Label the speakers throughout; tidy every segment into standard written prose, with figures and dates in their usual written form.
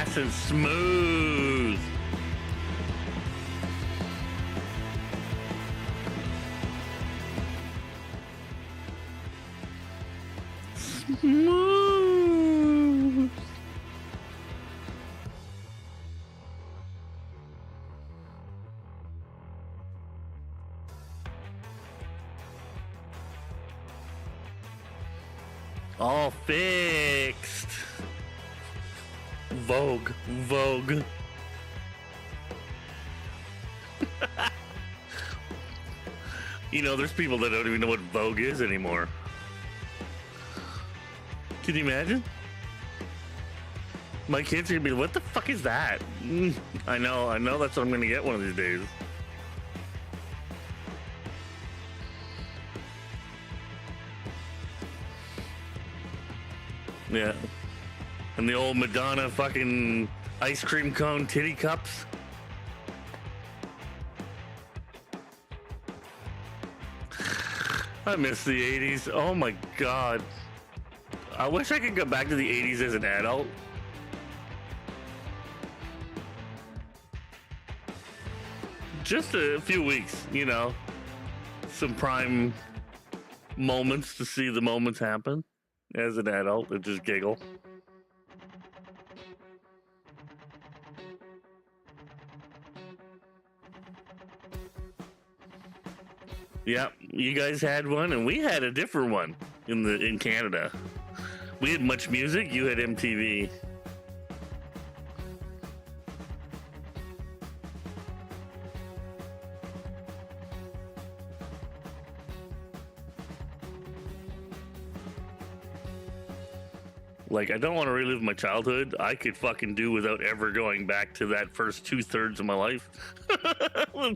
Speaker 1: Nice and smooth. Smooth. All fixed. Vogue. You know, there's people that don't even know what Vogue is anymore. Can you imagine? My kids are gonna be, what the fuck is that? I know, that's what I'm gonna get one of these days. Yeah. And the old Madonna fucking ice cream cone titty cups. I miss the 80s. Oh my god. I wish I could go back to the 80s as an adult. Just a few weeks, you know. Some prime moments to see the moments happen as an adult and just giggle. Yeah, you guys had one, and we had a different one in Canada. We had Much Music. You had MTV. Like, I don't want to relive my childhood. I could fucking do without ever going back to that first 2/3 of my life.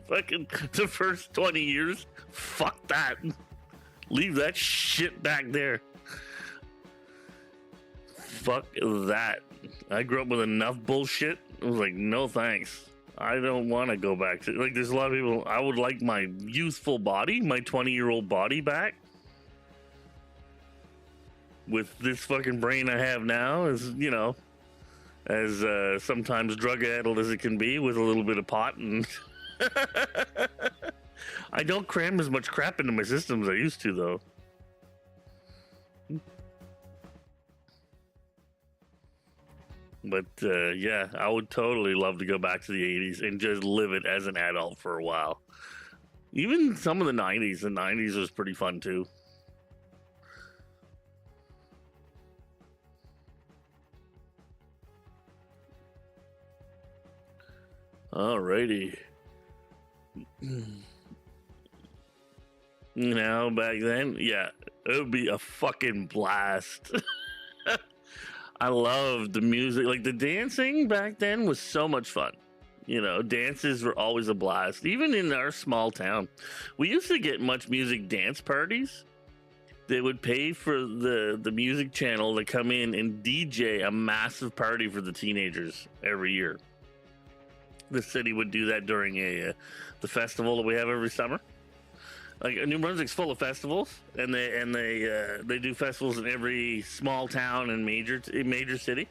Speaker 1: Fucking the first 20 years. Fuck that. Leave that shit back there. Fuck that. I grew up with enough bullshit. I was like, no thanks. I don't want to go back to, like, there's a lot of people, I would like my youthful body, my 20-year-old body back. With this fucking brain I have now, as you know, as sometimes drug-addled as it can be, with a little bit of pot, and I don't cram as much crap into my system as I used to, though. But yeah, I would totally love to go back to the 80s and just live it as an adult for a while. Even some of the 90s. The 90s was pretty fun, too. Alrighty. You know, back then, yeah, it would be a fucking blast. I loved the music. Like, the dancing back then was so much fun. You know, dances were always a blast. Even in our small town, we used to get Much Music dance parties. They would pay for the music channel to come in and DJ a massive party for the teenagers every year. The city would do that during the festival that we have every summer. Like, New Brunswick's full of festivals, and they do festivals in every small town and major city.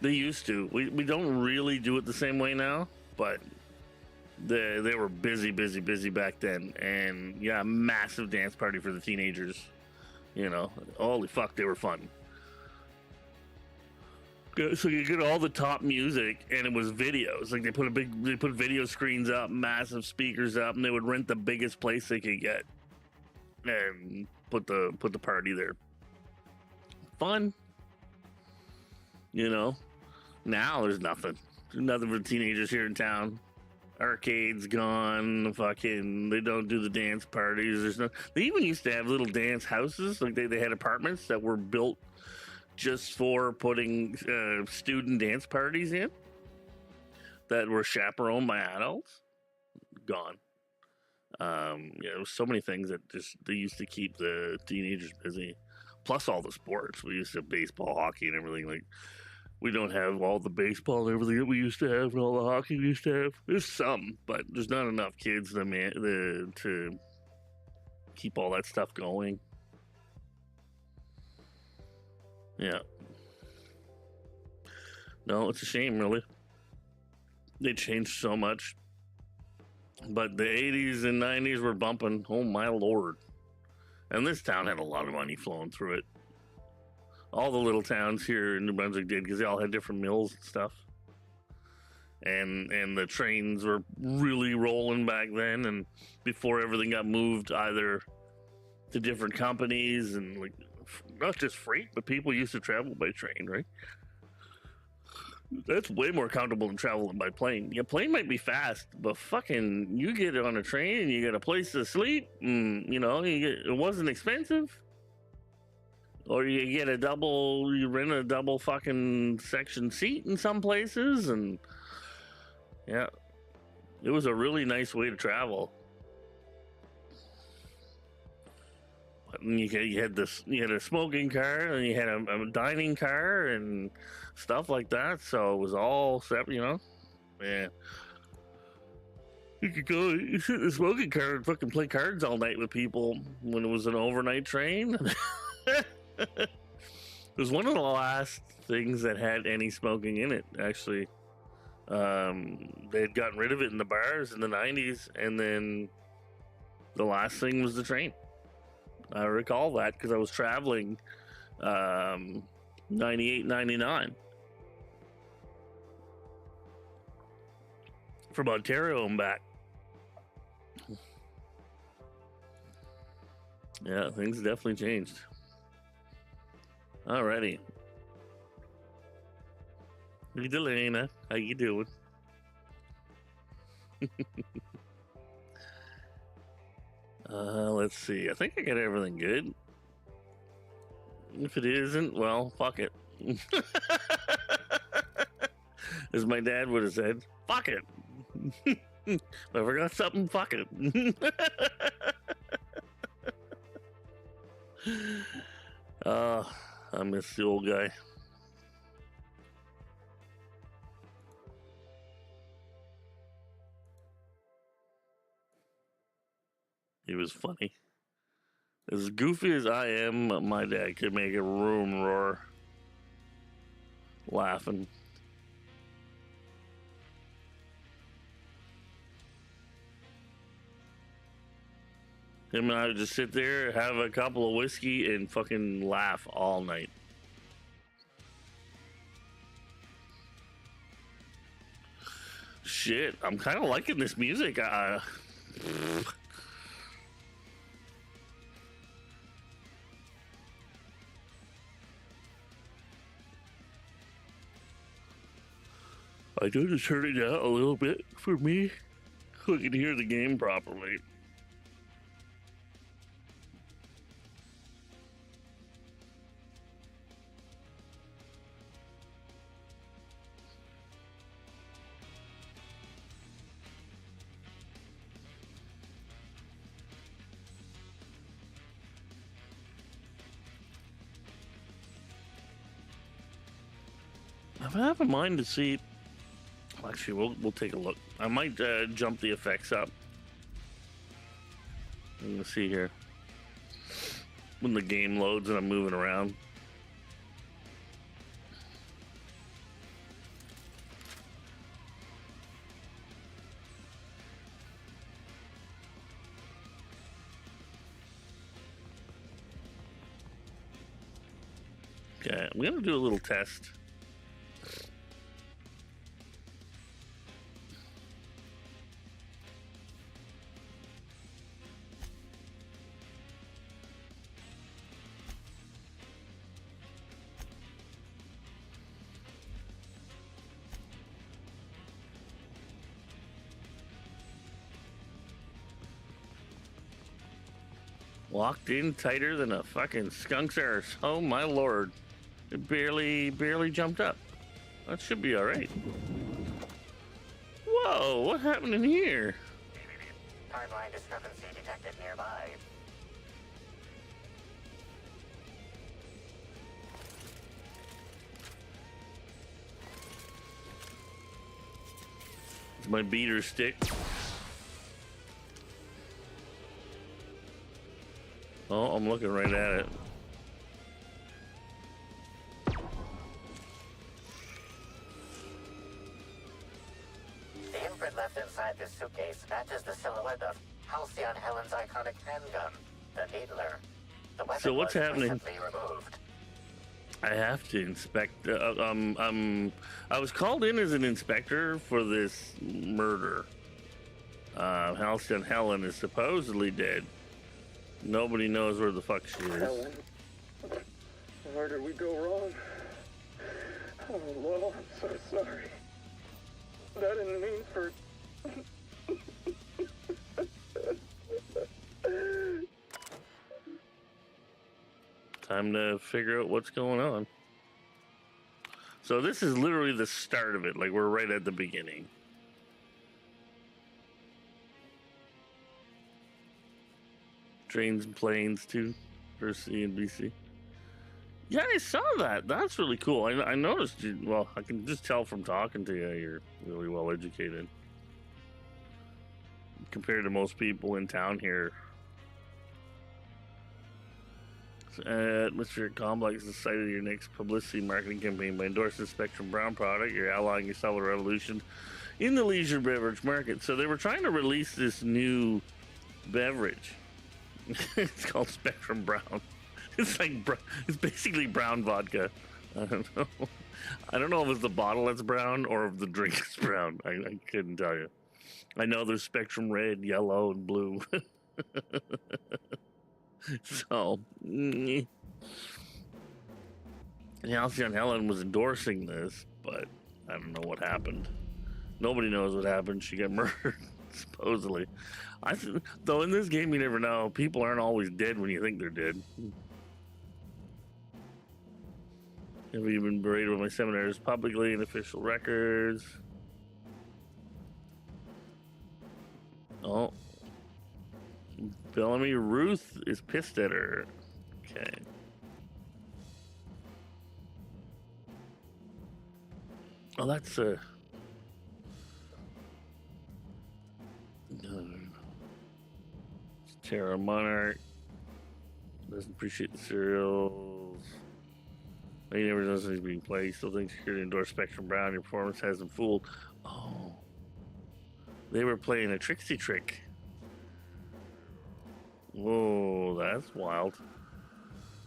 Speaker 1: They used to. We don't really do it the same way now, but they were busy back then. And yeah, massive dance party for the teenagers. You know, holy fuck, they were fun. So you get all the top music, and it was videos. Like, they put video screens up, massive speakers up, and they would rent the biggest place they could get, and put the party there. Fun, you know. Now there's nothing. There's nothing for teenagers here in town. Arcades gone. Fucking, they don't do the dance parties. There's no. They even used to have little dance houses. Like, they had apartments that were built just for putting student dance parties in that were chaperoned by adults. Gone. Yeah, there was so many things that just they used to keep the teenagers busy. Plus all the sports. We used to have baseball, hockey, and everything. Like, we don't have all the baseball and everything that we used to have, and all the hockey we used to have. There's some, but there's not enough kids to keep all that stuff going. Yeah. No, it's a shame, really. They changed so much. But the 80s and 90s were bumping. Oh, my Lord. And this town had a lot of money flowing through it. All the little towns here in New Brunswick did, because they all had different mills and stuff. And the trains were really rolling back then, and before everything got moved either to different companies, and like not just freight, but people used to travel by train, right? That's way more comfortable than traveling by plane. Yeah, plane might be fast, but fucking you get on a train and you get a place to sleep, and you know, it wasn't expensive. Or you rent a double fucking section seat in some places, and yeah, it was a really nice way to travel. And you had a smoking car, and you had a dining car and stuff like that. So it was all separate, you know. Yeah, you could you sit in the smoking car and fucking play cards all night with people when it was an overnight train. It was one of the last things that had any smoking in it, actually. They had gotten rid of it in the bars in the 90s, and then the last thing was the train. I recall that because I was traveling 98, 99 from Ontario and back. Yeah, things definitely changed. Alrighty. Hey, Delana, how you doing? Let's see. I think I got everything good. If it isn't, well, fuck it. As my dad would have said, fuck it. If I forgot something, fuck it. I miss the old guy. He was funny. As goofy as I am, my dad could make a room roar laughing. Him and I would just sit there, have a couple of whiskey, and fucking laugh all night. Shit, I'm kind of liking this music. I do just turn it down a little bit for me so I can hear the game properly. I have a mind to see. Actually, we'll take a look. I might jump the effects up. I'm gonna see here when the game loads and I'm moving around. Okay, I'm gonna do a little test. Locked in tighter than a fucking skunk's arse. Oh my lord. It barely jumped up. That should be alright. Whoa, what happened in here?
Speaker 2: Timeline discrepancy detected nearby.
Speaker 1: It's my beater stick. Oh, I'm looking right at it.
Speaker 2: case matches the silhouette of Halcyon Helen's iconic handgun, the Needler. The weapon
Speaker 1: So what's
Speaker 2: was
Speaker 1: happening?
Speaker 2: recently removed.
Speaker 1: I have to inspect. I was called in as an inspector for this murder. Halcyon Helen is supposedly dead. Nobody knows where the fuck she is.
Speaker 3: Helen, where did we go wrong? Oh, Lo, I'm so sorry. That didn't mean for...
Speaker 1: Time to figure out what's going on. So this is literally the start of it. Like, we're right at the beginning. Trains and planes too, for CNBC. Yeah, I saw that. That's really cool. I noticed you. Well, I can just tell from talking to you, you're really well educated compared to most people in town here. Atmospheric Complex is the site of your next publicity marketing campaign. By endorsing the Spectrum Brown product, you're allying yourself with a revolution in the leisure beverage market. So they were trying to release this new beverage. It's called Spectrum Brown. It's like it's basically brown vodka. I don't know. I don't know if it's the bottle that's brown or if the drink is brown. I couldn't tell you. I know there's Spectrum Red, Yellow, and Blue. So, Halcyon Helen was endorsing this, but I don't know what happened. Nobody knows what happened. She got murdered, supposedly. Though in this game, you never know. People aren't always dead when you think they're dead. Have you been berated with my seminars publicly in official records? Oh. Bellamy Ruth is pissed at her. Okay. Oh, that's Terra Monarch. Doesn't appreciate the cereals. He never knows he's being played. Still thinks you're here to endorse Spectrum Brown. Your performance has them fooled. Oh. They were playing a tricksy trick. Whoa, that's wild.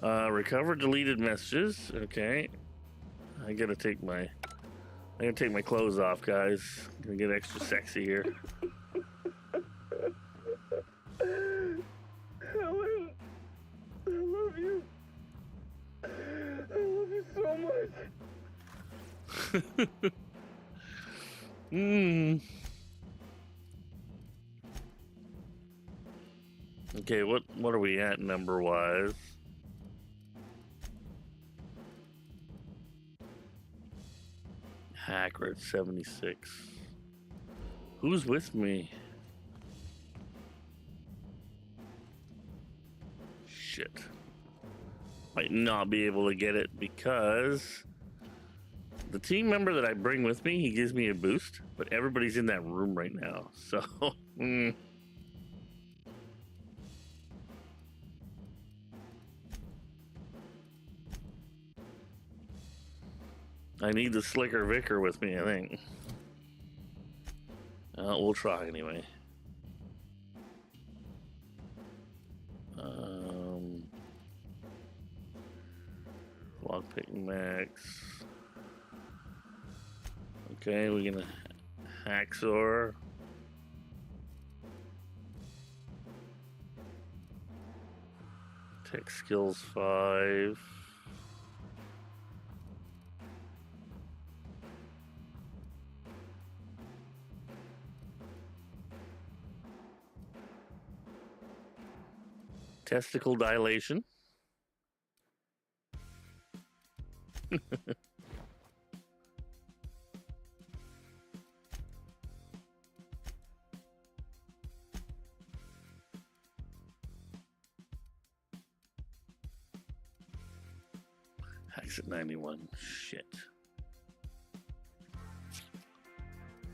Speaker 1: Recover deleted messages. Okay. I gotta take my clothes off, guys. Gonna get extra sexy here.
Speaker 3: Helen, I love you. I love you so much.
Speaker 1: Okay, what are we at number wise? Hacker at 76. Who's with me? Shit. Might not be able to get it because the team member that I bring with me, he gives me a boost, but everybody's in that room right now. So, I need the Slicker Vicar with me, I think. We'll try anyway. Lockpick Max. Okay, we're gonna Haxor. Tech Skills 5. Testicle dilation. Hacks at 91. Shit.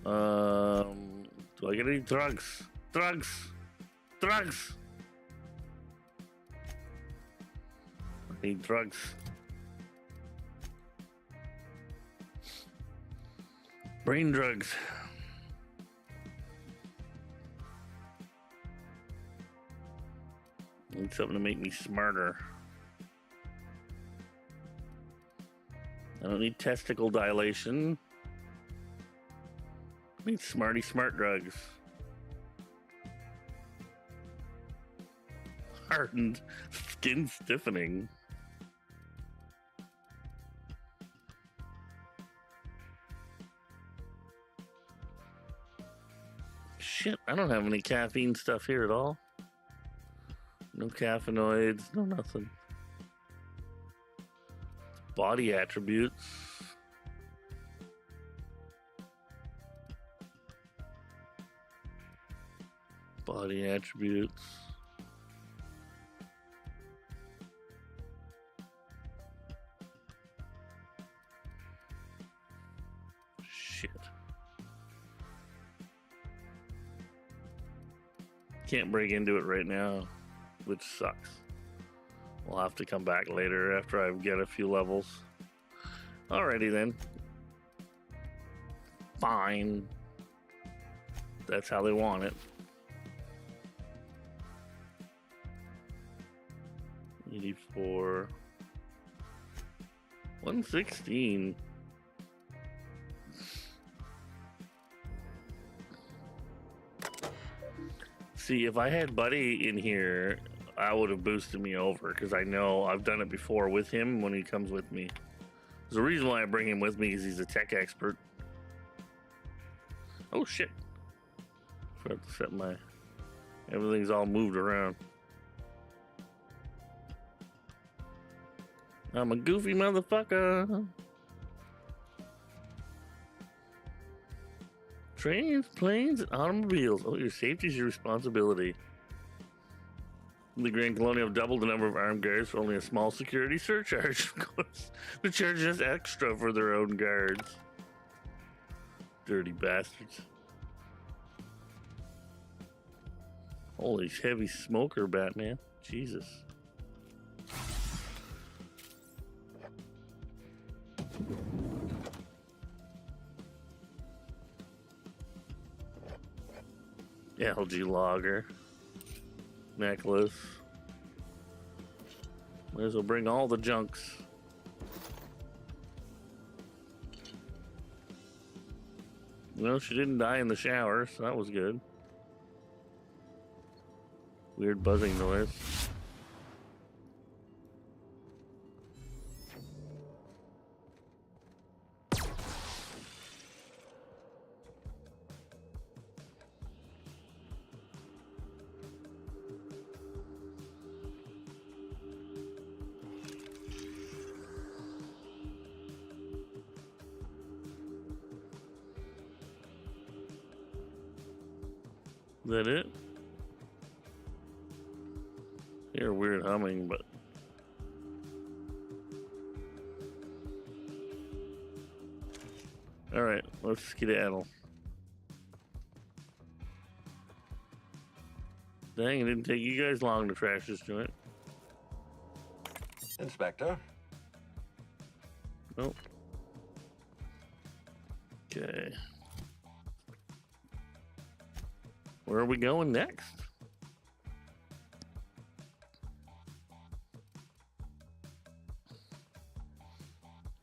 Speaker 1: Do I get any drugs? Drugs! Drugs! I need drugs. Brain drugs. Need something to make me smarter. I don't need testicle dilation. I need smarty smart drugs. Hardened skin stiffening. Shit, I don't have any caffeine stuff here at all. No caffeinoids, no nothing. Body attributes. Body attributes. Shit. Can't break into it right now, which sucks. We'll have to come back later after I get a few levels. Alrighty then. Fine. That's how they want it. 84. 116. See, if I had Buddy in here, I would have boosted me over, because I know I've done it before with him when he comes with me. There's a reason why I bring him with me is he's a tech expert. Oh shit. Forgot to set my... Everything's all moved around. I'm a goofy motherfucker. Trains, planes, and automobiles. Oh, your safety is your responsibility. The Grand Colonial have doubled the number of armed guards for only a small security surcharge. Of course, they're charging us extra for their own guards. Dirty bastards. Holy heavy smoker, Batman. Jesus. Algae logger. Necklace. Might as well bring all the junks. Well, she didn't die in the shower, so that was good. Weird buzzing noise. Is that it? Hear weird humming, but all right, let's skedaddle. Dang, it didn't take you guys long to trash this joint.
Speaker 4: Inspector.
Speaker 1: Nope. Okay. Where are we going next?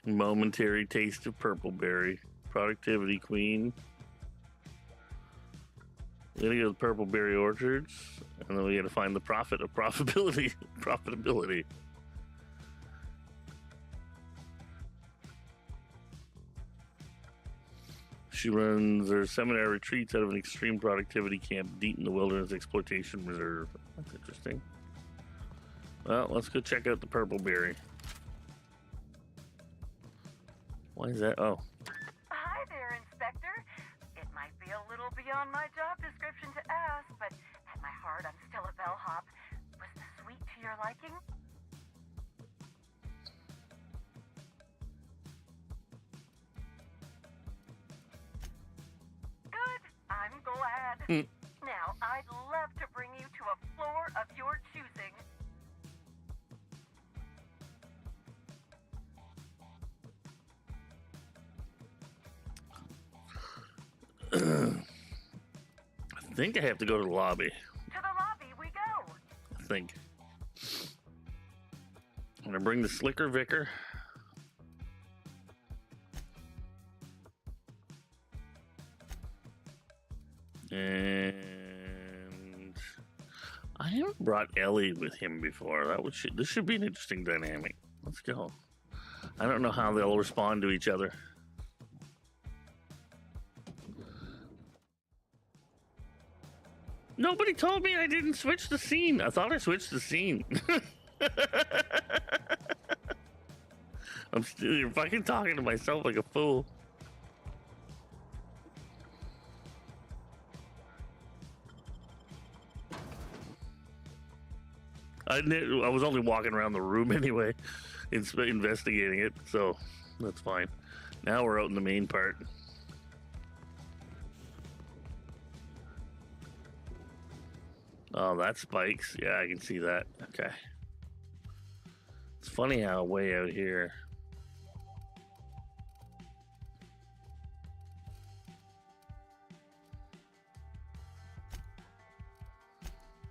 Speaker 1: Momentary taste of purple berry. Productivity queen. We gotta go to the purple berry orchards, and then we gotta find the profit of profitability. Profitability. She runs her seminar retreats out of an extreme productivity camp deep in the Wilderness Exploitation Reserve. That's interesting. Well, let's go check out the purple berry. Why is that? Oh.
Speaker 5: Hi there, Inspector. It might be a little beyond my job description to ask, but at my heart, I'm still a bellhop. Was the sweet to your liking? Good. I'm glad. Now, I'd love to bring you to a floor of your choosing.
Speaker 1: I think I have to go to the lobby.
Speaker 5: To the lobby we go.
Speaker 1: I think. I'm gonna bring the Slicker Vicar. And I haven't brought Ellie with him before. This should be an interesting dynamic. Let's go. I don't know how they'll respond to each other. Nobody told me I didn't switch the scene. I thought I switched the scene. I'm still fucking talking to myself like a fool. I was only walking around the room anyway, investigating it, so that's fine. Now we're out in the main part. Oh, that spikes. Yeah, I can see that. Okay. It's funny how way out here.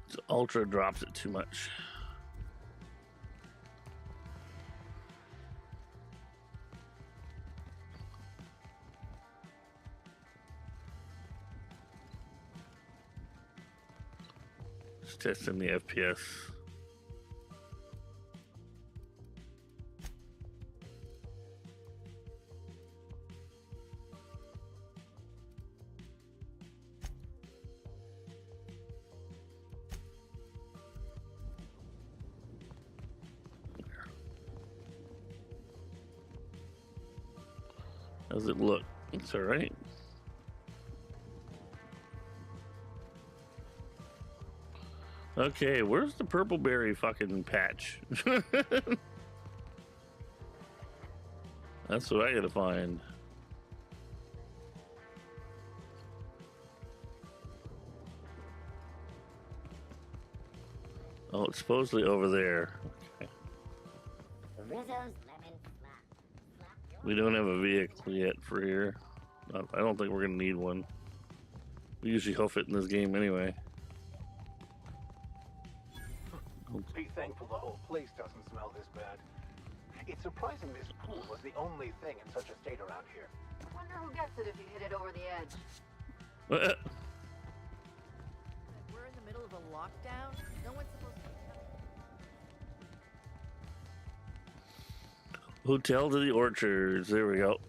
Speaker 1: So Ultra drops it too much. Just testing the FPS. How's it look? It's all right. Okay, where's the purple berry fucking patch? That's what I gotta find. Oh, it's supposedly over there. Okay. We don't have a vehicle yet for here. I don't think we're gonna need one. We usually hoof it in this game anyway.
Speaker 4: Be thankful the whole place doesn't smell this bad. It's surprising this pool was the only thing in such a state around here.
Speaker 6: I wonder who gets it if you hit it over the edge.
Speaker 5: We're in the middle of a lockdown. No one's supposed to.
Speaker 1: Hotel to the Orchards. There we go.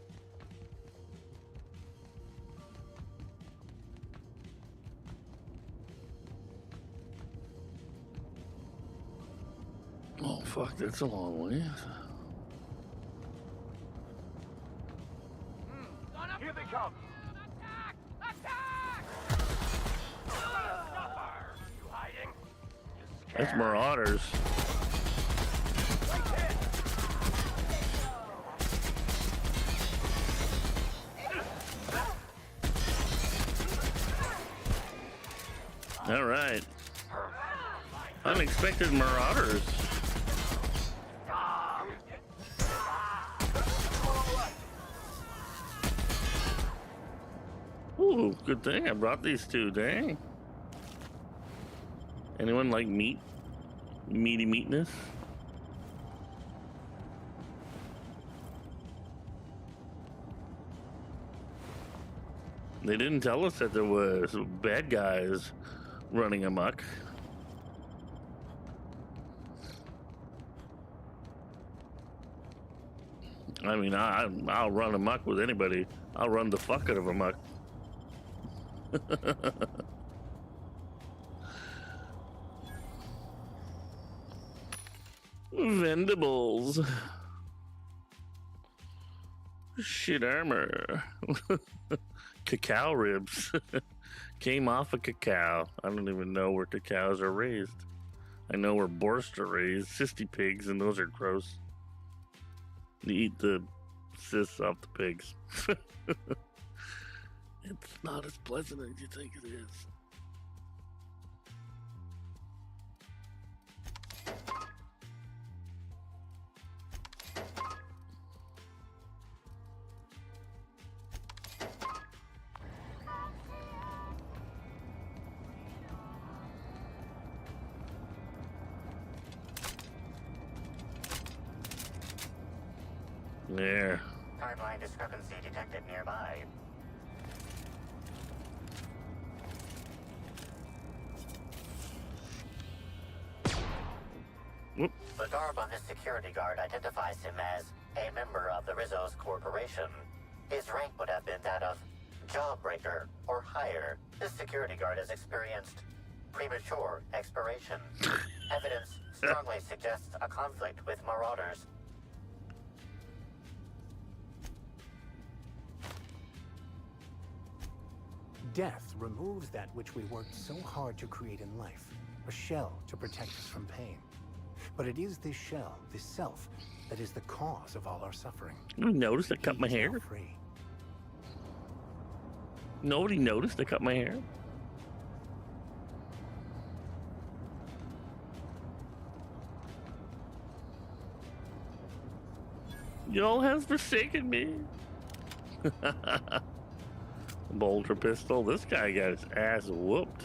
Speaker 1: Oh, fuck, that's a long way.
Speaker 4: Here they come!
Speaker 5: Attack! Attack!
Speaker 4: You hiding?
Speaker 1: That's Marauders. All right. Unexpected Marauders. Ooh, good thing I brought these two, dang. Anyone like meat? Meaty meatness? They didn't tell us that there was bad guys running amok. I mean, I'll run amok with anybody. I'll run the fuck out of amok. Vendables. Shit armor. Cacao ribs. Came off of cacao. I don't even know where cacaos are raised. I know where borscht are raised. Cysty pigs, and those are gross. You eat the cysts off the pigs. It's not as pleasant as you think it is. There.
Speaker 2: Timeline discrepancy detected nearby.
Speaker 1: Whoop.
Speaker 2: The garb on this security guard identifies him as a member of the Rizzo's corporation. His rank would have been that of jawbreaker or higher. This security guard has experienced premature expiration. Evidence strongly suggests a conflict with marauders.
Speaker 4: Death removes that which we worked so hard to create in life, a shell to protect us from pain. But it is this shell, this self, that is the cause of all our suffering.
Speaker 1: You noticed I cut my
Speaker 4: He is
Speaker 1: hair?
Speaker 4: now free.
Speaker 1: Nobody noticed I cut my hair? Y'all has forsaken me. Bolter pistol. This guy got his ass whooped.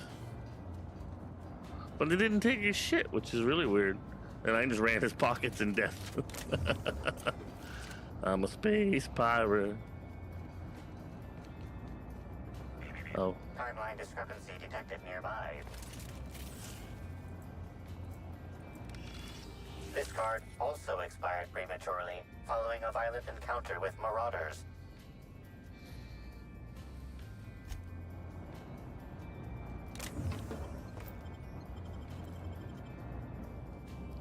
Speaker 1: But they didn't take his shit, which is really weird. And I just ran his pockets in death. I'm a space pirate. Oh.
Speaker 2: Timeline discrepancy detected nearby. This card also expired prematurely, following a violent encounter with marauders.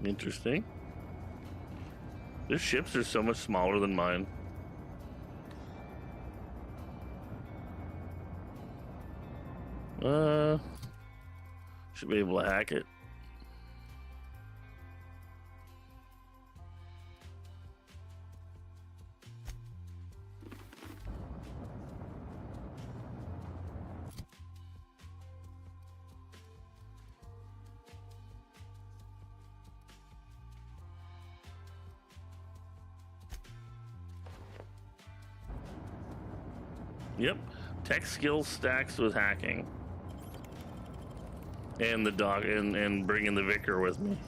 Speaker 1: Interesting. Their ships are so much smaller than mine. Should be able to hack it. Yep, tech skills stacks with hacking, and the dog, and bringing the vicar with me.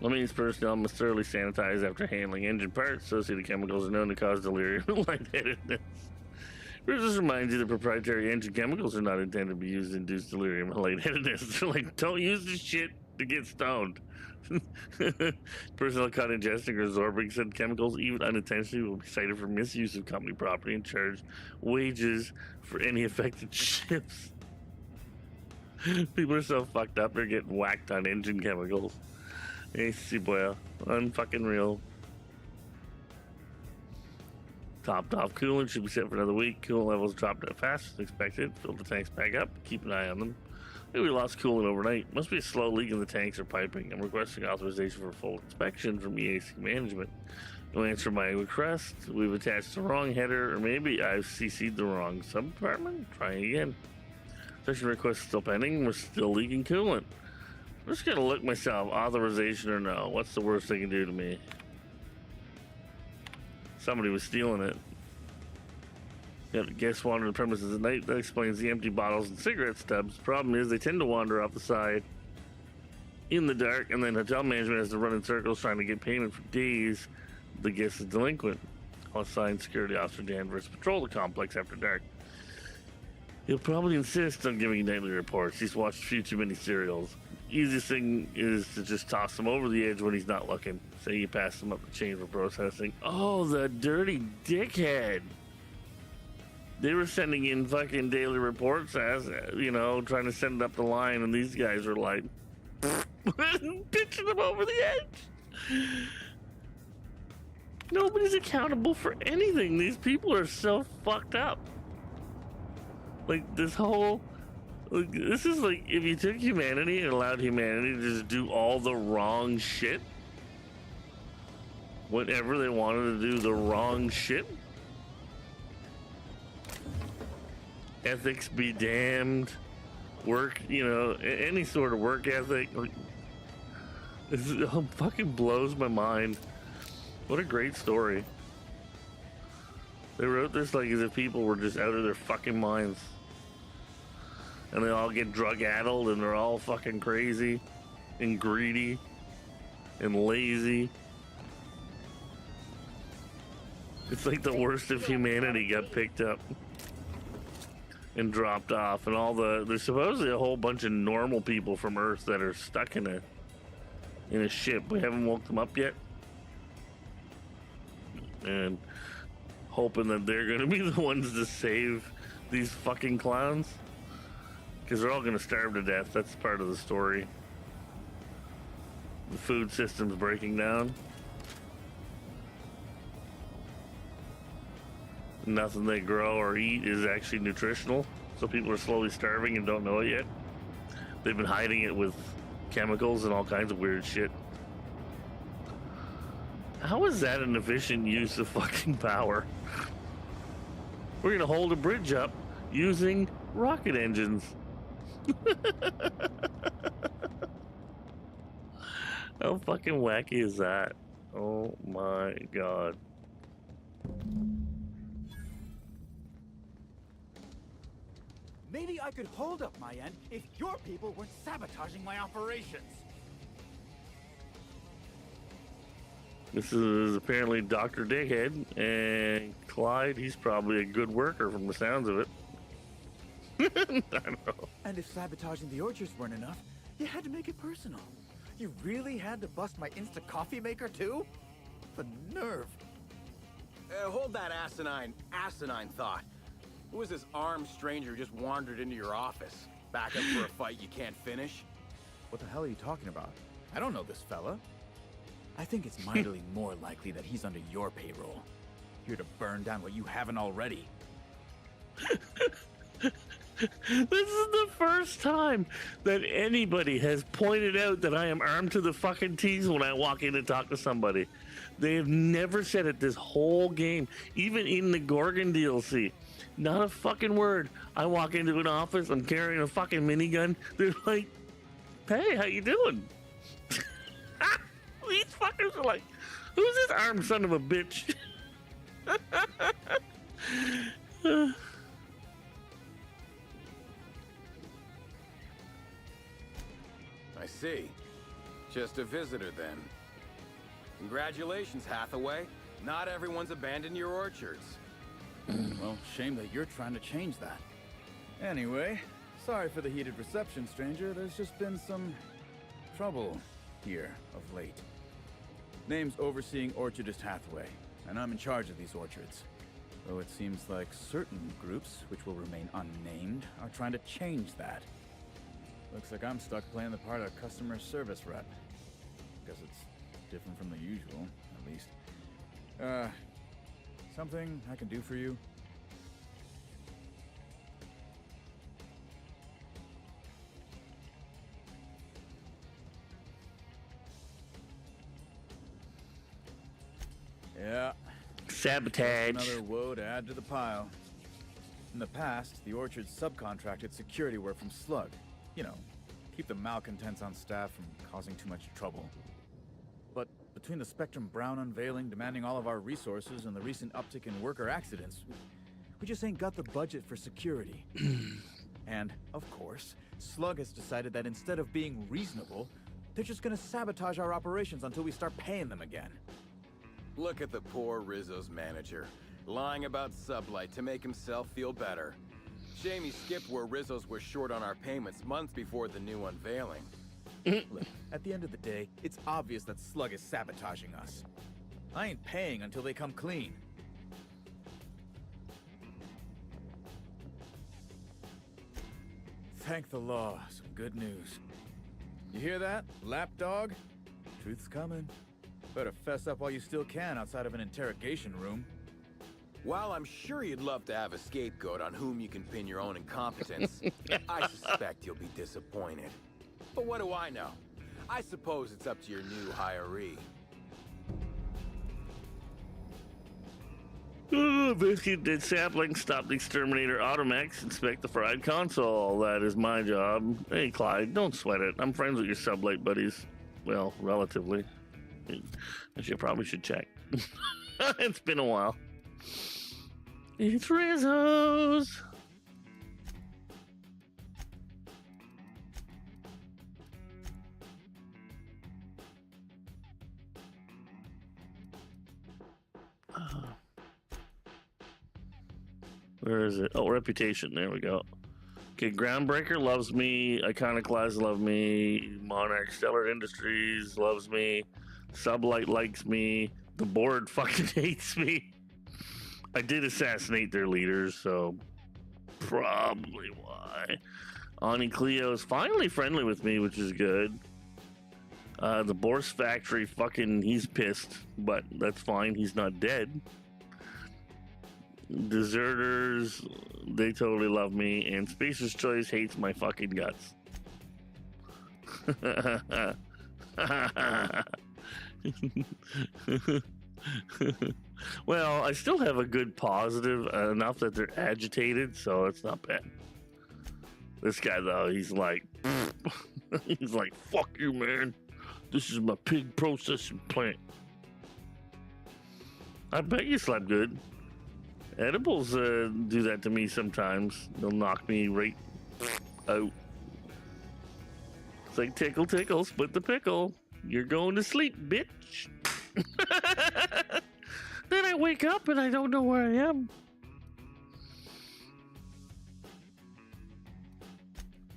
Speaker 1: Lemmings personnel must thoroughly sanitize after handling engine parts. Associated chemicals are known to cause delirium and lightheadedness. This reminds you that proprietary engine chemicals are not intended to be used to induce delirium and lightheadedness. They're like, don't use this shit to get stoned. Personnel caught ingesting or absorbing said chemicals, even unintentionally, will be cited for misuse of company property and charged wages for any affected ships. People are so fucked up, they're getting whacked on engine chemicals. Hey, see, boy, unfucking real. Topped off coolant should be set for another week. Coolant levels dropped out fast as expected. Fill the tanks back up. Keep an eye on them. Maybe we lost coolant overnight. Must be a slow leak in the tanks or piping. I'm requesting authorization for full inspection from EAC management. No answer my request. We've attached the wrong header, or maybe I've CC'd the wrong sub-department. Trying again. Session request still pending. We're still leaking coolant. I'm just gonna look myself. Authorization or no? What's the worst they can do to me? Somebody was stealing it. Guests wander the premises at night. That explains the empty bottles and cigarette stubs. Problem is, they tend to wander off the side in the dark, and then hotel management has to run in circles trying to get payment for days. The guest is delinquent. I'll assign security officer Danvers to patrol the complex after dark. He'll probably insist on giving nightly reports. He's watched a few too many serials. Easiest thing is to just toss him over the edge when he's not looking. Say you pass him up the chain for processing. Oh, the dirty dickhead. They were sending in fucking daily reports as, you know, trying to send it up the line, and these guys were like, pitching them over the edge. Nobody's accountable for anything. These people are so fucked up. Like, this whole, like, this is like, if you took humanity and allowed humanity to just do all the wrong shit, whenever they wanted to do the wrong shit, ethics be damned, work, you know, any sort of work ethic, like, this fucking blows my mind. What a great story. They wrote this like as if people were just out of their fucking minds. And they all get drug-addled and they're all fucking crazy and greedy. and lazy. It's like the worst of humanity got picked up and dropped off, and there's supposedly a whole bunch of normal people from Earth that are stuck in a ship. We haven't woke them up yet, and hoping that they're gonna be the ones to save these fucking clowns, because they're all gonna starve to death. That's part of the story. The food system's breaking down. Nothing they grow or eat is actually nutritional, so people are slowly starving and don't know it yet. They've been hiding it with chemicals and all kinds of weird shit. How is that an efficient use of fucking power? We're gonna hold a bridge up using rocket engines. How fucking wacky is that? Oh my god.
Speaker 7: Maybe I could hold up my end if your people weren't sabotaging my operations.
Speaker 1: This is apparently Dr. Dickhead, and Clyde, he's probably a good worker from the sounds of it. I don't know.
Speaker 7: And if sabotaging the orchards weren't enough, you had to make it personal. You really had to bust my instant coffee maker too? The nerve.
Speaker 8: Hold that asinine thought. Who is this armed stranger who just wandered into your office? Back up for a fight you can't finish?
Speaker 7: What the hell are you talking about? I don't know this fella. I think it's mightily more likely that he's under your payroll. Here to burn down what you haven't already.
Speaker 1: This is the first time that anybody has pointed out that I am armed to the fucking teeth when I walk in and talk to somebody. They have never said it this whole game, even in the Gorgon DLC. Not a fucking word. I walk into an office, I'm carrying a fucking minigun. They're like, hey, how you doing? These fuckers are like, who's this armed son of a bitch?
Speaker 8: I see. Just a visitor then. Congratulations, Hathaway. Not everyone's abandoned your orchards.
Speaker 7: Well, shame that you're trying to change that. Anyway, sorry for the heated reception, stranger. There's just been some trouble here of late. Name's Overseeing Orchardist Hathaway, and I'm in charge of these orchards. Though it seems like certain groups, which will remain unnamed, are trying to change that. Looks like I'm stuck playing the part of customer service rep. Guess it's different from the usual, at least. Something I can do for you? Yeah.
Speaker 1: Sabotage.
Speaker 7: Another woe to add to the pile. In the past, the orchard subcontracted security work from Slug. You know, keep the malcontents on staff from causing too much trouble. But between the Spectrum Brown unveiling demanding all of our resources and the recent uptick in worker accidents, we just ain't got the budget for security. And, of course, Slug has decided that instead of being reasonable, they're just gonna sabotage our operations until we start paying them again.
Speaker 8: Look at the poor Rizzo's manager, lying about Sublight to make himself feel better. Shame he skipped where Rizzo's was short on our payments months before the new unveiling.
Speaker 7: Look, at the end of the day, it's obvious that Slug is sabotaging us. I ain't paying until they come clean. Thank the law, some good news. You hear that, lapdog? Truth's coming. Better fess up while you still can outside of an interrogation room.
Speaker 8: While I'm sure you'd love to have a scapegoat on whom you can pin your own incompetence, I suspect you'll be disappointed. But what do I know? I suppose it's up to your new hiree.
Speaker 1: Biscuit did sapling, stop the exterminator Automax, inspect the fried console. That is my job. Hey, Clyde, don't sweat it. I'm friends with your Sublight buddies. Well, relatively. Actually, I probably should check. It's been a while. It's Rizzo's. Where is it? Oh, Reputation. There we go. Okay, Groundbreaker loves me. Iconoclast love me. Monarch Stellar Industries loves me. Sublight likes me. The board fucking hates me. I did assassinate their leaders, so probably why. Ani Cleo is finally friendly with me, which is good. The Bourse Factory, fucking, he's pissed, but that's fine. He's not dead. Deserters, they totally love me. And Spacer's Choice hates my fucking guts. Well, I still have a good positive, enough that they're agitated, so it's not bad. This guy, though, he's like, he's like, fuck you, man. This is my pig processing plant. I bet you slept good. Edibles do that to me sometimes. They'll knock me right out. It's like tickle, tickle, split the pickle. You're going to sleep, bitch. Then I wake up and I don't know where I am.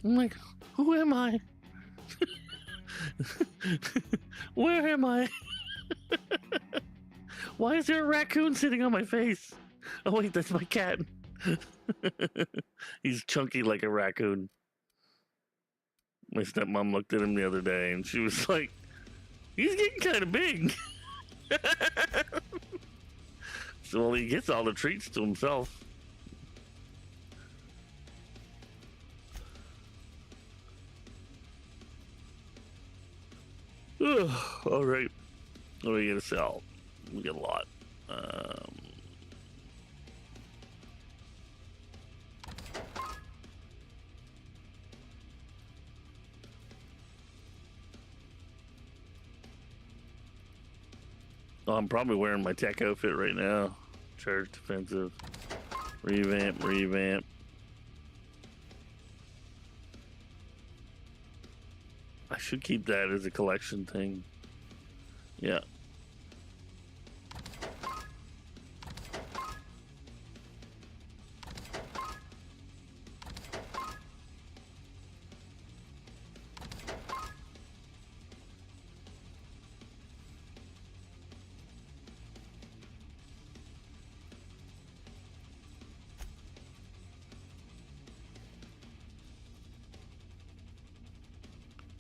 Speaker 1: I'm like, who am I? Where am I? Why is there a raccoon sitting on my face? Oh wait, that's my cat. He's chunky like a raccoon. My stepmom looked at him the other day and she was like, he's getting kind of big. So well, he gets all the treats to himself. All right. What are we gonna sell? We get a lot. Oh, I'm probably wearing my tech outfit right now. Charge defensive. Revamp, revamp. I should keep that as a collection thing. Yeah.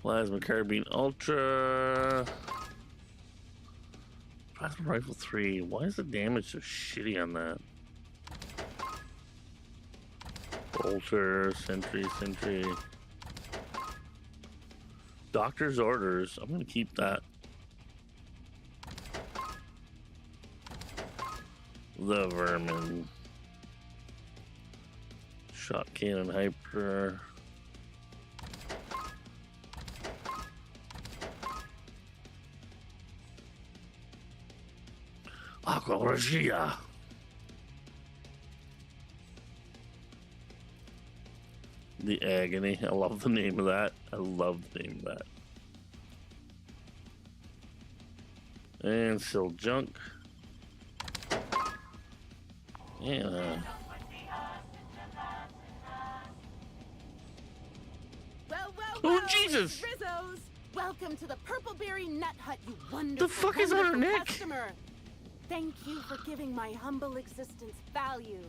Speaker 1: Plasma Carbine Ultra. Plasma Rifle 3. Why is the damage so shitty on that? Bolter, Sentry, Sentry. Doctor's Orders. I'm gonna keep that. The Vermin. Shot Cannon Hyper. Aqua Regia. The Agony. I love the name of that. I love the name of that. And still junk. Yeah. Oh, Jesus!
Speaker 9: Rizzos! Welcome to the Purpleberry Nut Hut, you wonderful,
Speaker 1: the fuck is on her neck?
Speaker 9: Customer. Thank you for giving my humble existence value.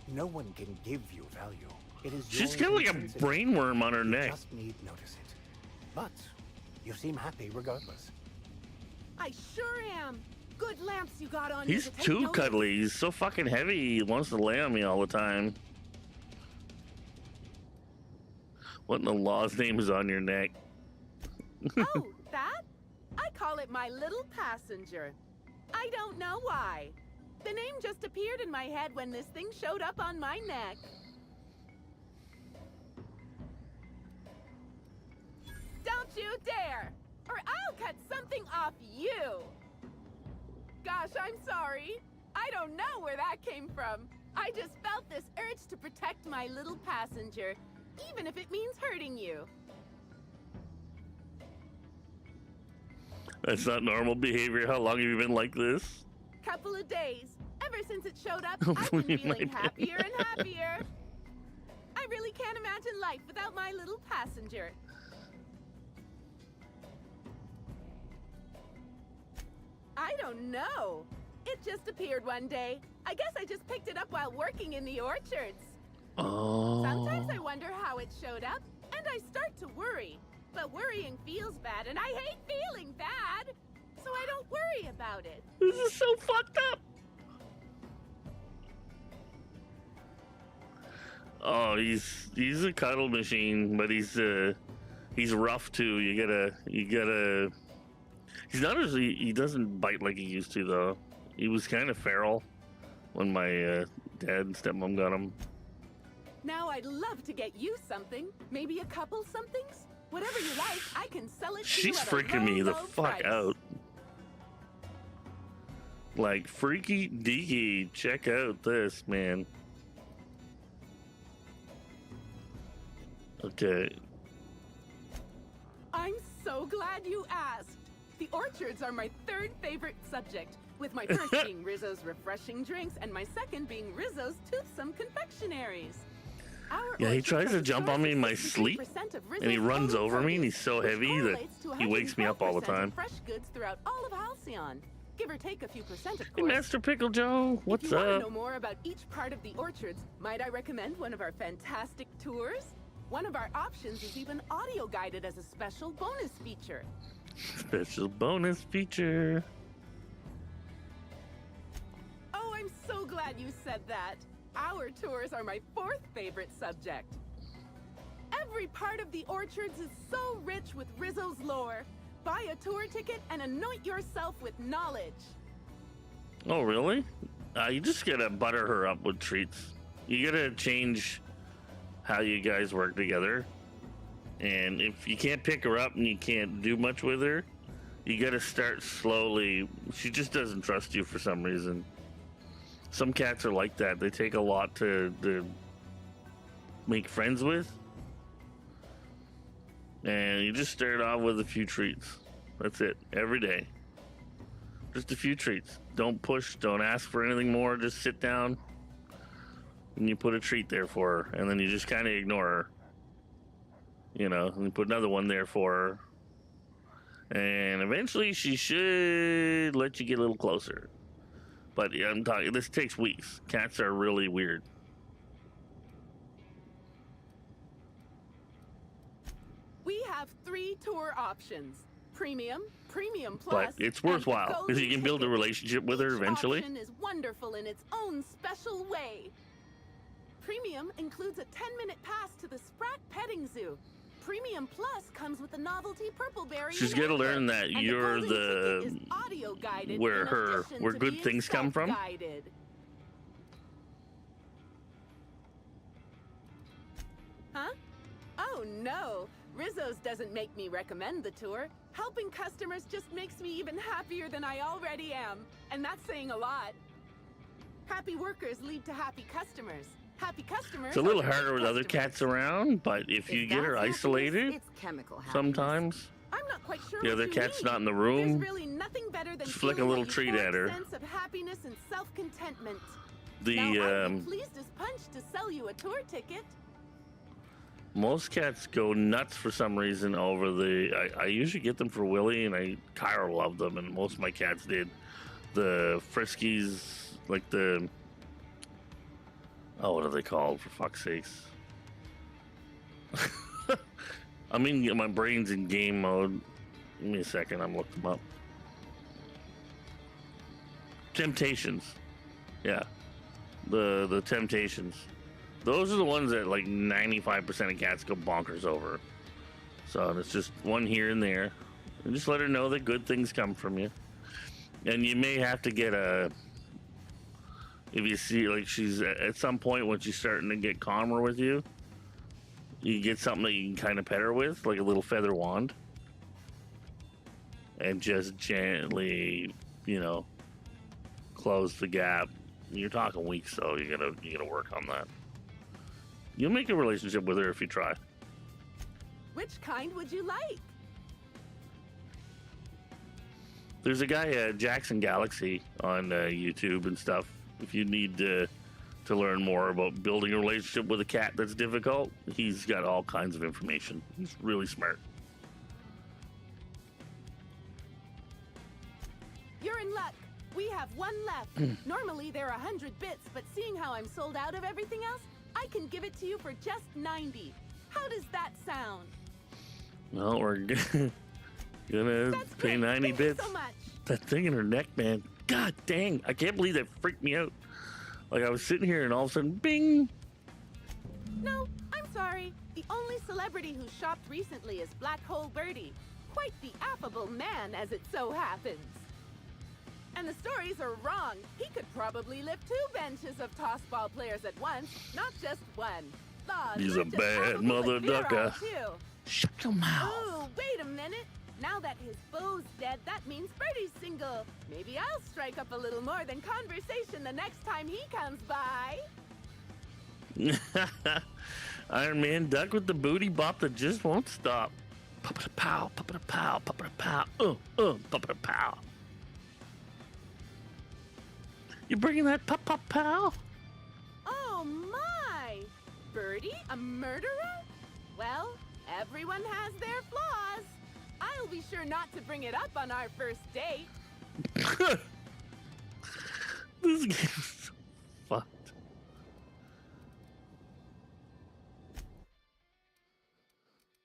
Speaker 4: No one can give you value. It is
Speaker 1: She's
Speaker 4: your
Speaker 1: got like a
Speaker 4: intrinsic-
Speaker 1: brain worm on her
Speaker 4: You
Speaker 1: neck.
Speaker 4: just need notice it. But you seem happy regardless.
Speaker 9: I sure am. Good lamps you got on.
Speaker 1: He's
Speaker 9: you to take
Speaker 1: too
Speaker 9: notice.
Speaker 1: cuddly. He's so fucking heavy. He wants to lay on me all the time. What in the law's name is on your neck?
Speaker 9: Oh, that? I call it my little passenger. I don't know why. The name just appeared in my head when this thing showed up on my neck. Don't you dare! Or I'll cut something off you! Gosh, I'm sorry. I don't know where that came from. I just felt this urge to protect my little passenger, even if it means hurting you.
Speaker 1: That's not normal behavior. How long have you been like this?
Speaker 9: couple of days. Ever since it showed up, I've been feeling happier and happier. I really can't imagine life without my little passenger. I don't know. It just appeared one day. I guess I just picked it up while working in the orchards.
Speaker 1: Oh.
Speaker 9: Sometimes I wonder how it showed up, and I start to worry. But worrying feels bad, and I hate feeling bad. So I don't worry about it.
Speaker 1: This is so fucked up. Oh, he's a cuddle machine, but he's rough too. You gotta. He's not as he doesn't bite like he used to though. He was kind of feral when my dad and stepmom got him.
Speaker 9: Now I'd love to get you something. Maybe a couple somethings. Whatever you like, I can sell it to you
Speaker 1: She's
Speaker 9: at a
Speaker 1: freaking me
Speaker 9: low,
Speaker 1: the
Speaker 9: low
Speaker 1: fuck
Speaker 9: price.
Speaker 1: out. Like freaky deaky. Check out this, man. Okay.
Speaker 9: I'm so glad you asked. The orchards are my third favorite subject, with my first being Rizzo's refreshing drinks and my second being Rizzo's toothsome confectionaries. Our
Speaker 1: Yeah, he
Speaker 9: orchard
Speaker 1: tries to jump on me in my
Speaker 9: 63%
Speaker 1: sleep,
Speaker 9: of
Speaker 1: and he
Speaker 9: Rizzo's
Speaker 1: runs
Speaker 9: total
Speaker 1: over me, and
Speaker 9: produce,
Speaker 1: he's so
Speaker 9: which
Speaker 1: heavy that
Speaker 9: correlates to
Speaker 1: he wakes me up all the
Speaker 9: 112% of
Speaker 1: time.
Speaker 9: fresh goods throughout all of Halcyon. Give or take a few percent, of
Speaker 1: Hey,
Speaker 9: course.
Speaker 1: Master Pickle Joe, what's
Speaker 9: If you want to
Speaker 1: up?
Speaker 9: know more about each part of the orchards, might I recommend one of our fantastic tours? One of our options is even audio guided as a special bonus feature.
Speaker 1: Special bonus feature.
Speaker 9: Oh, I'm so glad you said that. Our tours are my fourth favorite subject. Every part of the orchards is so rich with Rizzo's lore. Buy a tour ticket and anoint yourself with knowledge.
Speaker 1: Oh, really? You just gotta butter her up with treats. You gotta change how you guys work together. And if you can't pick her up and you can't do much with her, you gotta start slowly. She just doesn't trust you for some reason. Some cats are like that. They take a lot to make friends with. And you just start off with a few treats. That's it. Every day. Just a few treats. Don't push. Don't ask for anything more. Just sit down. And you put a treat there for her. And then you just kind of ignore her. You know, and you put another one there for her. And eventually she should let you get a little closer. But yeah, I'm talking, this takes weeks. Cats are really weird.
Speaker 9: We have 3 tour options. Premium, Premium Plus,
Speaker 1: But it's
Speaker 9: and
Speaker 1: worthwhile
Speaker 9: Golden
Speaker 1: because you can build a
Speaker 9: Ticket.
Speaker 1: relationship with her
Speaker 9: Each
Speaker 1: eventually.
Speaker 9: option is wonderful in its own special way. Premium includes a 10-minute pass to the Sprat Petting Zoo. Premium Plus comes with the novelty Purple Berry.
Speaker 1: She's
Speaker 9: and
Speaker 1: got to
Speaker 9: Apple.
Speaker 1: learn that
Speaker 9: And
Speaker 1: you're
Speaker 9: Golden
Speaker 1: the
Speaker 9: Ticket is audio guided
Speaker 1: where
Speaker 9: in
Speaker 1: her
Speaker 9: addition
Speaker 1: where
Speaker 9: to
Speaker 1: good
Speaker 9: being
Speaker 1: things come from.
Speaker 9: self-guided. Huh? Oh no, Rizzo's doesn't make me recommend the tour. Helping customers just makes me even happier than I already am. And that's saying a lot. Happy workers lead to happy customers. Happy customers.
Speaker 1: It's a little
Speaker 9: are happy
Speaker 1: harder with other
Speaker 9: customers.
Speaker 1: cats around, but if you get her isolated,
Speaker 6: It's chemical happiness.
Speaker 1: sometimes
Speaker 9: I'm not quite sure
Speaker 1: the
Speaker 9: what
Speaker 1: other
Speaker 9: you
Speaker 1: cat's
Speaker 9: mean.
Speaker 1: not in the
Speaker 9: There's
Speaker 1: room.
Speaker 9: really nothing better than
Speaker 1: Just flick a
Speaker 9: feeling
Speaker 1: little
Speaker 9: that
Speaker 1: treat
Speaker 9: euphoric
Speaker 1: at her.
Speaker 9: sense of happiness and self-contentment.
Speaker 1: The
Speaker 9: Now, I'd be pleased as punch to sell you a tour ticket.
Speaker 1: most cats go nuts for some reason over the. I usually get them for Willie, and Kyra loved them, and most of my cats did. The Friskies, like the. Oh, what are they called? For fuck's sakes! I mean, my brain's in game mode. Give me a second. I'm looking them up. Temptations, yeah, the Temptations. Those are the ones that like 95% of cats go bonkers over. So it's just one here and there. And just let her know that good things come from you. And you may have to get a... If you see, like, she's... At some point, when she's starting to get calmer with you, you get something that you can kind of pet her with, like a little feather wand. And just gently, you know, close the gap. You're talking weeks, though. You gotta work on that. You'll make a relationship with her if you try.
Speaker 9: Which kind would you like?
Speaker 1: There's a guy, Jackson Galaxy, on YouTube and stuff. If you need to learn more about building a relationship with a cat that's difficult, he's got all kinds of information. He's really smart.
Speaker 9: You're in luck. We have one left. Normally there are 100 bits, but seeing how I'm sold out of everything else, I can give it to you for just 90. How does that sound?
Speaker 1: Well, we're gonna
Speaker 9: That's
Speaker 1: pay
Speaker 9: great.
Speaker 1: 90
Speaker 9: Thank you
Speaker 1: bits.
Speaker 9: so much.
Speaker 1: That thing in her neck, man. God dang. I can't believe that freaked me out. Like, I was sitting here and all of a sudden, bing.
Speaker 9: No, I'm sorry. The only celebrity who shopped recently is Black Hole Birdie. Quite the affable man, as it so happens. And the stories are wrong. He could probably lift 2 benches of tossball players at once, not just one. Laws,
Speaker 1: He's
Speaker 9: we're
Speaker 1: a
Speaker 9: just
Speaker 1: bad
Speaker 9: affable
Speaker 1: mother
Speaker 9: and virile,
Speaker 1: ducker.
Speaker 9: too.
Speaker 1: Shut your mouth.
Speaker 9: Oh, wait a minute. Now that his beau's dead, that means Birdie's single. Maybe I'll strike up a little more than conversation the next time he comes by.
Speaker 1: Iron Man duck with the booty bop that just won't stop. Pow, pow, pow, pow, pow, pow. You bringing that pop, pop, pow?
Speaker 9: Oh my! Birdie, a murderer? Well, everyone has their flaws. I'll be sure not to bring it up on our first date.
Speaker 1: This game's so fucked.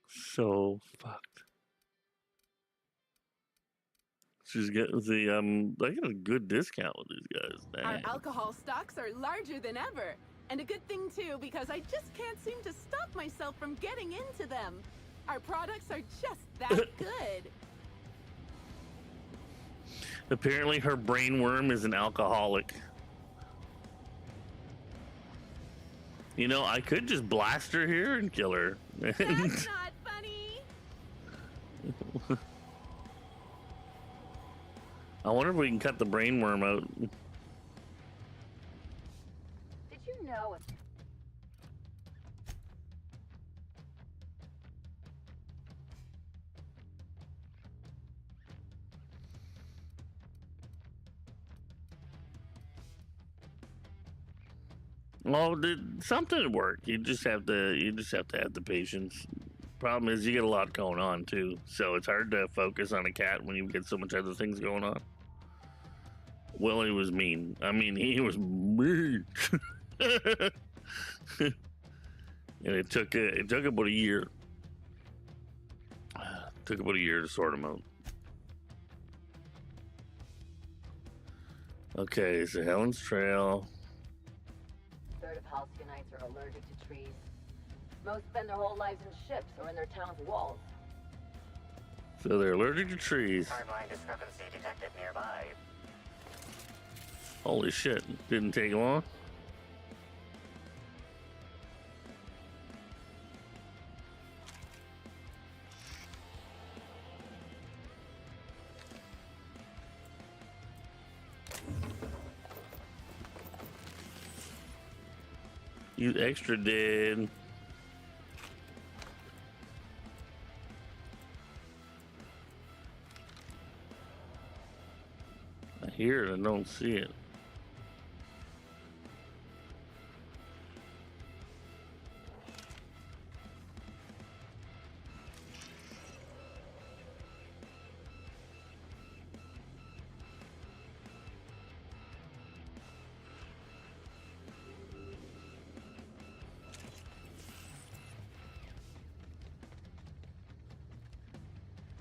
Speaker 1: So fucked. She's getting the I get a good discount with these guys.
Speaker 9: Our
Speaker 1: Dang.
Speaker 9: alcohol stocks are larger than ever. And a good thing too, because I just can't seem to stop myself from getting into them. Our products are just that good.
Speaker 1: Apparently her brainworm is an alcoholic. You know, I could just blast her here and kill her.
Speaker 9: That's not funny.
Speaker 1: I wonder if we can cut the brainworm out.
Speaker 6: Did you know if
Speaker 1: Well, something would work. You just have to have the patience. Problem is, you get a lot going on too, so it's hard to focus on a cat when you get so much other things going on. Willie was mean. I mean, he was mean, and it took about a year. Took about a year to sort him out. Okay, so Helen's Trail.
Speaker 6: a third of Halcyonites are allergic to trees? Most spend their whole lives in ships or in their town's walls.
Speaker 1: So they're allergic to trees.
Speaker 2: Timeline discrepancy detected nearby.
Speaker 1: Holy shit, didn't take long. You extra dead. I hear it, I don't see it.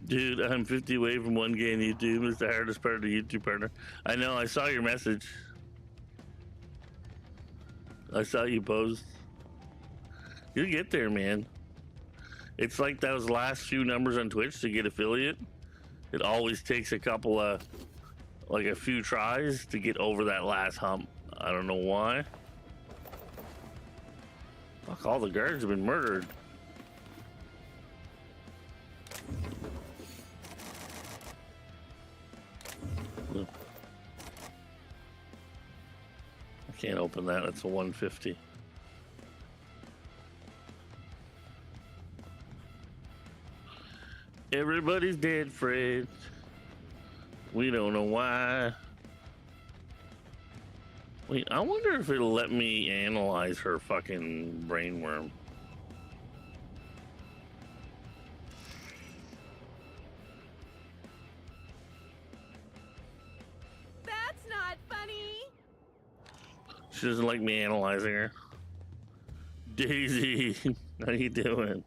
Speaker 1: Dude, I'm 50 away from 1K on YouTube. It's the hardest part of the YouTube partner. I know, I saw your message. I saw you post. You'll get there, man. It's like those last few numbers on Twitch to get affiliate. It always takes a couple of, like a few tries to get over that last hump. I don't know why. Fuck, all the guards have been murdered. I can't open that. It's a 150. Everybody's dead, Fred. We don't know why. Wait, I wonder if it'll let me analyze her fucking brainworm.
Speaker 9: That's not funny.
Speaker 1: She doesn't like me analyzing her. Daisy, how you doing?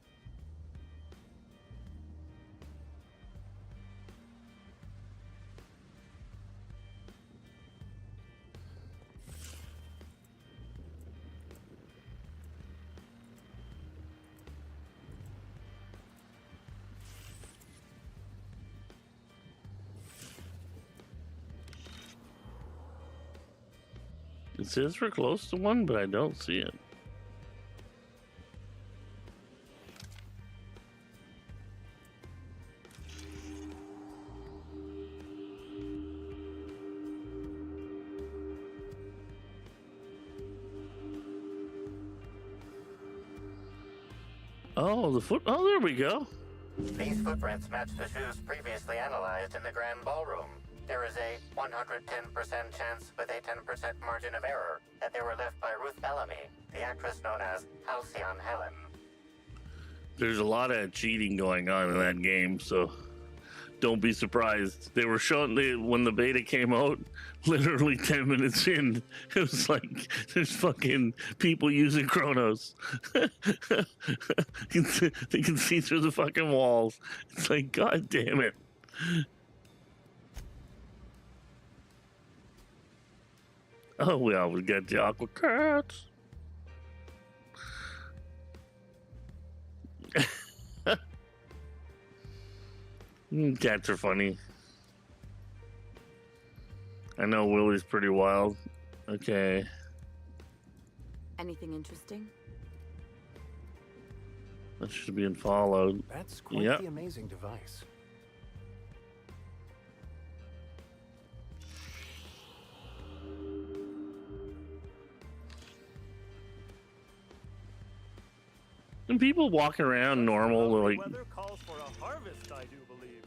Speaker 1: It says we're close to one, but I don't see it. Oh, the foot. Oh, there we go.
Speaker 2: These footprints match the shoes previously analyzed in the Grand Ballroom. There is a 110% chance with a 10% margin of error that they were left by Ruth Bellamy, the actress known as Halcyon Helen.
Speaker 1: There's a lot of cheating going on in that game, so don't be surprised. They were showing when the beta came out, literally 10 minutes in, it was like there's fucking people using Chronos. They can see through the fucking walls. It's like, God damn it. Oh, we always got the aqua cats. Cats are funny. I know Willie's pretty wild. Okay.
Speaker 5: Anything interesting?
Speaker 1: That should be in followed.
Speaker 4: That's quite
Speaker 1: Yep.
Speaker 4: the amazing device.
Speaker 1: And people walking around normal, like,
Speaker 10: Weather calls for a harvest, I do believe.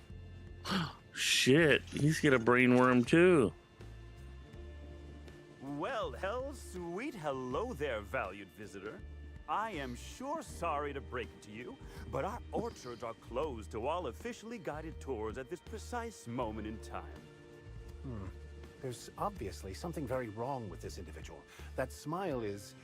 Speaker 1: shit, he's got a brainworm too.
Speaker 10: Well, sweet hello there, valued visitor. I am sure sorry to break it to you, but our orchards are closed to all officially guided tours at this precise moment in time.
Speaker 4: There's obviously something very wrong with this individual. That smile is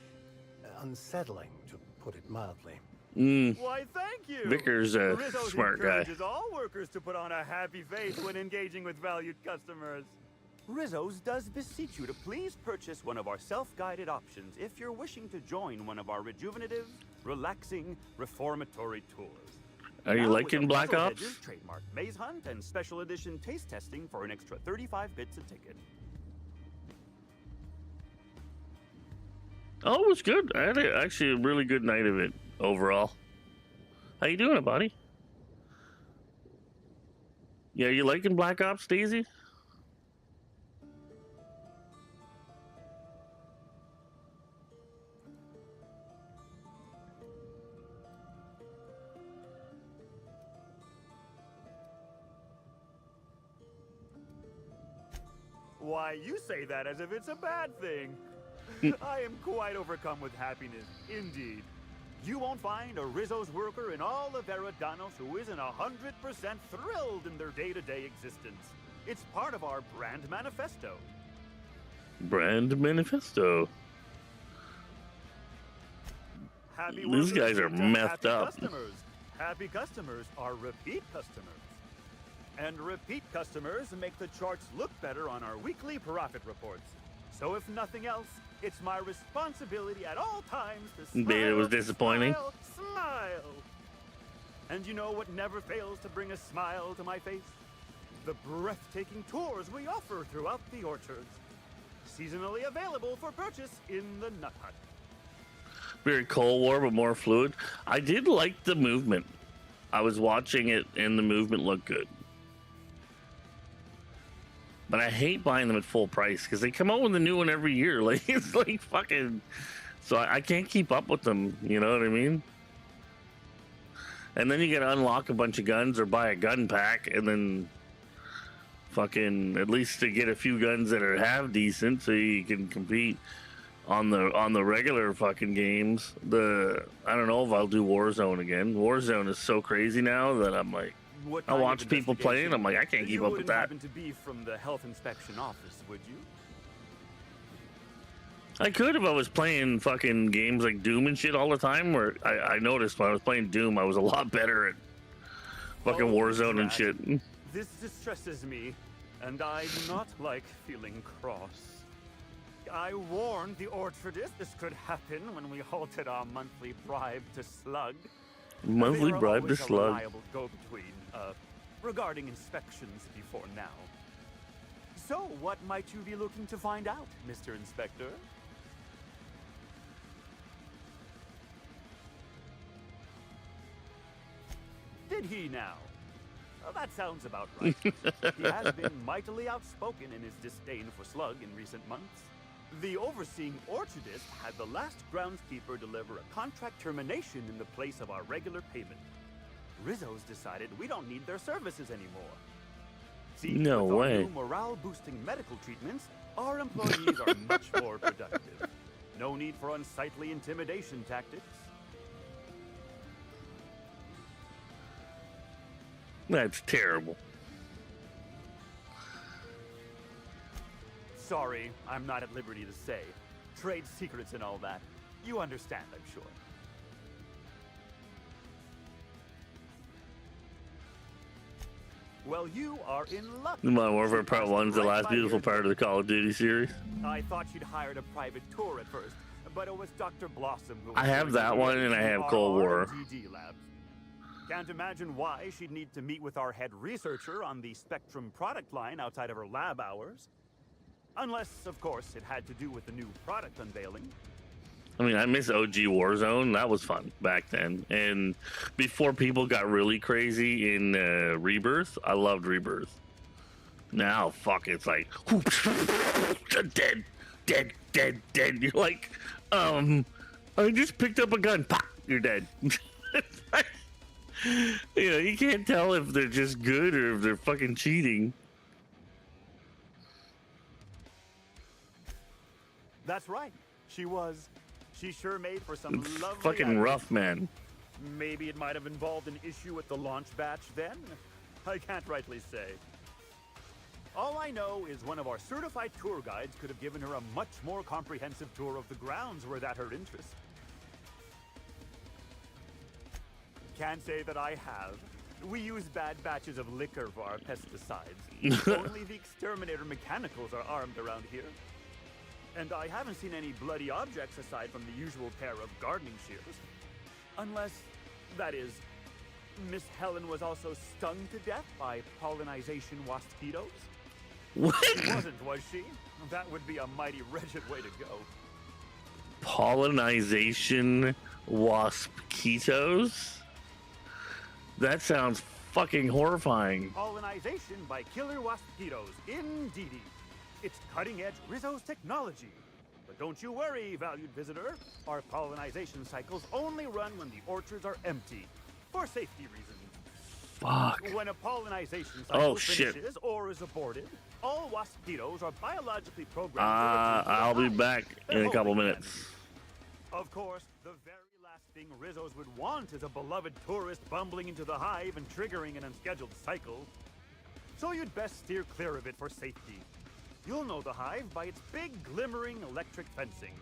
Speaker 4: unsettling, to put it mildly.
Speaker 10: Why, thank you.
Speaker 1: Vickers a
Speaker 10: Rizzo's
Speaker 1: smart guy.
Speaker 10: encourages all workers to put on a happy face when engaging with valued customers. Rizzo's does beseech you to please purchase one of our self-guided options if you're wishing to join one of our rejuvenative, relaxing, reformatory tours.
Speaker 1: Are you
Speaker 10: Now,
Speaker 1: liking
Speaker 10: with a
Speaker 1: Black
Speaker 10: Puzzle
Speaker 1: Ops?
Speaker 10: Hedges trademark maze hunt and special edition taste testing for an extra 35 bits a ticket.
Speaker 1: Oh, it was good. I had actually a really good night of it overall. How you doing, buddy? Yeah, you liking Black Ops, Daisy?
Speaker 10: Why, you say that as if it's a bad thing. I am quite overcome with happiness, indeed. You won't find a Rizzo's worker in all of Eridanos who isn't 100% thrilled in their day-to-day existence. It's part of our brand manifesto.
Speaker 1: Brand manifesto.
Speaker 10: Happy
Speaker 1: These
Speaker 10: workers
Speaker 1: guys are
Speaker 10: lead to
Speaker 1: methed
Speaker 10: happy
Speaker 1: up.
Speaker 10: Customers. Happy customers are repeat customers. And repeat customers make the charts look better on our weekly profit reports. So if nothing else, it's my responsibility at all times to smile,
Speaker 1: Beta was disappointing.
Speaker 10: smile, smile. And you know what never fails to bring a smile to my face? The breathtaking tours we offer throughout the orchards. Seasonally available for purchase in the Nut Hut.
Speaker 1: Very Cold War, but more fluid. I did like the movement. I was watching it, and the movement looked good. But I hate buying them at full price because they come out with a new one every year. Like, it's like fucking. So I can't keep up with them. You know what I mean? And then you got to unlock a bunch of guns or buy a gun pack, and then Fucking at least to get a few guns that are half decent, so you can compete on the regular fucking games. I don't know if I'll do Warzone again. Warzone is so crazy now that I'm like,
Speaker 10: What
Speaker 1: I
Speaker 10: kind of
Speaker 1: watch people playing. I'm like, I can't keep
Speaker 10: you
Speaker 1: up with
Speaker 10: wouldn't
Speaker 1: that.
Speaker 10: happen to be from the health inspection office, would you?
Speaker 1: I could if I was playing fucking games like Doom and shit all the time. Where I noticed when I was playing Doom, I was a lot better at fucking Warzone and shit.
Speaker 10: This distresses me, and I do not like feeling cross. I warned the Orchardist this could happen when we halted our monthly bribe to Slug.
Speaker 1: Monthly
Speaker 10: They were
Speaker 1: bribe to
Speaker 10: always a
Speaker 1: Slug.
Speaker 10: reliable go-between, regarding inspections before now. So, what might you be looking to find out, Mr. Inspector? Did he now? Well, that sounds about right. He has been mightily outspoken in his disdain for Slug in recent months. The overseeing Orchardist had the last groundskeeper deliver a contract termination in the place of our regular payment. Rizzo's decided we don't need their services anymore. See,
Speaker 1: No
Speaker 10: with our
Speaker 1: way.
Speaker 10: new morale-boosting medical treatments, our employees are much more productive. No need for unsightly intimidation tactics.
Speaker 1: That's terrible.
Speaker 10: Sorry, I'm not at liberty to say. Trade secrets and all that. You understand, I'm sure. Well, you are in luck.
Speaker 1: Modern Warfare Part 1's the
Speaker 10: Right
Speaker 1: last
Speaker 10: by
Speaker 1: beautiful
Speaker 10: your
Speaker 1: part of the Call of Duty series.
Speaker 10: I thought you'd hired a private tour at first, but it was Dr. Blossom who...
Speaker 1: I have that one, and I have Cold War.
Speaker 10: RRGD labs. Can't imagine why she'd need to meet with our head researcher on the Spectrum product line outside of her lab hours. Unless, of course, it had to do with the new product unveiling.
Speaker 1: I mean, I miss OG Warzone. That was fun back then. And before people got really crazy in Rebirth, I loved Rebirth. Now, fuck, it's like, dead, dead, dead, dead. You're like, I just picked up a gun. Pop, you're dead. You know, you can't tell if they're just good or if they're fucking cheating.
Speaker 10: That's right. She sure made for some
Speaker 1: It's
Speaker 10: lovely...
Speaker 1: fucking
Speaker 10: action.
Speaker 1: rough, man.
Speaker 10: Maybe it might have involved an issue with the launch batch then? I can't rightly say. All I know is one of our certified tour guides could have given her a much more comprehensive tour of the grounds were that her interest. Can't say that I have. We use bad batches of liquor for our pesticides. Only the exterminator mechanicals are armed around here. And I haven't seen any bloody objects aside from the usual pair of gardening shears. Unless, that is, Miss Helen was also stung to death by pollinization waspitos?
Speaker 1: What?
Speaker 10: She wasn't, was she? That would be a mighty wretched way to go.
Speaker 1: Pollinization waspitos? That sounds fucking horrifying.
Speaker 10: Pollinization by killer waspitos, indeedy. It's cutting-edge Rizzo's technology. But don't you worry, valued visitor. Our pollinization cycles only run when the orchards are empty, for safety reasons.
Speaker 1: Fuck.
Speaker 10: When a pollinization cycle
Speaker 1: shit.
Speaker 10: finishes or is aborted, all waspitos are biologically programmed to return to the
Speaker 1: I'll be
Speaker 10: hive,
Speaker 1: back
Speaker 10: their
Speaker 1: in a couple
Speaker 10: holding
Speaker 1: minutes.
Speaker 10: pen. Of course, the very last thing Rizzo's would want is a beloved tourist bumbling into the hive and triggering an unscheduled cycle. So you'd best steer clear of it for safety. You'll know the hive by its big, glimmering electric fencing.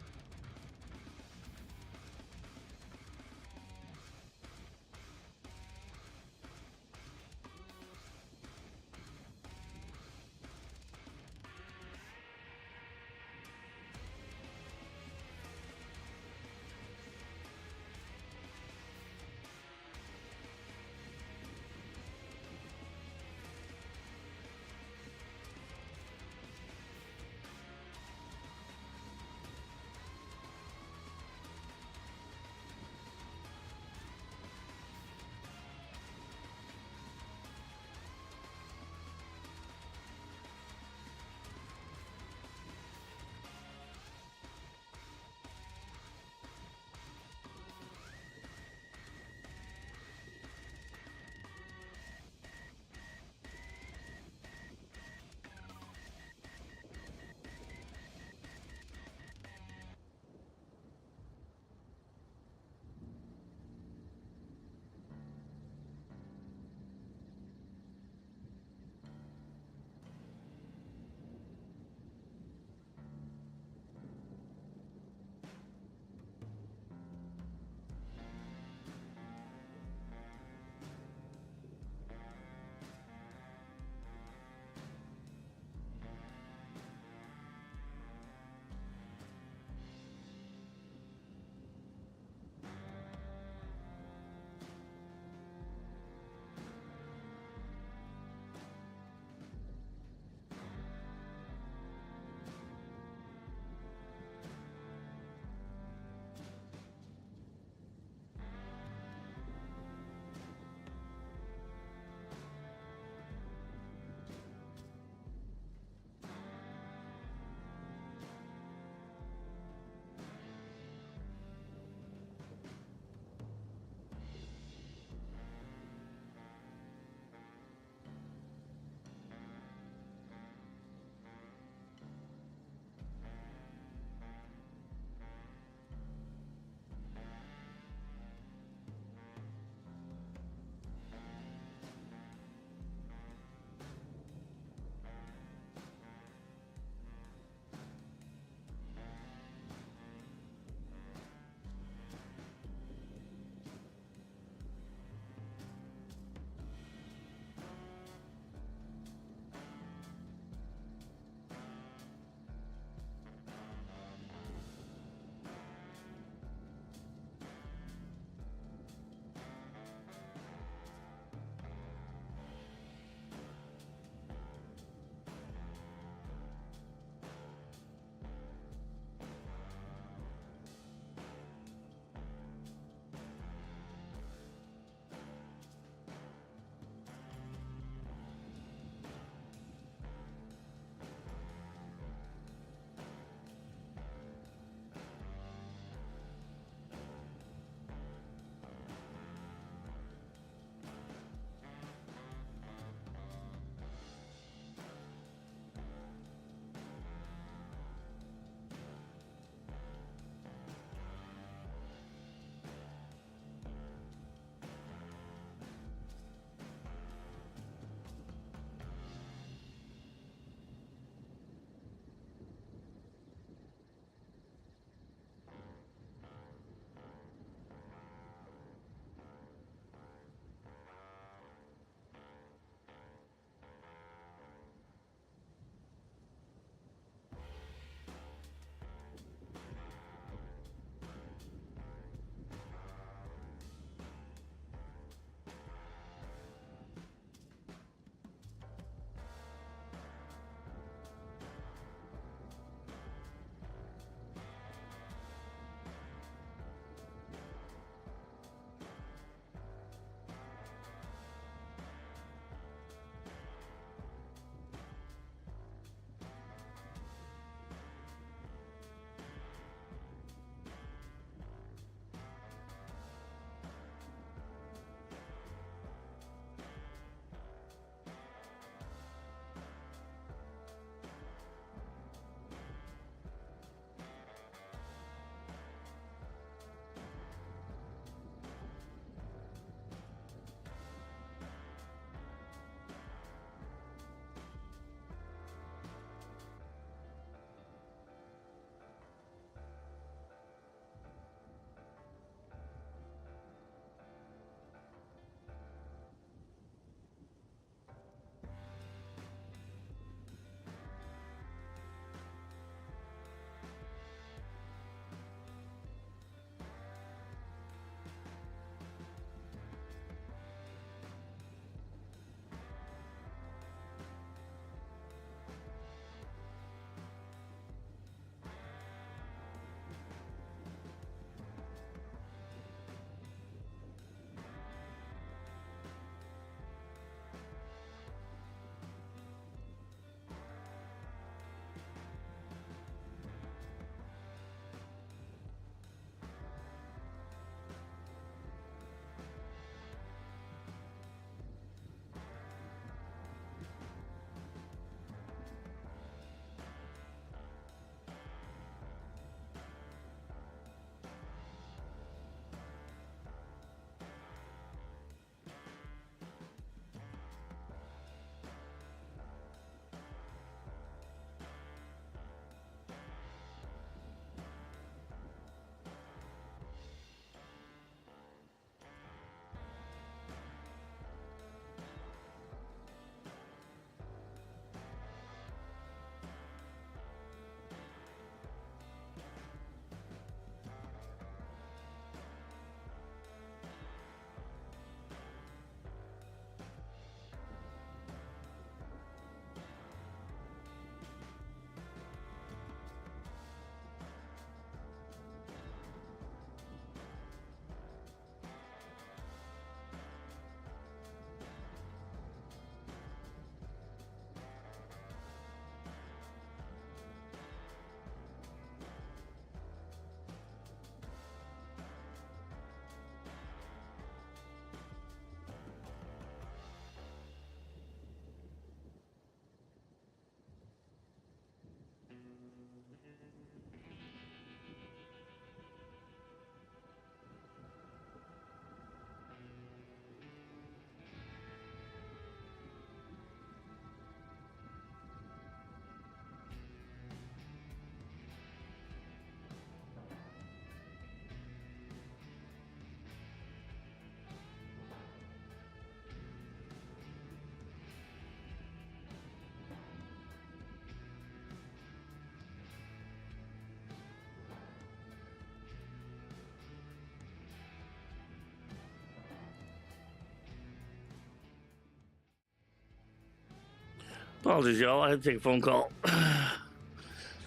Speaker 1: Apologies, y'all. I had to take a phone call. I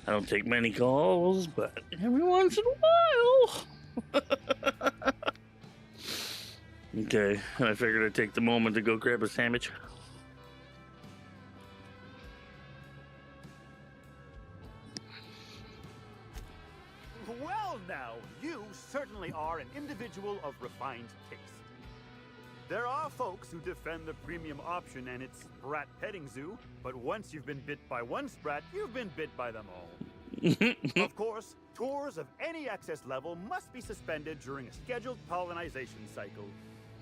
Speaker 1: don't take many calls, but every once in a while. Okay, and I figured I'd take the moment to go grab a sandwich.
Speaker 10: Well, now, you certainly are an individual of refined taste. There are folks who defend the premium option and its sprat petting zoo, but once you've been bit by one sprat, you've been bit by them all. Of course, tours of any excess level must be suspended during a scheduled pollinization cycle.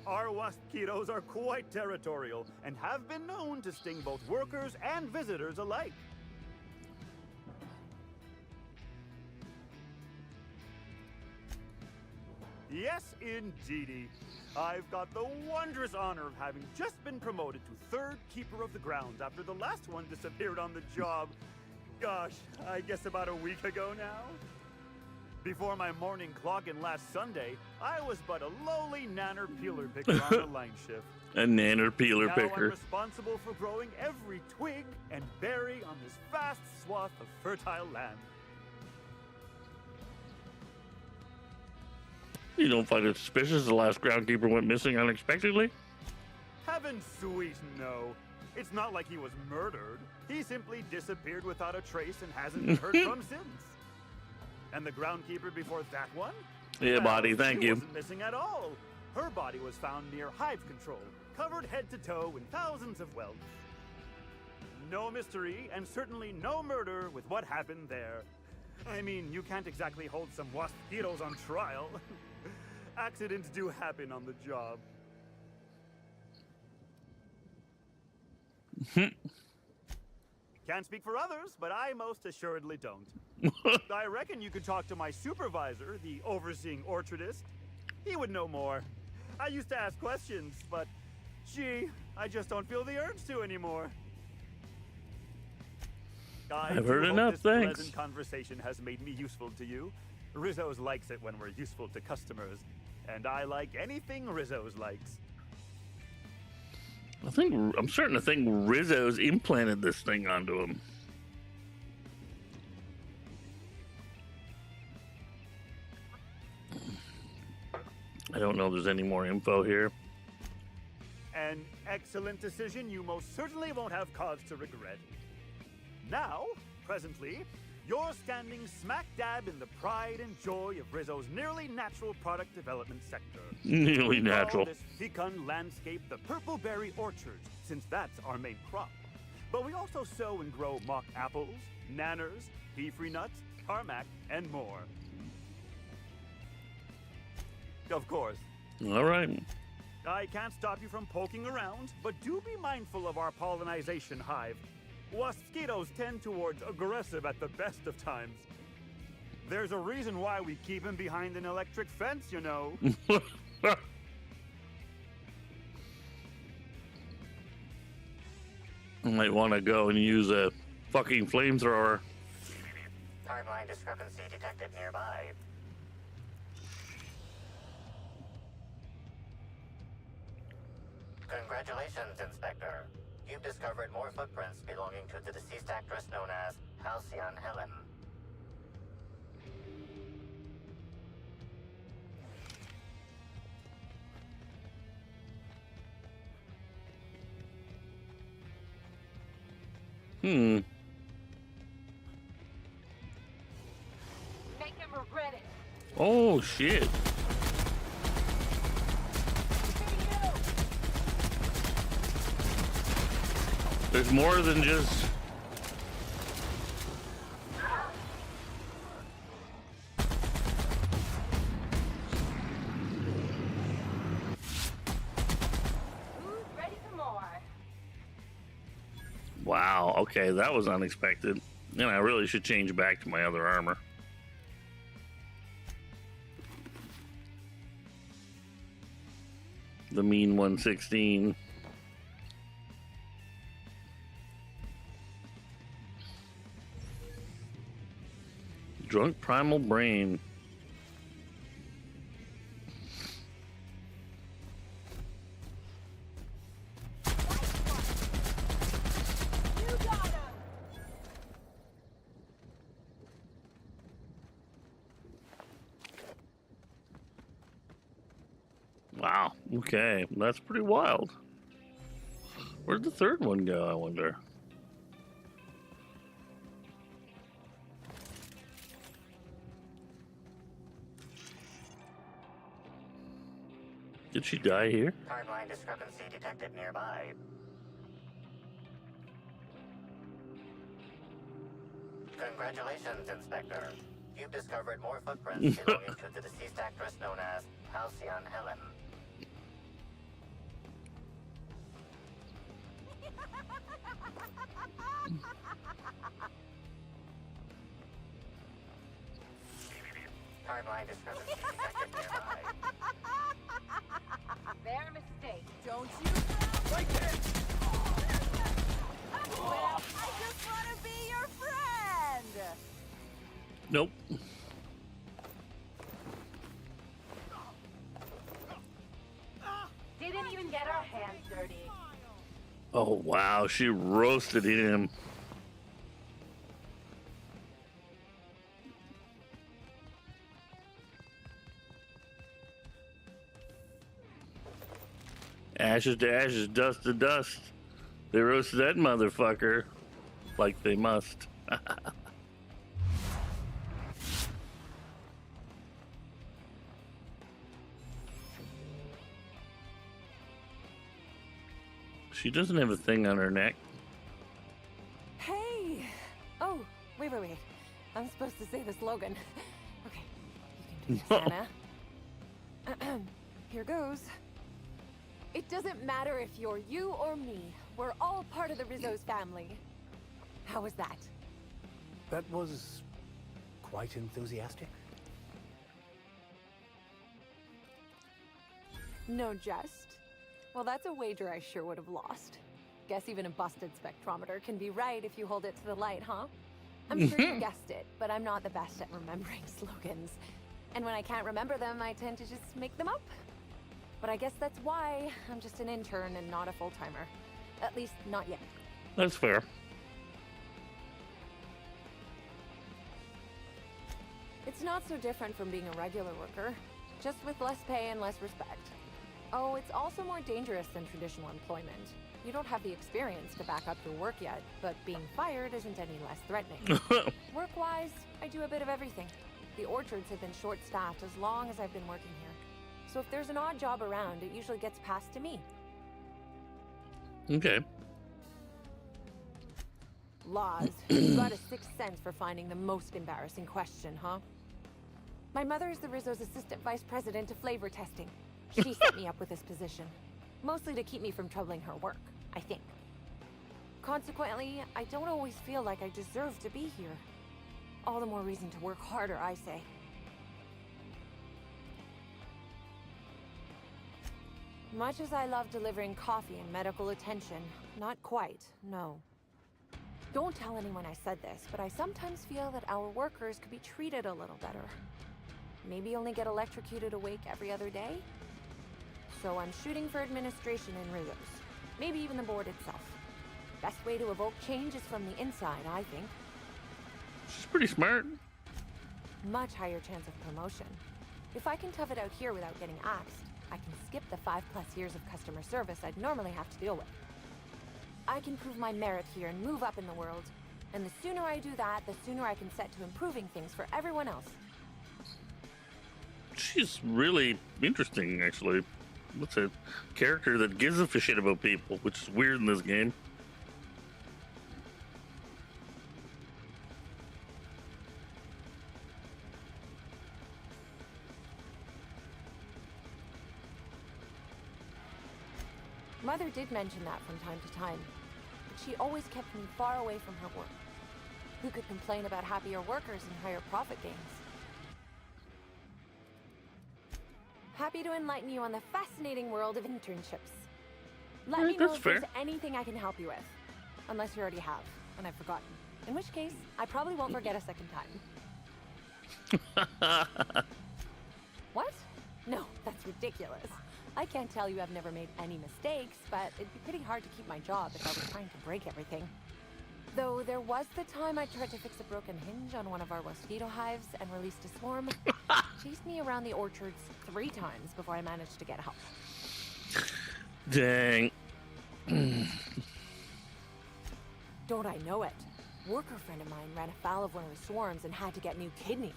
Speaker 10: Our waspitos are quite territorial and have been known to sting both workers and visitors alike. Yes, indeedy. I've got the wondrous honor of having just been promoted to third keeper of the grounds after the last one disappeared on the job. Gosh, I guess about a week ago now? Before my morning clock-in last Sunday, I was but a lowly nanner peeler picker on the line shift.
Speaker 1: A nanner peeler
Speaker 10: now
Speaker 1: picker.
Speaker 10: I'm responsible for growing every twig and berry on this vast swath of fertile land.
Speaker 1: You don't find it suspicious the last groundkeeper went missing unexpectedly?
Speaker 10: Heaven sweet, no. It's not like he was murdered. He simply disappeared without a trace and hasn't been heard from since. And the groundkeeper before that one?
Speaker 1: Yeah,
Speaker 10: Well,
Speaker 1: body, thank
Speaker 10: she
Speaker 1: you.
Speaker 10: wasn't missing at all. Her body was found near hive control, covered head to toe in thousands of welts. No mystery, and certainly no murder with what happened there. I mean, you can't exactly hold some waspitos on trial. Accidents do happen on the job. Can't speak for others, but I most assuredly don't. I reckon you could talk to my supervisor, the overseeing orchardist. He would know more. I used to ask questions, but gee, I just don't feel the urge to anymore.
Speaker 1: I've heard
Speaker 10: do hope
Speaker 1: enough,
Speaker 10: this
Speaker 1: thanks.
Speaker 10: pleasant conversation has made me useful to you. Rizzo's likes it when we're useful to customers, and I like anything Rizzo's likes.
Speaker 1: I'm starting to think Rizzo's implanted this thing onto him. I don't know if there's any more info here.
Speaker 10: An excellent decision you most certainly won't have cause to regret. Now, presently, you're standing smack dab in the pride and joy of Rizzo's nearly natural product development sector.
Speaker 1: Nearly
Speaker 10: We call
Speaker 1: natural.
Speaker 10: this fecund landscape the purple berry orchard, since that's our main crop. But we also sow and grow mock apples, nanners, pea-free nuts, tarmac, and more. Of course,
Speaker 1: All right.
Speaker 10: I can't stop you from poking around, but do be mindful of our pollinization hive. Waspitos tend towards aggressive at the best of times. There's a reason why we keep him behind an electric fence, you know.
Speaker 1: I might want to go and use a fucking flamethrower.
Speaker 2: Timeline discrepancy detected nearby. Congratulations, Inspector. You've discovered more footprints belonging to the deceased actress known as Halcyon Helen.
Speaker 1: Hmm.
Speaker 6: Make him regret it.
Speaker 1: Oh, shit. There's more than just... Wow, okay, that was unexpected. And I really should change back to my other armor. The mean 116. Drunk primal brain. Wow, okay, that's pretty wild. Where'd the third one go, I wonder? Did she die here?
Speaker 2: Timeline discrepancy detected nearby. Congratulations, Inspector. You've discovered more footprints belonging to the deceased actress known as Halcyon Helen. Timeline discrepancy detected nearby.
Speaker 6: Their mistake.
Speaker 9: Don't you?
Speaker 8: Right there!
Speaker 9: Well, I just want to be your friend.
Speaker 1: Nope.
Speaker 6: Didn't even get our hands dirty.
Speaker 1: Oh, wow, she roasted him. Ashes to ashes, dust to dust. They roasted that motherfucker like they must. She doesn't have a thing on her neck.
Speaker 11: Hey! Oh, wait. I'm supposed to say the slogan. Okay, you can do this, Anna. Here goes. It doesn't matter if you're you or me. We're all part of the Rizzo's family. How was that?
Speaker 4: That was quite enthusiastic.
Speaker 11: No jest? Well, that's a wager I sure would have lost. Guess even a busted spectrometer can be right if you hold it to the light, huh? I'm sure you guessed it, but I'm not the best at remembering slogans. And when I can't remember them, I tend to just make them up. But I guess that's why I'm just an intern and not a full-timer. At least, not yet.
Speaker 1: That's fair.
Speaker 11: It's not so different from being a regular worker, just with less pay and less respect. Oh, it's also more dangerous than traditional employment. You don't have the experience to back up your work yet, but being fired isn't any less threatening. Work-wise, I do a bit of everything. The orchards have been short-staffed as long as I've been working here. So if there's an odd job around, it usually gets passed to me.
Speaker 1: Okay.
Speaker 11: Laws, you got a sixth sense for finding the most embarrassing question, huh? My mother is the Rizzo's assistant vice president of flavor testing. She set me up with this position, mostly to keep me from troubling her work, I think. Consequently, I don't always feel like I deserve to be here. All the more reason to work harder, I say. Much as I love delivering coffee and medical attention, not quite, no. Don't tell anyone I said this, but I sometimes feel that our workers could be treated a little better. Maybe only get electrocuted awake every other day? So I'm shooting for administration in Rizzo's. Maybe even the board itself. Best way to evoke change is from the inside, I think.
Speaker 1: She's pretty smart.
Speaker 11: Much higher chance of promotion. If I can tough it out here without getting axed, I can skip the 5+ years of customer service I'd normally have to deal with. I can prove my merit here and move up in the world. And the sooner I do that, the sooner I can set to improving things for everyone else.
Speaker 1: She's really interesting, actually. What's a character that gives a shit about people, which is weird in this game.
Speaker 11: Mother did mention that from time to time, but she always kept me far away from her work. Who could complain about happier workers and higher profit gains? Happy to enlighten you on the fascinating world of internships. Let me know if there's anything I can help you with. Unless you already have, and I've forgotten. In which case, I probably won't forget a second time. What? No, that's ridiculous. I can't tell you I've never made any mistakes, but it'd be pretty hard to keep my job if I was trying to break everything. Though there was the time I tried to fix a broken hinge on one of our mosquito hives and released a swarm. Chased me around the orchards 3 times before I managed to get help.
Speaker 1: Dang.
Speaker 11: Don't I know it? Worker friend of mine ran afoul of one of the swarms and had to get new kidneys.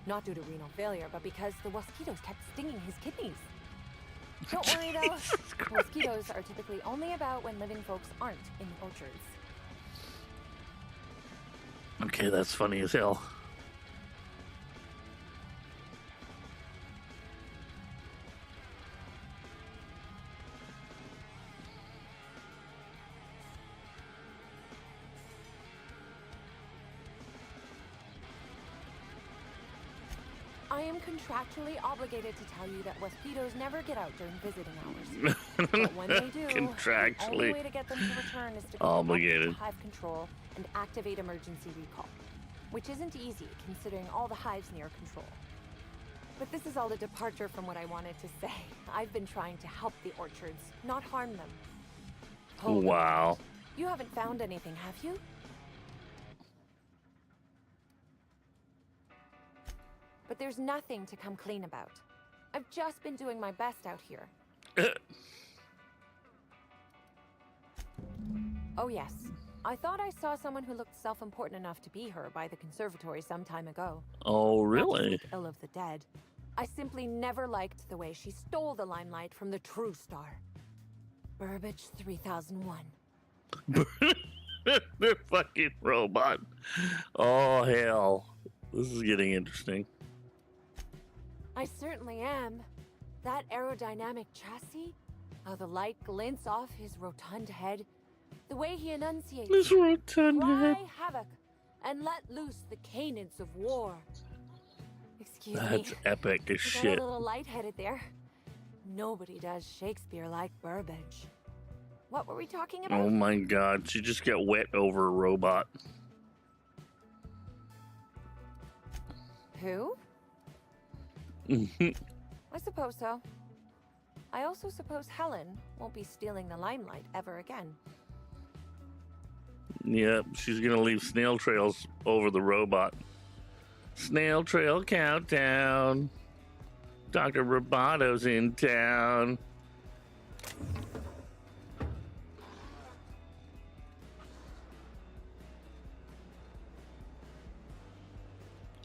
Speaker 11: Not due to renal failure, but because the mosquitoes kept stinging his kidneys. Don't worry though, mosquitoes are typically only about when living folks aren't in the orchards.
Speaker 1: Okay, that's funny as hell.
Speaker 11: I am contractually obligated to tell you that mosquitoes never get out during visiting hours. But when they do, the only way to get them to return is to
Speaker 1: obligated.
Speaker 11: Hive control and activate emergency recall, which isn't easy considering all the hives near control. But this is all a departure from what I wanted to say. I've been trying to help the orchards, not harm them.
Speaker 1: Wow.
Speaker 11: You haven't found anything, have you? But there's nothing to come clean about. I've just been doing my best out here. Oh yes, I thought I saw someone who looked self-important enough to be her by the conservatory some time ago.
Speaker 1: Oh really?
Speaker 11: Not to think ill of the dead. I simply never liked the way she stole the limelight from the true star. Burbage 3001.
Speaker 1: The fucking robot. Oh hell. This is getting interesting.
Speaker 11: I certainly am. That aerodynamic chassis, how the light glints off his rotund head, the way he enunciates,
Speaker 1: this rotund head.
Speaker 11: Cry havoc, and let loose the canids of war. Excuse me.
Speaker 1: That's epic as
Speaker 11: I
Speaker 1: shit.
Speaker 11: got a little lightheaded there. Nobody does Shakespeare like Burbage. What were we talking about?
Speaker 1: Oh my god, she just got wet over a robot.
Speaker 11: Who? I suppose so. I also suppose Helen won't be stealing the limelight ever again.
Speaker 1: Yep, she's gonna leave snail trails over the robot. Snail trail countdown. Dr. Roboto's in town.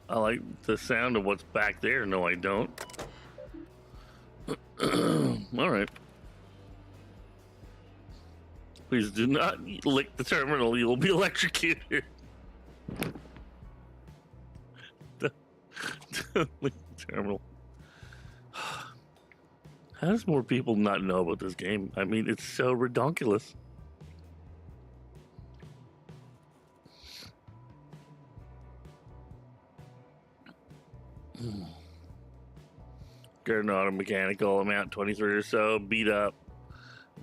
Speaker 1: I like the sound of what's back there. No, I don't. All right. Please do not lick the terminal. You will be electrocuted. Don't lick the terminal. How does more people not know about this game? I mean, it's so redonkulous. Garden auto mechanical. I'm out 23 or so. Beat up.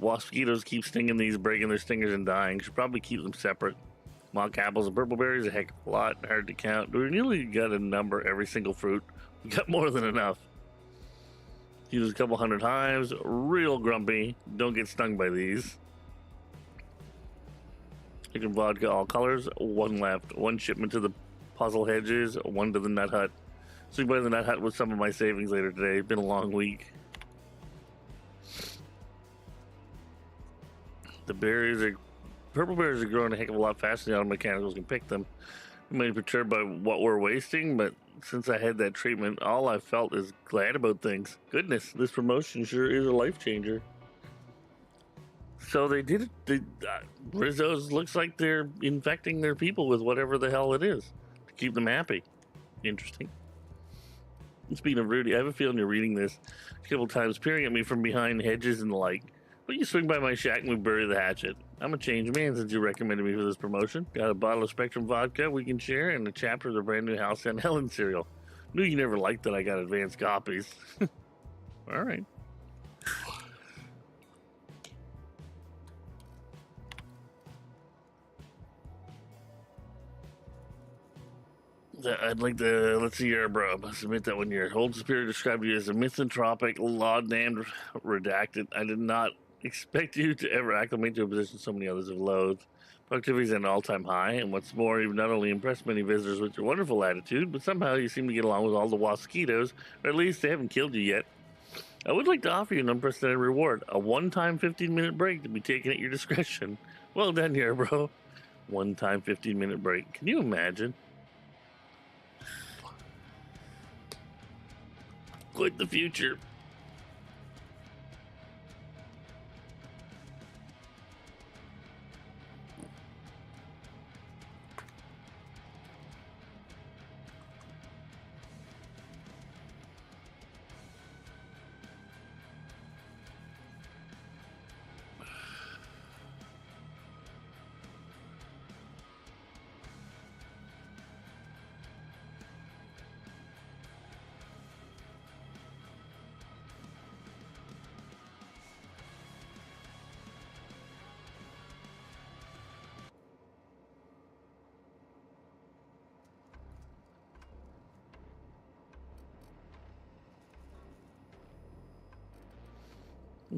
Speaker 1: Mosquitoes keep stinging these, breaking their stingers and dying. Should probably keep them separate. Mock apples and purple berries, a heck of a lot. Hard to count. We nearly got a number every single fruit. We got more than enough. Use a couple hundred hives. Real grumpy. Don't get stung by these. Chicken vodka, all colors. 1 left. 1 shipment to the puzzle hedges. 1 to the nut hut. So you buy the nut hut with some of my savings later today. It's been a long week. The purple berries are growing a heck of a lot faster than auto mechanicals can pick them. I'm maybe perturbed by what we're wasting, but since I had that treatment, all I felt is glad about things. Goodness, this promotion sure is a life changer. So they did it. Rizzo's looks like they're infecting their people with whatever the hell it is to keep them happy. Interesting. Speaking of Rudy, I have a feeling you're reading this a couple times, peering at me from behind hedges and the like. Will you swing by my shack and we bury the hatchet? I'm a changed man since you recommended me for this promotion. Got a bottle of Spectrum vodka we can share and a chapter of the brand new Halcyon Helen cereal. Knew you never liked that I got advanced copies. All right. I'd like to, let's see here, bro. I must admit that when your Hold Superior described you as a misanthropic, law-damned redacted, I did not expect you to ever acclimate to a position so many others have loathed. Productivity is at an all-time high, and what's more, you've not only impressed many visitors with your wonderful attitude, but somehow you seem to get along with all the mosquitoes, or at least they haven't killed you yet. I would like to offer you an unprecedented reward, a one-time 15-minute break to be taken at your discretion. Well done here, bro. One-time 15-minute break. Can you imagine? Quite the future.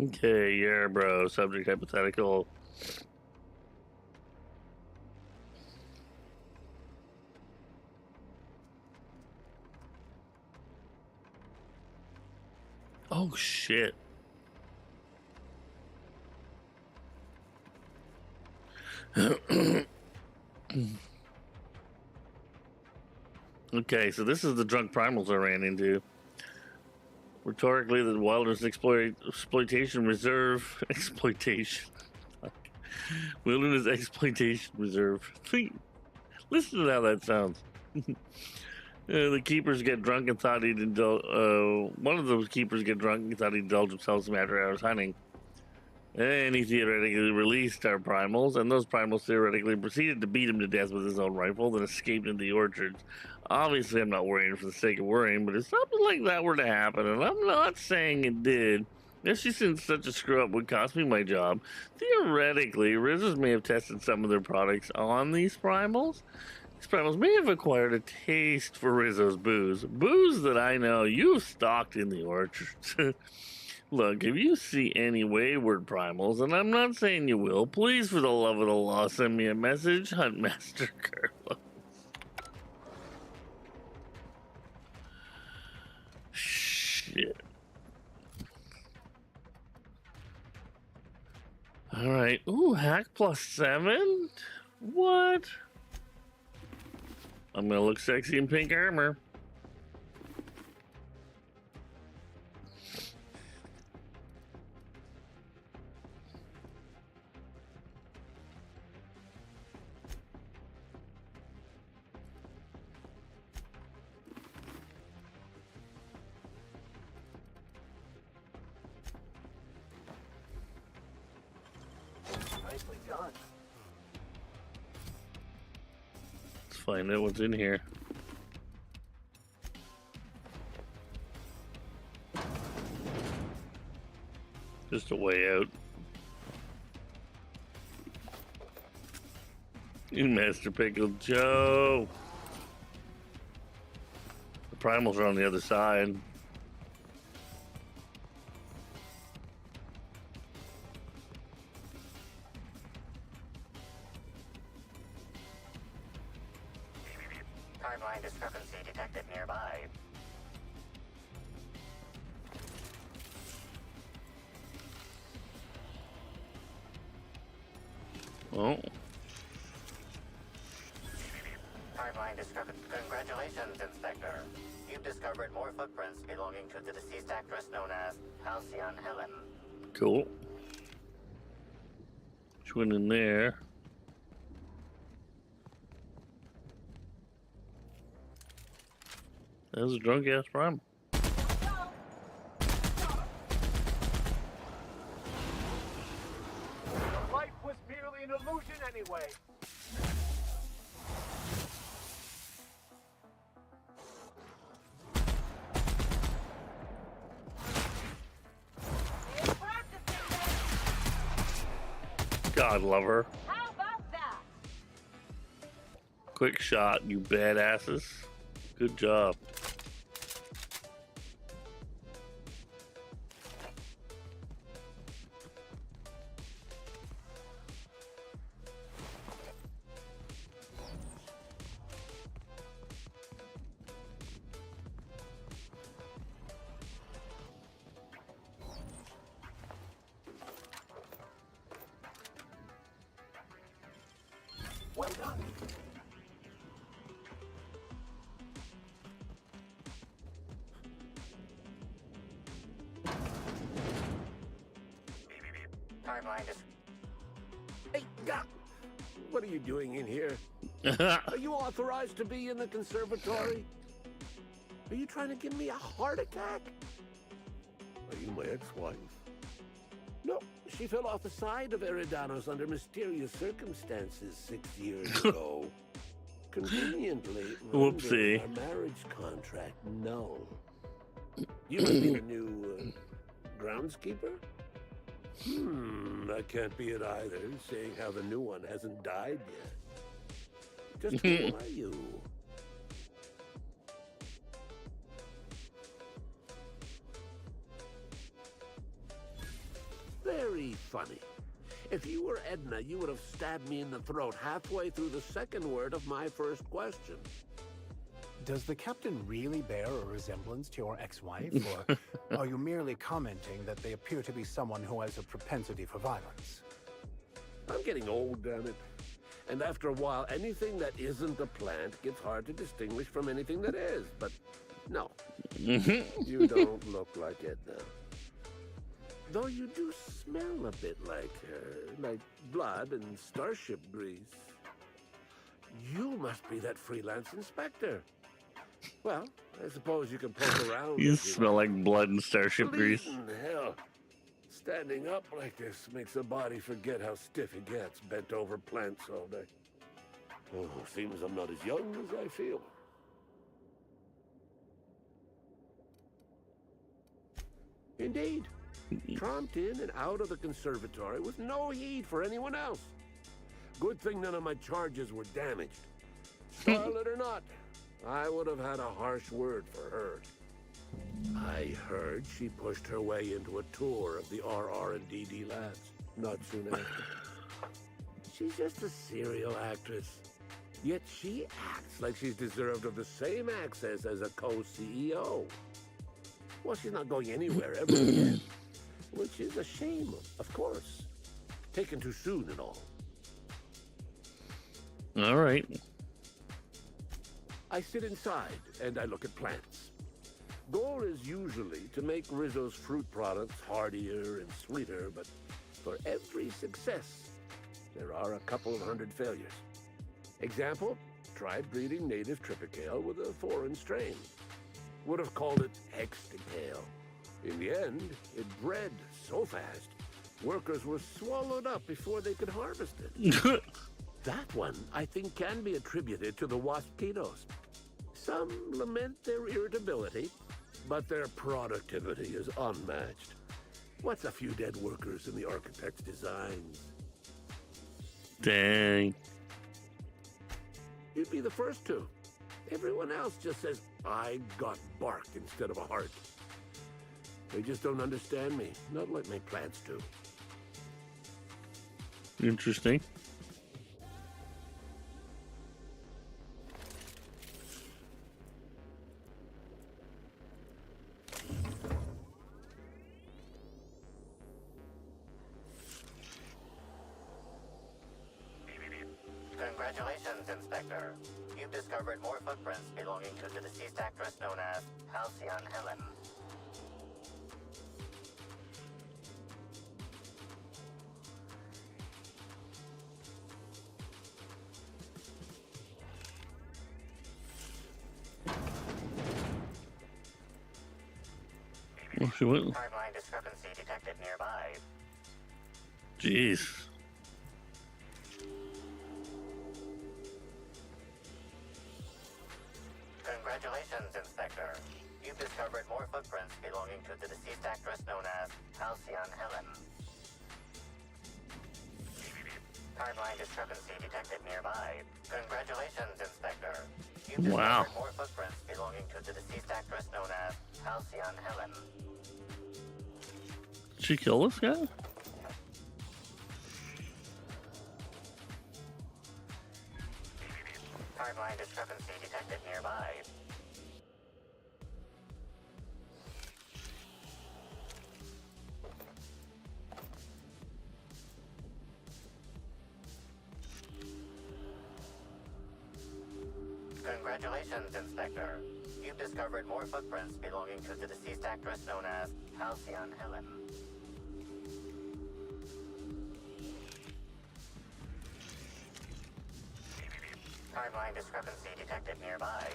Speaker 1: Okay, yeah, bro. Subject hypothetical. Oh, shit. Okay, so this is the drunk primals I ran into. Rhetorically, the Wilderness Exploitation Reserve Wilderness Exploitation Reserve. Listen to how that sounds. The keepers get drunk and thought he'd indulge. One of those keepers get drunk and thought he'd indulge himself some after-hours hunting. And he theoretically released our primals, and those primals theoretically proceeded to beat him to death with his own rifle, then escaped into the orchards. Obviously, I'm not worrying for the sake of worrying, but if something like that were to happen, and I'm not saying it did, especially since such a screw-up would cost me my job, theoretically, Rizzos may have tested some of their products on these primals. These primals may have acquired a taste for Rizzo's booze. Booze that I know you've stocked in the orchards. Look, if you see any wayward primals, and I'm not saying you will, please, for the love of the law, send me a message, Huntmaster Carlos. Shit. Alright. Ooh, hack +7? What? I'm gonna look sexy in pink armor.
Speaker 3: Nicely done.
Speaker 1: Let's find out what's in here. Just a way out. You Master Pickle Joe. The primals are on the other side.
Speaker 2: Timeline discrepancy detected nearby.
Speaker 1: Oh.
Speaker 2: Timeline discrepancy. Congratulations, Inspector. You've discovered more footprints belonging to the deceased actress known as Halcyon Helen.
Speaker 1: Cool. Which went in there? That was a drunk ass primal.
Speaker 12: solution anyway?
Speaker 1: God love her.
Speaker 6: How about that?
Speaker 1: Quick shot, you badasses. Good job.
Speaker 12: Well done.
Speaker 2: Timeline is...
Speaker 12: Hey, what are you doing in here? Are you authorized to be in the conservatory? Are you trying to give me a heart attack? Are you my ex-wife? No, she fell off the side of Eridanos under mysterious circumstances 6 years ago. Conveniently,
Speaker 1: Whoopsie.
Speaker 12: our marriage contract null. You must be the new groundskeeper? That can't be it either, seeing how the new one hasn't died yet. Just who are you? Very funny. If you were Edna, you would have stabbed me in the throat halfway through the second word of my first question.
Speaker 4: Does the captain really bear a resemblance to your ex-wife, or are you merely commenting that they appear to be someone who has a propensity for violence?
Speaker 12: I'm getting old, damn it. And after a while, anything that isn't a plant gets hard to distinguish from anything that is. But no, you don't look like Edna. Though you do smell a bit like her, like blood and starship grease. You must be that freelance inspector. Well, I suppose you can poke around.
Speaker 1: You smell like blood and starship grease.
Speaker 12: Hell, standing up like this makes a body forget how stiff it gets, bent over plants all day. Oh, seems I'm not as young as I feel. Indeed. Tromped in and out of the conservatory with no heed for anyone else. Good thing none of my charges were damaged. Scarlet or not, I would have had a harsh word for her. I heard she pushed her way into a tour of the RR&DD labs not soon after. She's just a serial actress. Yet she acts like she's deserved of the same access as a co-CEO. Well, she's not going anywhere ever again. Which is a shame, of course. Taken too soon and all.
Speaker 1: All right.
Speaker 12: I sit inside and I look at plants. Goal is usually to make Rizzo's fruit products hardier and sweeter, but for every success, there are a couple of hundred failures. Example, tried breeding native Tripicale with a foreign strain. Would have called it Hexticale. In the end, it bred so fast, workers were swallowed up before they could harvest it. That one, I think, can be attributed to the waspitos. Some lament their irritability, but their productivity is unmatched. What's a few dead workers in the architect's designs?
Speaker 1: Dang.
Speaker 12: You'd be the first to. Everyone else just says, I got barked instead of a heart. They just don't understand me, not like my plants do.
Speaker 1: Interesting.
Speaker 2: Congratulations, Inspector. You've discovered more footprints belonging to the deceased actress known as Halcyon Helen.
Speaker 1: Well, she went.
Speaker 2: Timeline discrepancy detected nearby.
Speaker 1: Jeez.
Speaker 2: Congratulations, Inspector. You've discovered more footprints belonging to the deceased actress known as Halcyon Helen. Timeline discrepancy detected nearby. Congratulations, Inspector. You've discovered more footprints belonging to the deceased actress known as Halcyon Helen.
Speaker 1: Did she kill this guy?
Speaker 2: Timeline discrepancy detected nearby. Congratulations, Inspector. You've discovered more footprints belonging to the deceased actress known as Halcyon Helen. Timeline discrepancy detected nearby.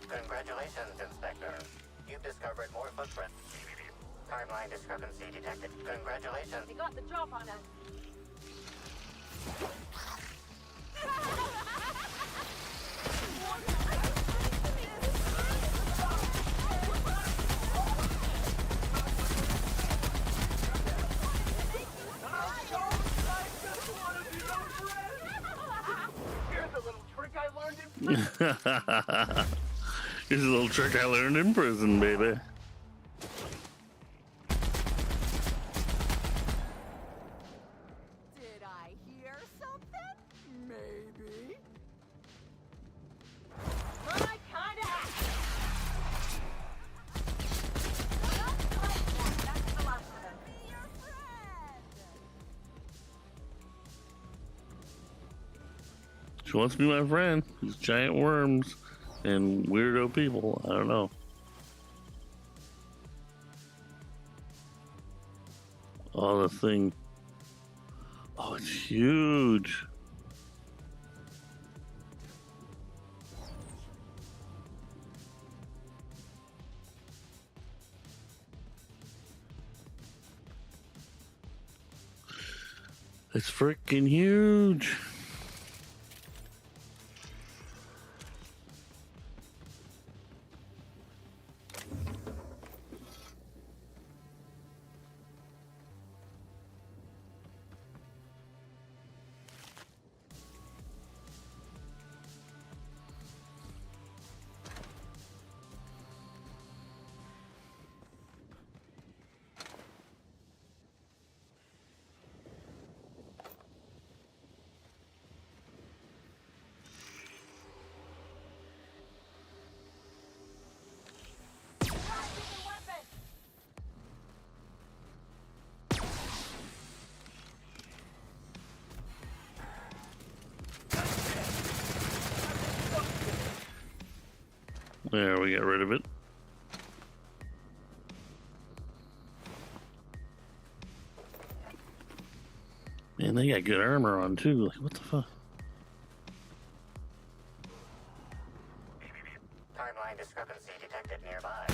Speaker 2: Congratulations, Inspector. You've discovered more footprints. Timeline discrepancy detected. Congratulations.
Speaker 6: They got the drop on us.
Speaker 1: Here's a little trick I learned in prison, baby.
Speaker 9: Did I hear something? Maybe.
Speaker 6: My kind of act. That's the last of them.
Speaker 9: Be your friend.
Speaker 1: She wants to be my friend. These giant worms and weirdo people. I don't know. Oh, the thing. Oh, it's huge. It's freaking huge. There, we got rid of it. Man, they got good armor on too. Like, what the fuck?
Speaker 2: Timeline discrepancy detected nearby.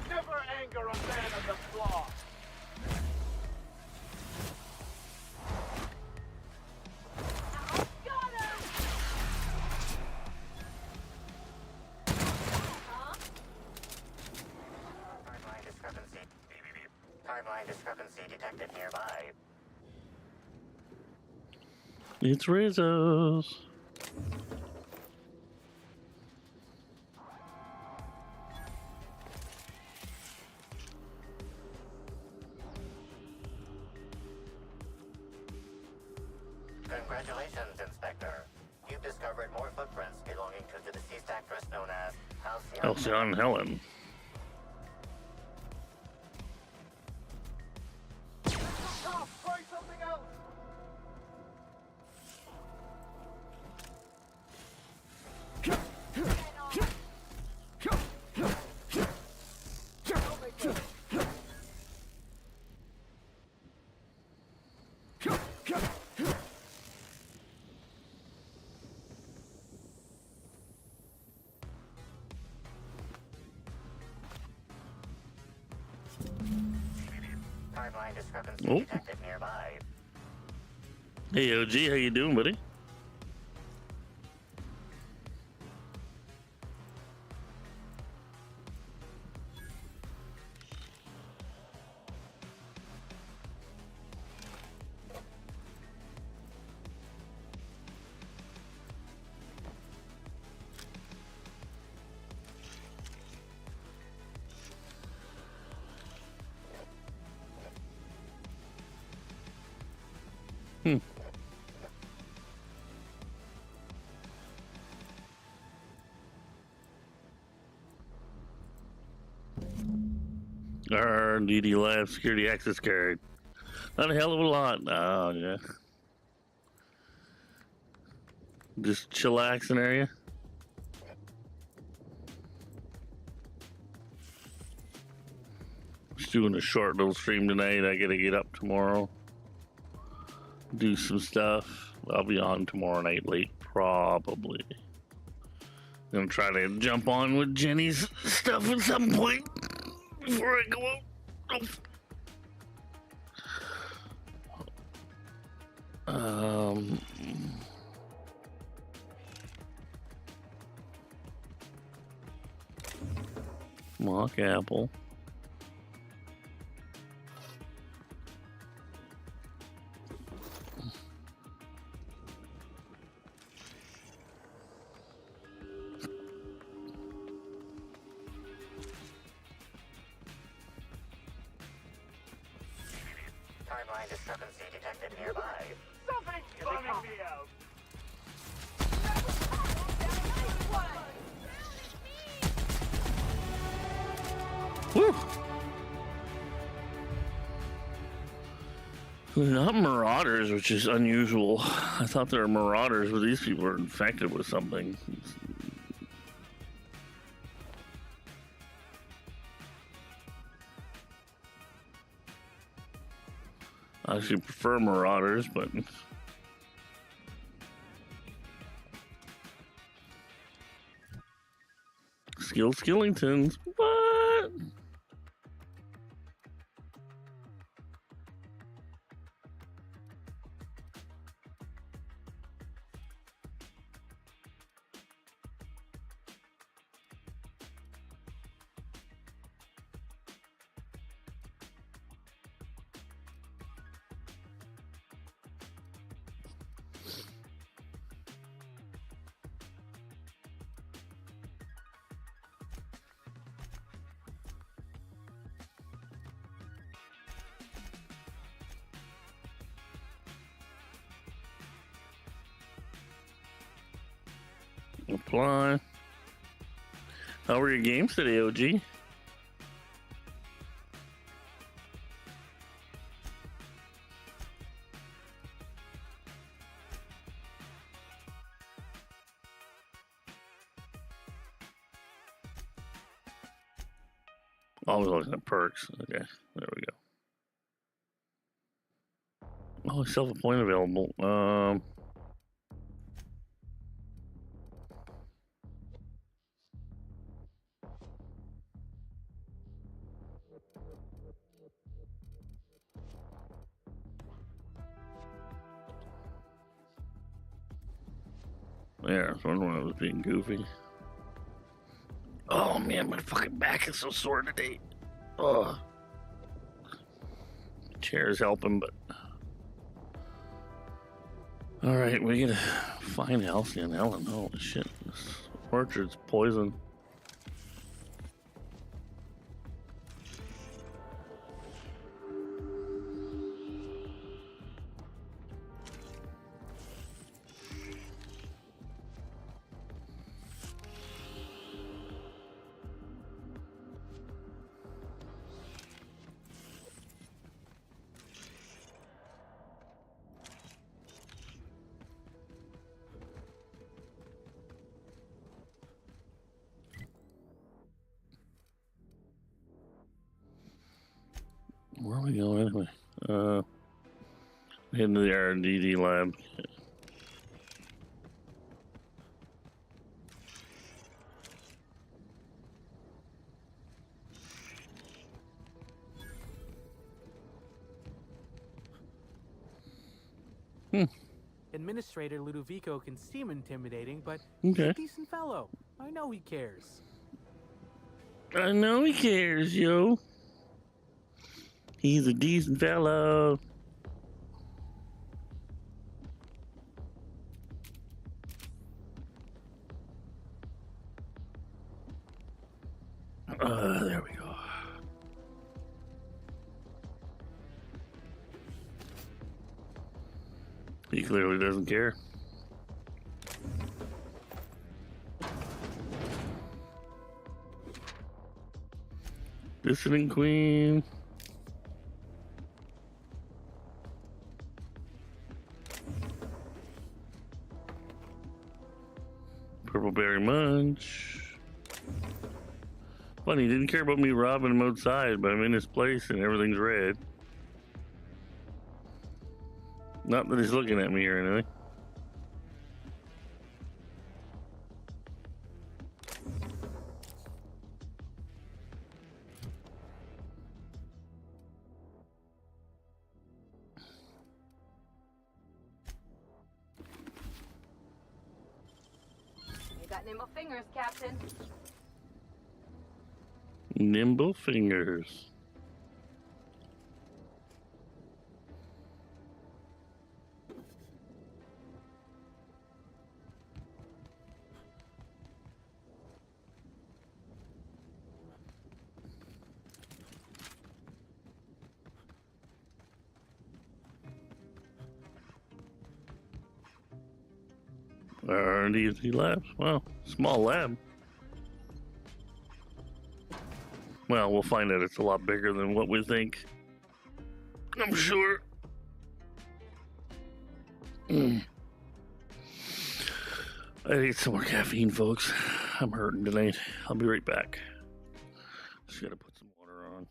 Speaker 10: Never anger a man of the cloth.
Speaker 2: Timeline discrepancy detected nearby.
Speaker 1: It's Rizzo's.
Speaker 2: Congratulations, Inspector. You've discovered more footprints belonging to the deceased actress known as
Speaker 1: Halcyon Helen.
Speaker 10: Oh, try something else.
Speaker 2: Timeline discrepancy
Speaker 1: Oh.
Speaker 2: detected nearby.
Speaker 1: Hey, OG, how you doing, buddy? DD Lab security access card. Not a hell of a lot. Oh, yeah. Just chillaxing area. Just doing a short little stream tonight. I gotta get up tomorrow. Do some stuff. I'll be on tomorrow night late, probably. Gonna try to jump on with Jenny's stuff at some point before I go out. Mock apple.
Speaker 2: Timeline discrepancy detected nearby.
Speaker 10: Something's bumming me out.
Speaker 1: Woo! They're not marauders, which is unusual. I thought they were marauders, but these people are infected with something. I actually prefer marauders, but Skillingtons. What? Apply. How were your games today, OG? Always looking at perks. Okay, there we go. Oh, self-appoint available. Yeah, I was wondering when I was being goofy. Oh man, my fucking back is so sore today. Ugh. Chair's helping, but. Alright, we gotta find Elsie and Ellen. Holy shit. This orchard's poison. Where are we going anyway? Heading to the R&D lab.
Speaker 13: Administrator Ludovico can seem intimidating, but he's
Speaker 1: Okay.
Speaker 13: a decent fellow. I know he cares.
Speaker 1: I know he cares, yo. He's a decent fellow. There we go. He clearly doesn't care. Dissident Queen. Purple Berry Munch. Funny, he didn't care about me robbing him outside, but I'm in his place and everything's red. Not that he's looking at me or anything.
Speaker 6: You got nimble fingers, Captain.
Speaker 1: Nimble fingers. R&D Labs. Wow, small lab. Well, we'll find out it's a lot bigger than what we think. I'm sure. I need some more caffeine, folks. I'm hurting tonight. I'll be right back. Just gotta put some water on.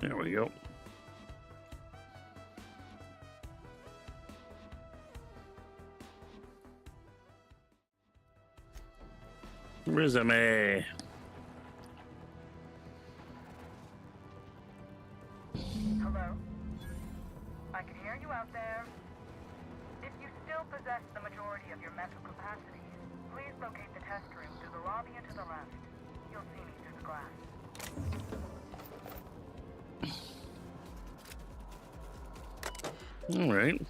Speaker 1: There we go. Resume.
Speaker 5: Hello? I can hear you out there. If you still possess the majority of your mental capacities, please locate the test room through the lobby and to the left. You'll see me through the glass.
Speaker 1: All right.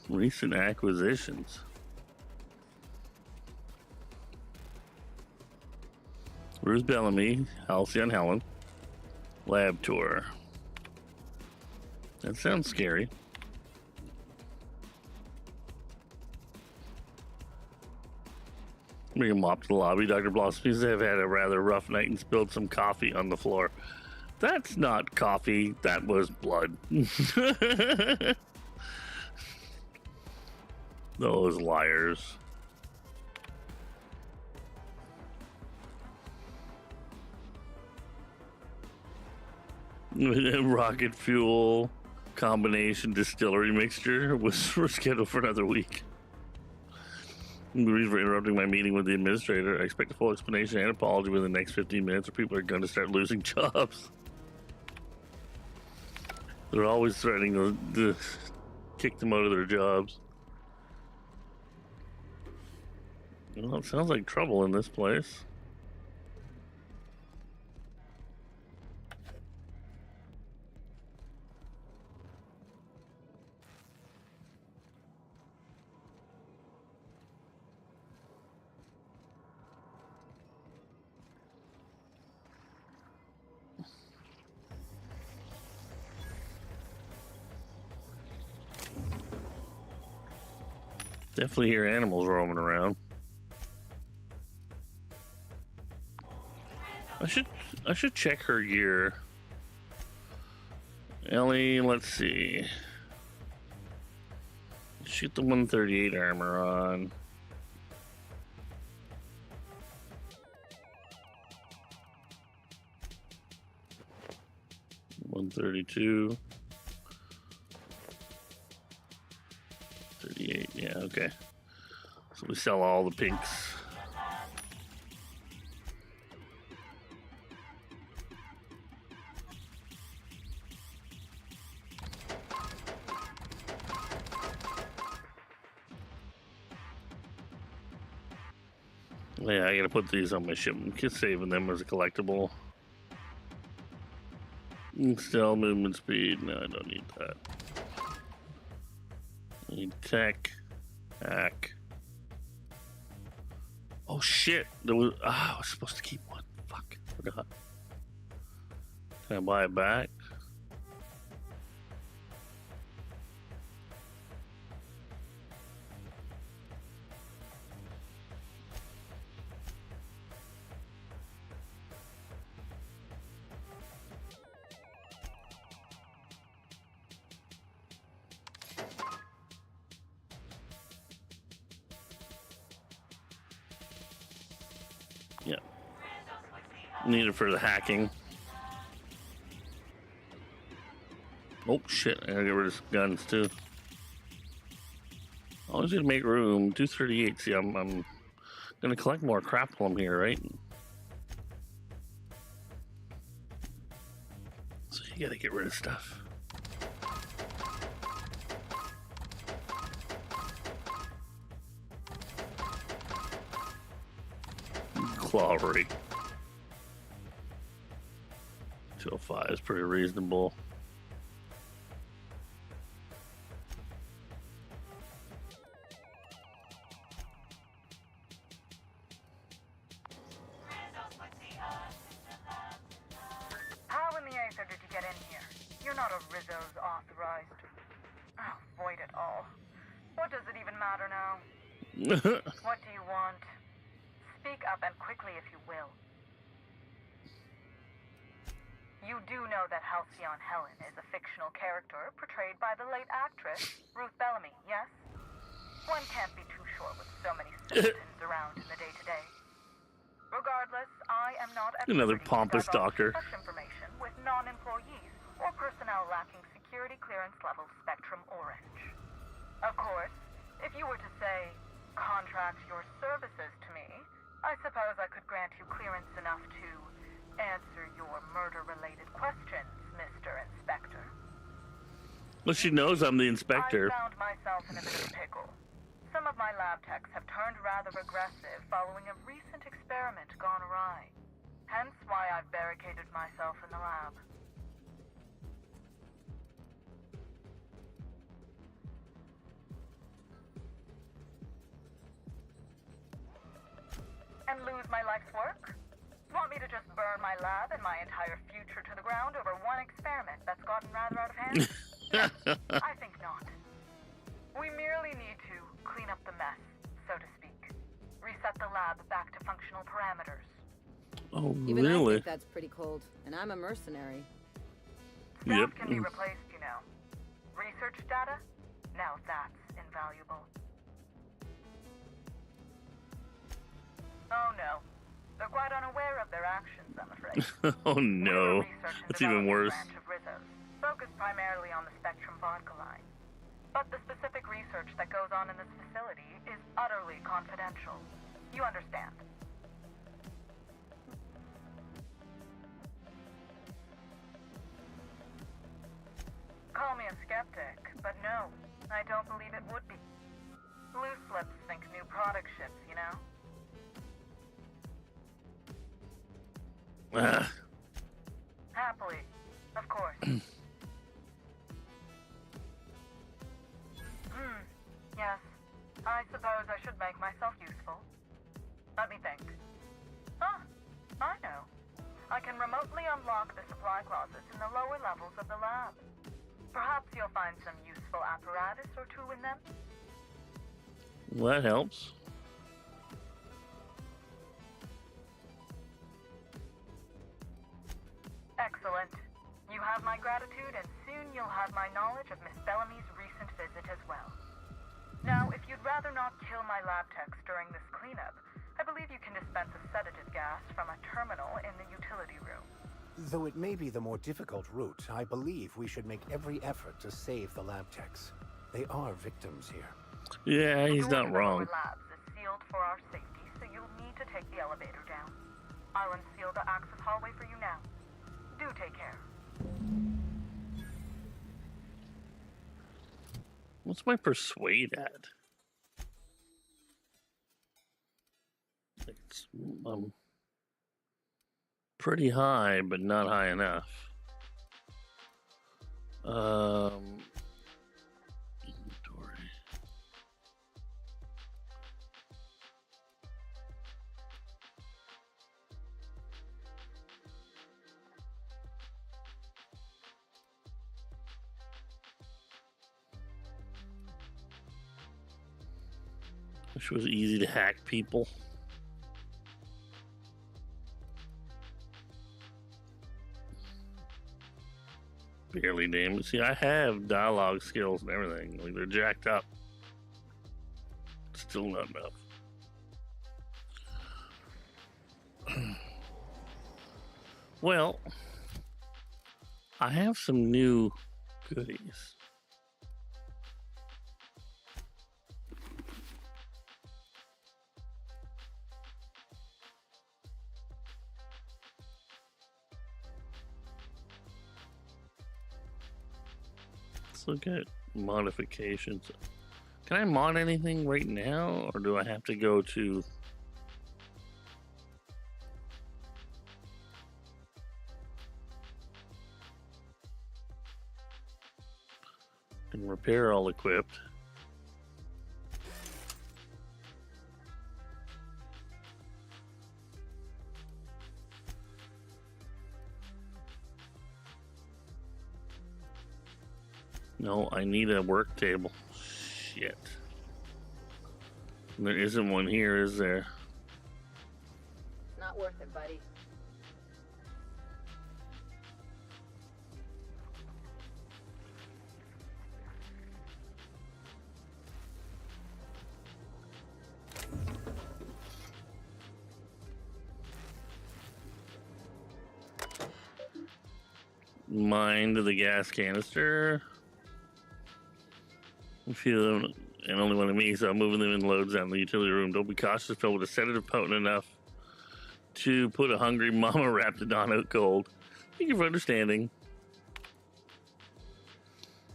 Speaker 1: Recent acquisitions. Ruth Bellamy, Halcyon Helen, lab tour. That sounds scary. Bring him up to the lobby. Dr. Blossom seems to have had a rather rough night and spilled some coffee on the floor. That's not coffee. That was blood. Those liars. Rocket fuel combination distillery mixture was scheduled for another week. Reason for interrupting my meeting with the administrator. I expect a full explanation and apology within the next 15 minutes or people are going to start losing jobs. They're always threatening to kick them out of their jobs. Well, it sounds like trouble in this place. Definitely hear animals roaming around. I should check her gear. Ellie, let's see. Shoot the 138 armor on. $132. 38, yeah, okay. So we sell all the pinks. Yeah, I gotta put these on my ship. Just saving them as a collectible. Still movement speed. No, I don't need that. I need tech. Hack. Oh shit! There was. I was supposed to keep one. Fuck. Forgot. Can I buy it back? Yeah. Need it for the hacking. Oh shit, I gotta get rid of some guns too. Always gonna make room. 238. See, I'm gonna collect more crap while I'm here, right? So you gotta get rid of stuff. Clawery. 205 is pretty reasonable.
Speaker 5: How in the Aether did you get in here? You're not a Rizzo's authorized. Oh, void it all. What does it even matter now? What do you want? Speak up and quickly if you will. You do know that Halcyon Helen is a fictional character portrayed by the late actress Ruth Bellamy, yes? One can't be too sure with so many citizens around in the day-to-day. Regardless, I am not at
Speaker 1: Another
Speaker 5: liberty to
Speaker 1: pompous
Speaker 5: divulge
Speaker 1: doctor.
Speaker 5: such information with non-employees or personnel lacking security clearance level Spectrum Orange. Of course, if you were to say, contract your services to me, I suppose I could grant you clearance enough to answer your murder-related questions, Mr. Inspector.
Speaker 1: Well, she knows I'm the inspector.
Speaker 5: I found myself in a bit of a pickle. Some of my lab techs have turned rather aggressive following a recent experiment gone awry. Hence why I've barricaded myself in the lab. And lose my life's work? Want me to just burn my lab and my entire future to the ground over one experiment that's gotten rather out of hand? I think not. We merely need to clean up the mess, so to speak. Reset the lab back to functional parameters.
Speaker 1: Oh,
Speaker 6: Even I
Speaker 1: really?
Speaker 6: think that's pretty cold, and I'm a mercenary.
Speaker 5: Staff can be replaced, you know. Research data? Now that's invaluable. Oh no. They're quite unaware of their actions, I'm afraid.
Speaker 1: Oh no.
Speaker 5: Research and
Speaker 1: That's even worse.
Speaker 5: Branch of Rizzo's, focused primarily on the Spectrum vodka line. But the specific research that goes on in this facility is utterly confidential. You understand? Call me a skeptic, but no, I don't believe it would be. Loose lips think new product ships, you know? Happily, of course. Yes, I suppose I should make myself useful. Let me think. Ah, I know. I can remotely unlock the supply closets in the lower levels of the lab. Perhaps you'll find some useful apparatus or two in them.
Speaker 1: Well, that helps.
Speaker 5: Excellent. You have my gratitude, and soon you'll have my knowledge of Miss Bellamy's recent visit as well. Now, if you'd rather not kill my lab techs during this cleanup, I believe you can dispense a sedative gas from a terminal in the utility room.
Speaker 4: Though it may be the more difficult route, I believe we should make every effort to save the lab techs. They are victims here.
Speaker 1: Yeah, he's not wrong.
Speaker 5: The labs is sealed for our safety, so you'll need to take the elevator down. I'll unseal the access hallway for you now. Do take care.
Speaker 1: What's my persuade at? It's pretty high, but not high enough. Inventory. Wish it was easy to hack people. Barely damn. See, I have dialogue skills and everything. Like, they're jacked up. Still not enough. Well, I have some new goodies. Let's look at modifications. Can I mod anything right now, or do I have to go to... And repair all equipped. No, I need a work table. Shit. There isn't one here, is there?
Speaker 6: Not worth it, buddy.
Speaker 1: Mind the gas canister. Feel and only one of me, so I'm moving them in loads down the utility room. Don't be cautious, filled with a sedative potent enough to put a hungry mama raptidon out cold. Thank you for understanding.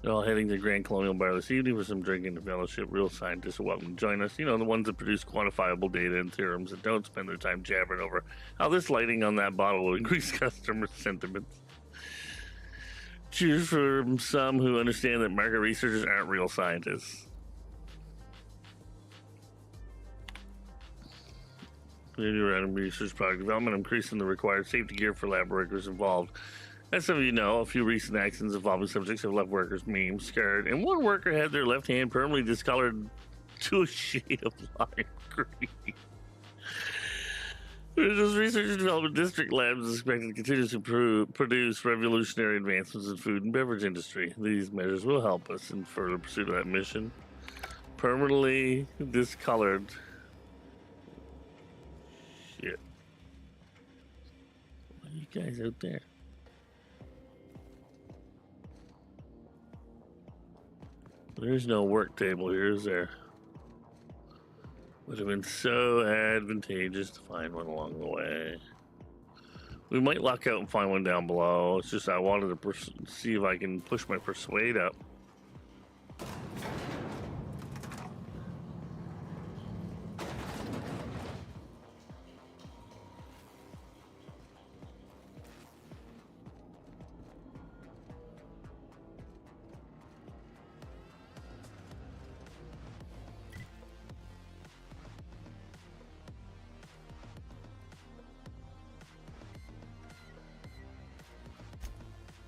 Speaker 1: They're all heading to Grand Colonial Bar this evening for some drinking and fellowship. Real scientists are welcome to join us. You know, the ones that produce quantifiable data and theorems and don't spend their time jabbering over how this lighting on that bottle will increase customer sentiments. Cheers from some who understand that market researchers aren't real scientists. Around research product development, increasing the required safety gear for lab workers involved. As some of you know, a few recent accidents involving subjects have left workers maimed, scarred, and one worker had their left hand permanently discolored to a shade of lime green. This research and development district labs is expected to continue to produce revolutionary advancements in food and beverage industry. These measures will help us in further pursuit of that mission. Permanently discolored. Shit. What are you guys out there? There's no work table here, is there? Would have been so advantageous to find one along the way. We might luck out and find one down below. It's just I wanted to see if I can push my persuade up.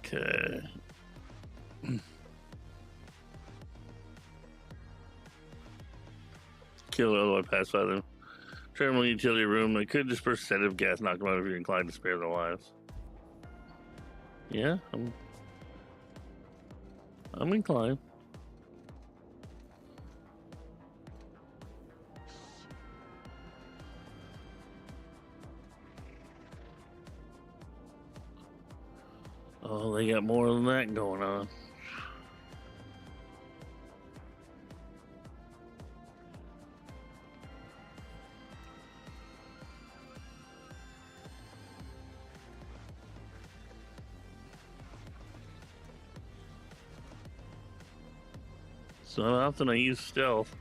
Speaker 1: Okay. Kill it, otherwise pass by them. Terminal utility room. I could disperse sedative gas, knock them out if you're inclined to spare their lives. Yeah, I'm inclined. Oh, they got more than that going on. So often I use stealth.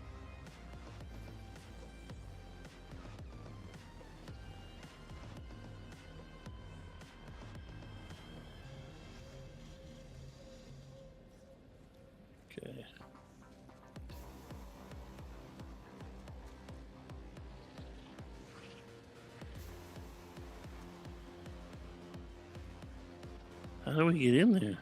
Speaker 1: Okay. How do we get in there?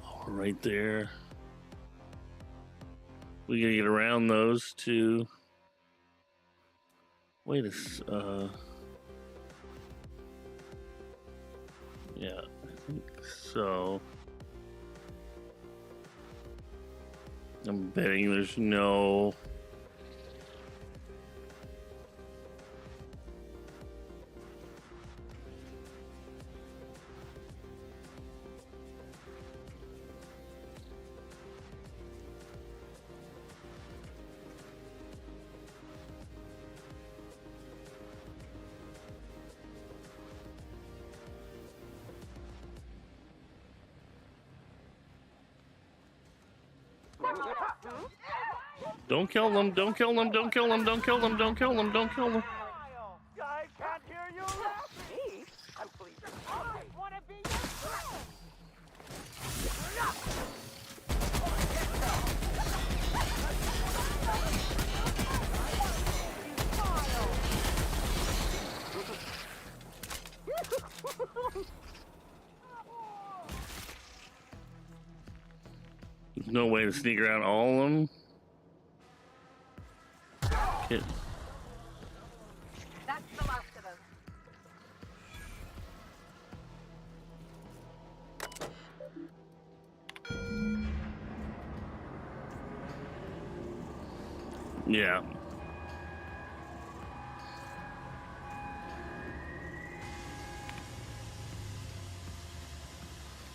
Speaker 1: Oh, we're right there. We gotta get around those two. Wait a yeah, I think so. I'm betting there's no. Don't kill them, don't kill them, don't kill them, don't kill them, don't kill them, don't kill them.
Speaker 10: I can't hear you laughing. I'm pleased. I want to be your friend.
Speaker 1: There's no way to sneak around all of them. Okay.
Speaker 6: That's the last of them.
Speaker 1: Yeah.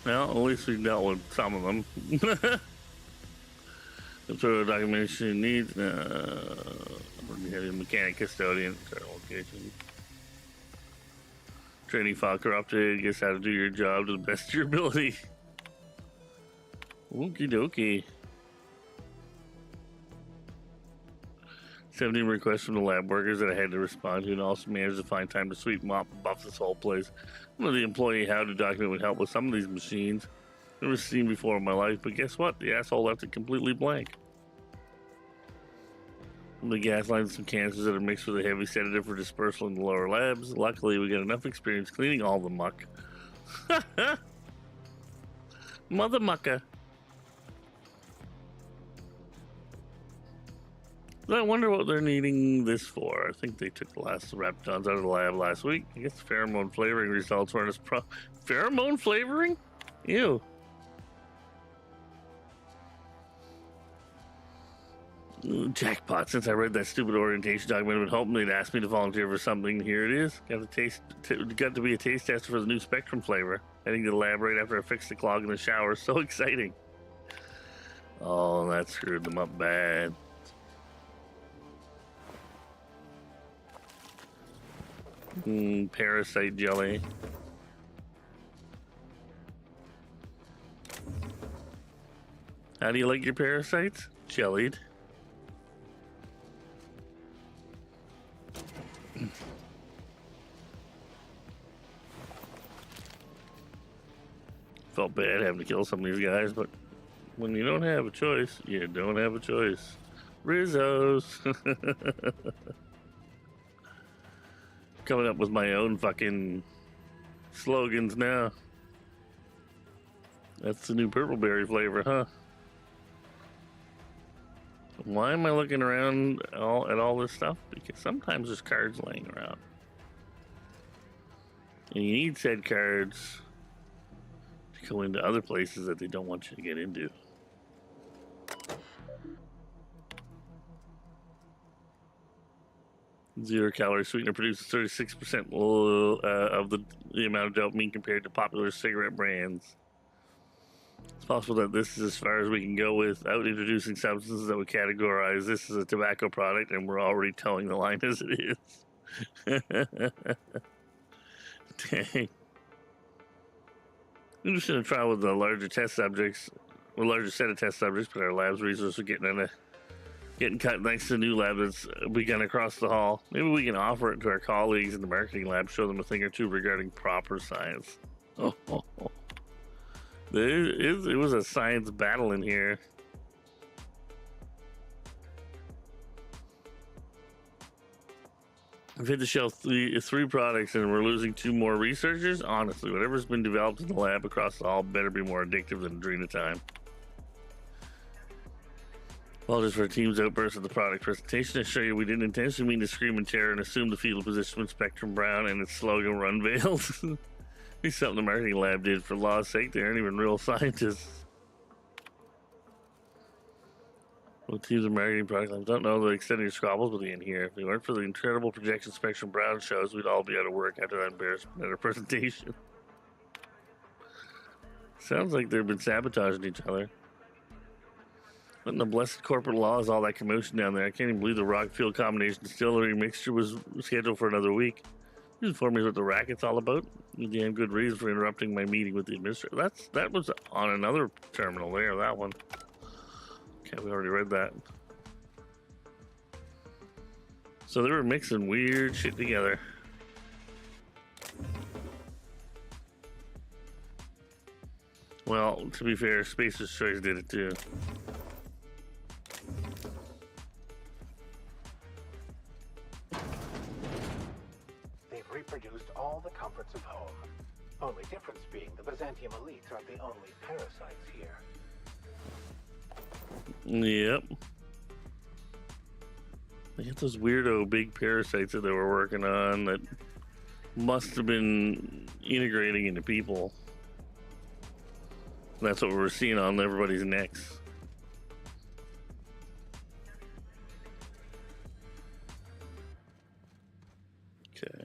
Speaker 1: Well, at least we dealt with some of them. That's what the documentation needs. Heavy mechanic custodian. Location. Training file corrupted. Guess how to do your job to the best of your ability. Okie dokie. 17 requests from the lab workers that I had to respond to, and also managed to find time to sweep, mop, and buff this whole place. One of the employee how-to document would help with some of these machines. Never seen before in my life, but guess what? The asshole left it completely blank. The gas lines and some canisters that are mixed with a heavy sedative for dispersal in the lower labs. Luckily, we got enough experience cleaning all the muck. Mother mucker. I wonder what they're needing this for. I think they took the last Raptons out of the lab last week. I guess pheromone flavoring results weren't as pheromone flavoring? Ew. Jackpot. Since I read that stupid orientation document, I've been hoping they'd ask me to volunteer for something. Here it is. Got to be a taste tester for the new Spectrum flavor. Heading to the lab right after I fixed the clog in the shower. So exciting. Oh, that screwed them up bad. Parasite jelly. How do you like your parasites? Jellied. Felt bad having to kill some of these guys, but when you don't have a choice, you don't have a choice. Rizzos. Coming up with my own fucking slogans now. That's the new purple berry flavor, huh? Why am I looking around at all this stuff? Because sometimes there's cards laying around. And you need said cards to go into other places that they don't want you to get into. Zero-calorie sweetener produces 36% of the amount of dopamine compared to popular cigarette brands. It's possible that this is as far as we can go without introducing substances that would categorize this as a tobacco product, and we're already towing the line as it is. Dang. We're just going to try with the larger set of test subjects, but our lab's resources are getting cut thanks to the new lab that's begun across the hall. Maybe we can offer it to our colleagues in the marketing lab, show them a thing or two regarding proper science. It was a science battle in here. We've hit the shelf three products and we're losing 2 more researchers. Honestly, whatever's been developed in the lab across the hall better be more addictive than Adrenatime. Well, just for a team's outburst at the product presentation, I assure you we didn't intentionally mean to scream in terror and assume the fetal position when Spectrum Brown and its slogan were unveiled. It's something the marketing lab did. For law's sake, they aren't even real scientists. Well, teams of marketing product labs don't know the extent of your squabbles with the in here. If it weren't for the incredible projection Spectrum Brown shows, we'd all be out of work after that embarrassment at our presentation. Sounds like they've been sabotaging each other. What in the blessed corporate law is all that commotion down there? I can't even believe the Rockfield combination distillery mixture was scheduled for another week. You inform me what the racket's all about. You damn good reason for interrupting my meeting with the administrator. That was on another terminal there, that one. Okay, we already read that. So they were mixing weird shit together. Well, to be fair, Spacer's Choice did it too.
Speaker 4: They've reproduced all the comforts of home. Only difference being the Byzantium elites aren't the only parasites here.
Speaker 1: Yep. They got those weirdo big parasites that they were working on that must have been integrating into people. That's what we're seeing on everybody's necks. Okay.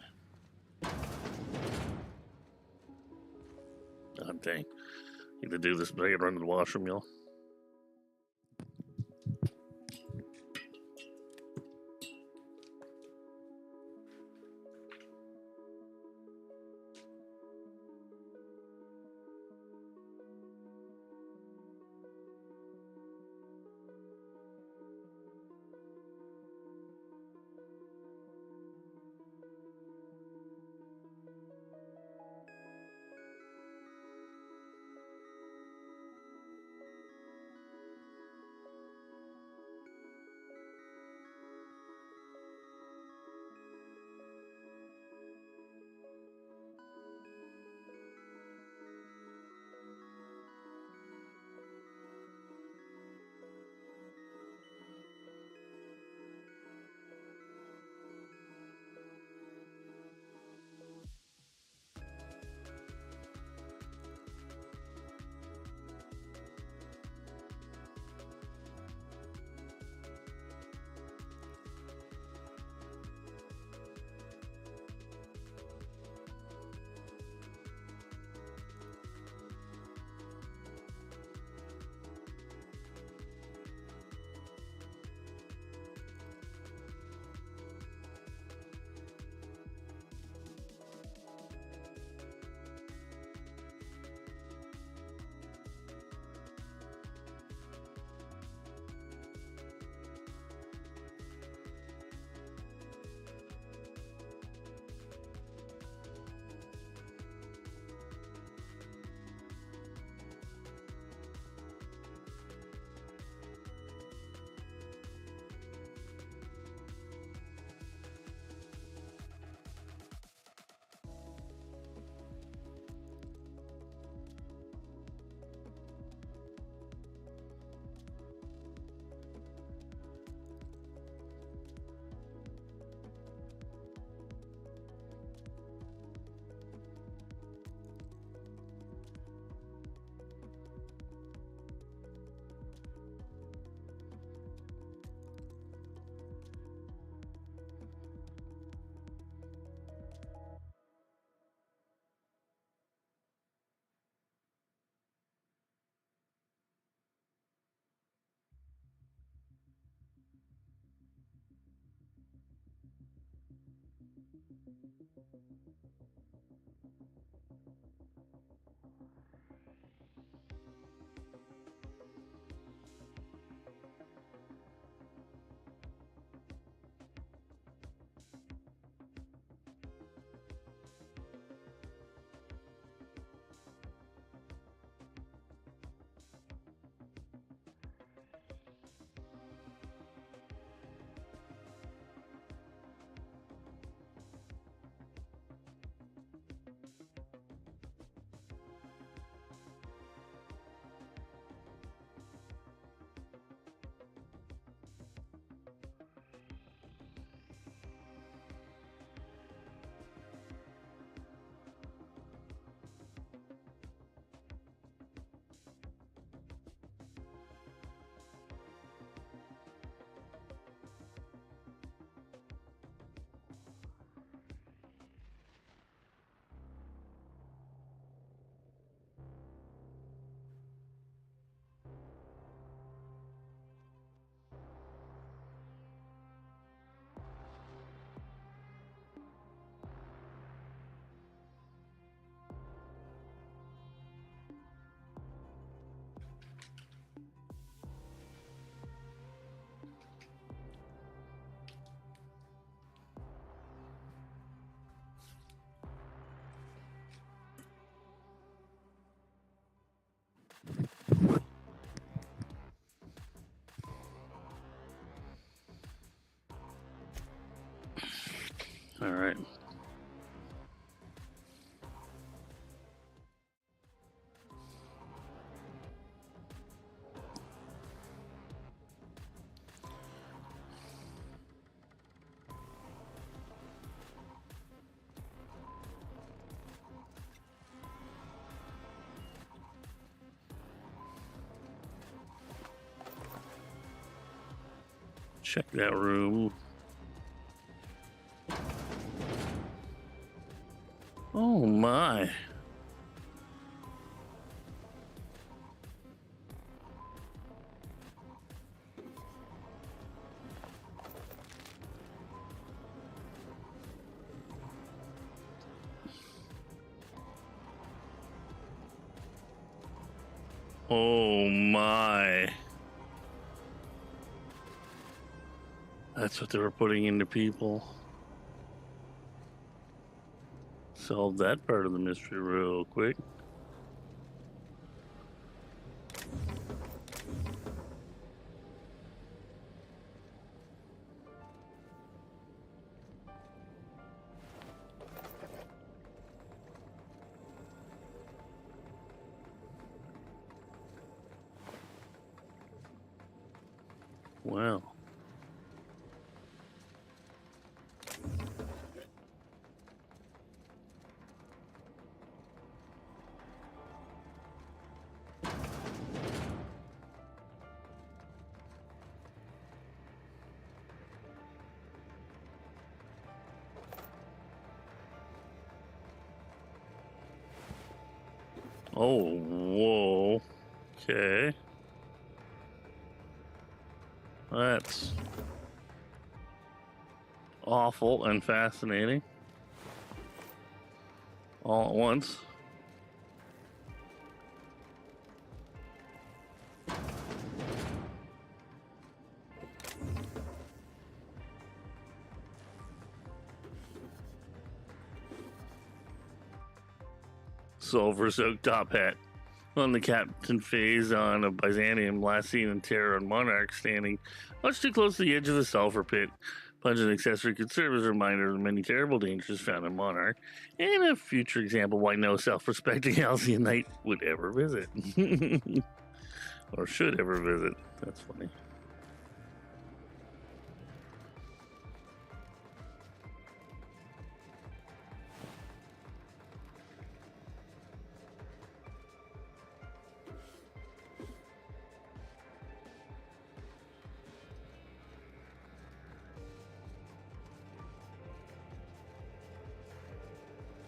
Speaker 1: Oh, dang. Need to do this, but I gotta run to the washroom, y'all. All right. Check that room. Oh my. Oh my. That's what they were putting into people. Solve that part of the mystery real quick. Wow. Oh, whoa. Okay. That's awful and fascinating. All at once. Sulfur-soaked top hat. On the captain phase on a Byzantium, last seen in Terror and Monarch, standing much too close to the edge of the sulfur pit. Pungent accessory could serve as a reminder of the many terrible dangers found in Monarch, and a future example why no self-respecting Halcyon Knight would ever visit. Or should ever visit. That's funny.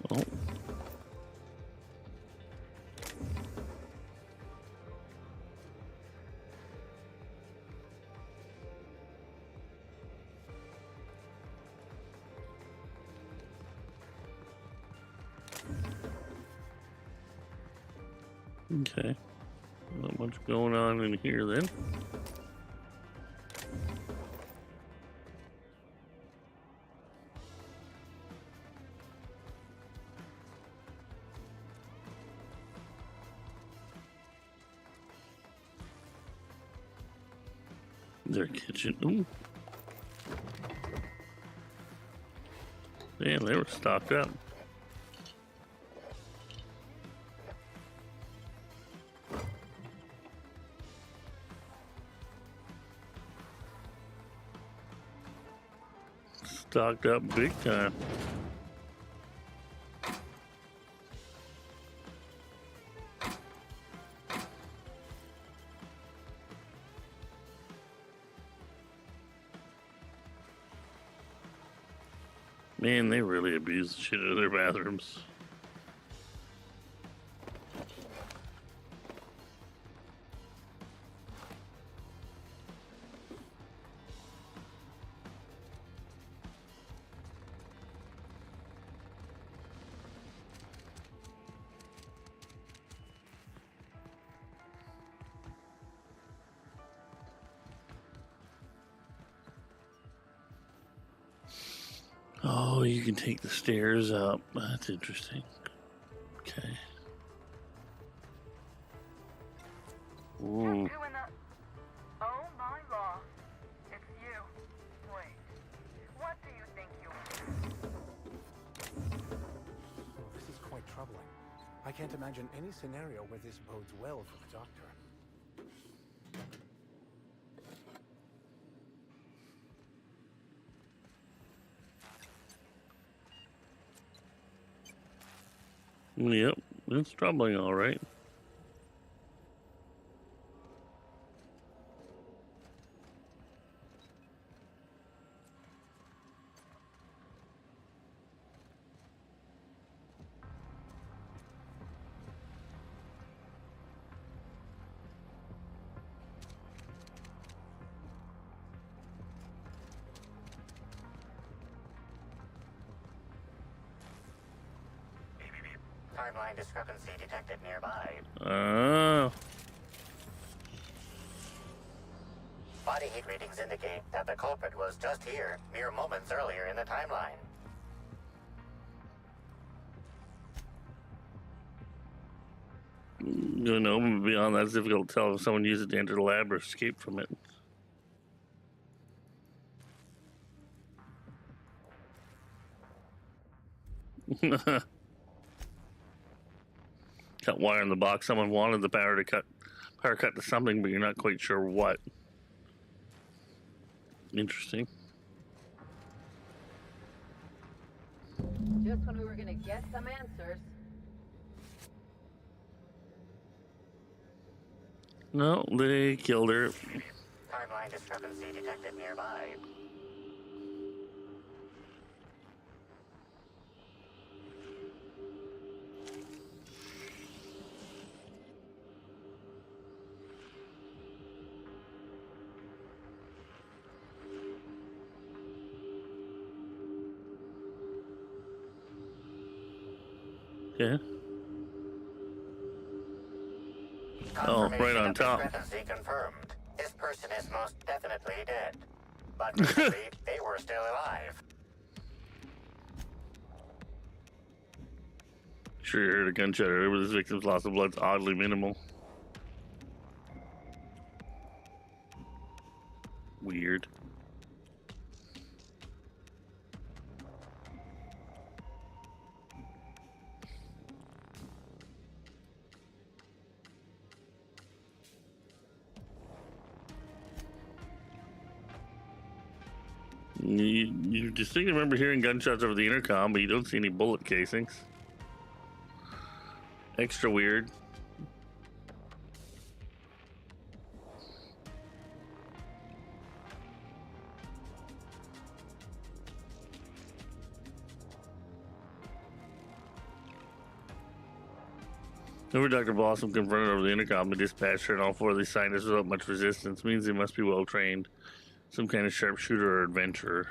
Speaker 1: Oh. Okay. Not much going on in here then. Their kitchen. Ooh. Yeah, they were stocked up. Stocked up big time. Man, they really abuse the shit out of their bathrooms. Oh, you can take the stairs up. That's interesting. Okay. Ooh.
Speaker 5: You're doing that. Oh my law. It's you. Wait. What do you think you are?
Speaker 4: Oh, this is quite troubling. I can't imagine any scenario where this bodes well for the Doctor.
Speaker 1: Yep, it's troubling, all right.
Speaker 2: Timeline discrepancy detected nearby.
Speaker 1: Oh.
Speaker 2: Body heat readings indicate that the culprit was just here mere moments earlier in the timeline.
Speaker 1: You know, beyond that, it's difficult to tell if someone used it to enter the lab or escape from it. Cut wire in the box. Someone wanted the power cut to something, but you're not quite sure what. Interesting.
Speaker 6: Just when we were gonna get some answers.
Speaker 1: No, they killed her.
Speaker 2: Timeline discrepancy detected nearby.
Speaker 1: Yeah. Oh, right on top.
Speaker 2: Discrepancy confirmed. This person is most definitely dead. But recently, they were still alive.
Speaker 1: Sure, you heard a gunshot earlier. This victim's loss of blood's oddly minimal. Weird. You distinctly remember hearing gunshots over the intercom, but you don't see any bullet casings. Extra weird. Over Dr. Blossom confronted over the intercom the dispatcher and all four of these scientists without much resistance. Means they must be well trained. Some kind of sharpshooter or adventurer.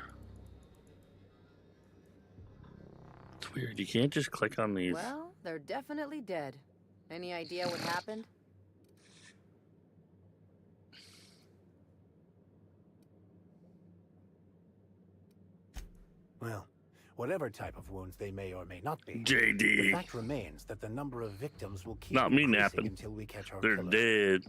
Speaker 1: It's weird. You can't just click on these.
Speaker 6: Well, they're definitely dead. Any idea what happened?
Speaker 4: Well, whatever type of wounds they may or may not be,
Speaker 1: JD.
Speaker 4: the fact remains that the number of victims will keep
Speaker 1: Not me
Speaker 4: increasing
Speaker 1: napping.
Speaker 4: until we catch our
Speaker 1: They're
Speaker 4: killers.
Speaker 1: dead.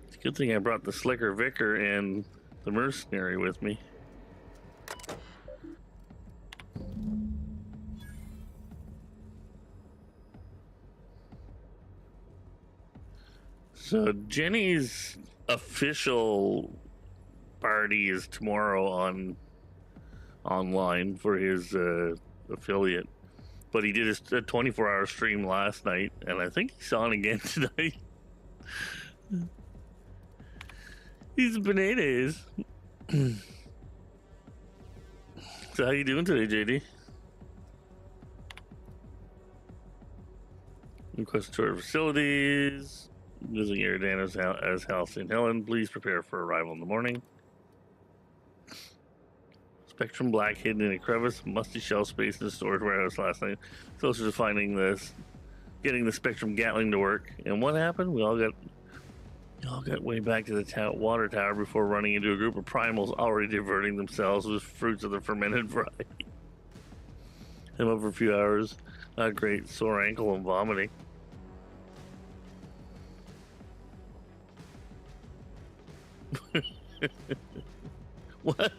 Speaker 1: It's a good thing I brought the Slicker Vicar and the Mercenary with me. So Jenny's official party is tomorrow online for his affiliate, but he did a 24-hour stream last night, and I think he's on again tonight. He's bananas. So how you doing today, JD? Request tour of facilities. Visiting Eridanos as House St. Helen. Please prepare for arrival in the morning. Spectrum Black hidden in a crevice, musty shell space in the storage warehouse last night. Closer to finding this, getting the Spectrum Gatling to work. And what happened? We all got way back to the water tower before running into a group of primals already diverting themselves with fruits of the fermented variety. I'm up for a few hours. Not great. Sore ankle and vomiting. What?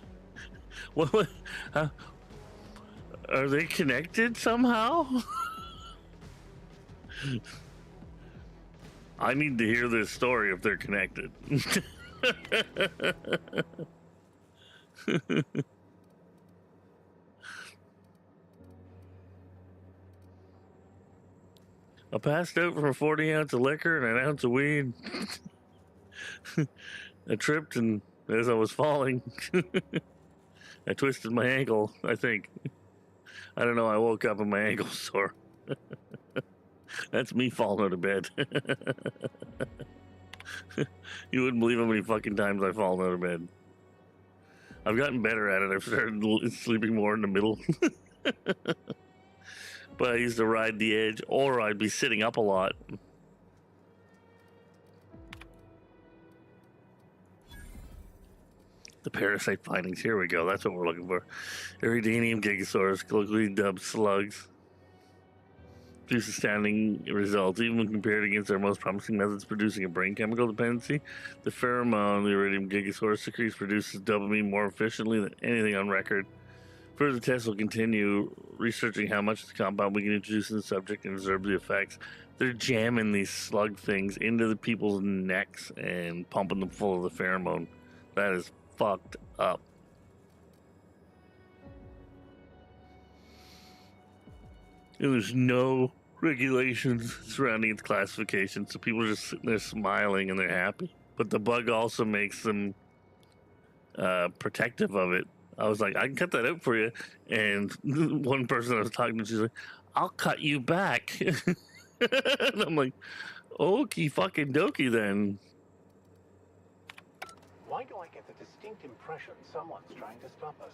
Speaker 1: What? Are they connected somehow? I need to hear this story if they're connected. I passed out from a 40 ounce of liquor and an ounce of weed. I tripped, and as I was falling, I twisted my ankle, I think. I don't know, I woke up and my ankle's sore. That's me falling out of bed. You wouldn't believe how many fucking times I've fallen out of bed. I've gotten better at it. I've started sleeping more in the middle. But I used to ride the edge, or I'd be sitting up a lot. The parasite findings. Here we go. That's what we're looking for. Eridanium gigasaurs, colloquially dubbed slugs. Produce astounding results, even when compared against their most promising methods producing a brain chemical dependency. The pheromone the iridium gigasaurus secretes produces dopamine more efficiently than anything on record. Further tests will continue researching how much of the compound we can introduce in the subject and observe the effects. They're jamming these slug things into the people's necks and pumping them full of the pheromone. That is fucked up. And there's no regulations surrounding its classification, so people are just sitting there smiling and they're happy. But the bug also makes them protective of it. I was like, I can cut that out for you. And one person I was talking to, she's like, I'll cut you back. And I'm like, okie fucking dokie then.
Speaker 4: Why do I get the distinct impression someone's trying to stop us?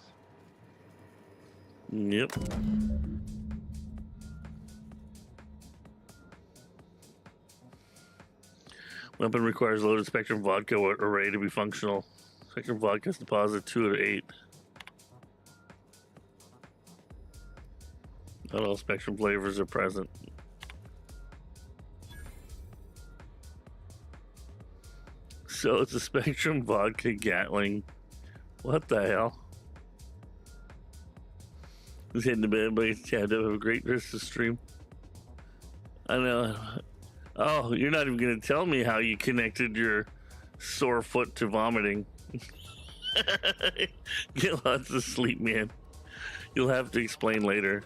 Speaker 1: Yep. Weapon requires loaded spectrum vodka array to be functional. Spectrum vodka is deposit 2 out of 8. Not all spectrum flavors are present. So it's a spectrum vodka Gatling. What the hell? Just heading to bed, but have a great rest of the stream. I know. Oh, you're not even going to tell me how you connected your sore foot to vomiting. Get lots of sleep, man. You'll have to explain later.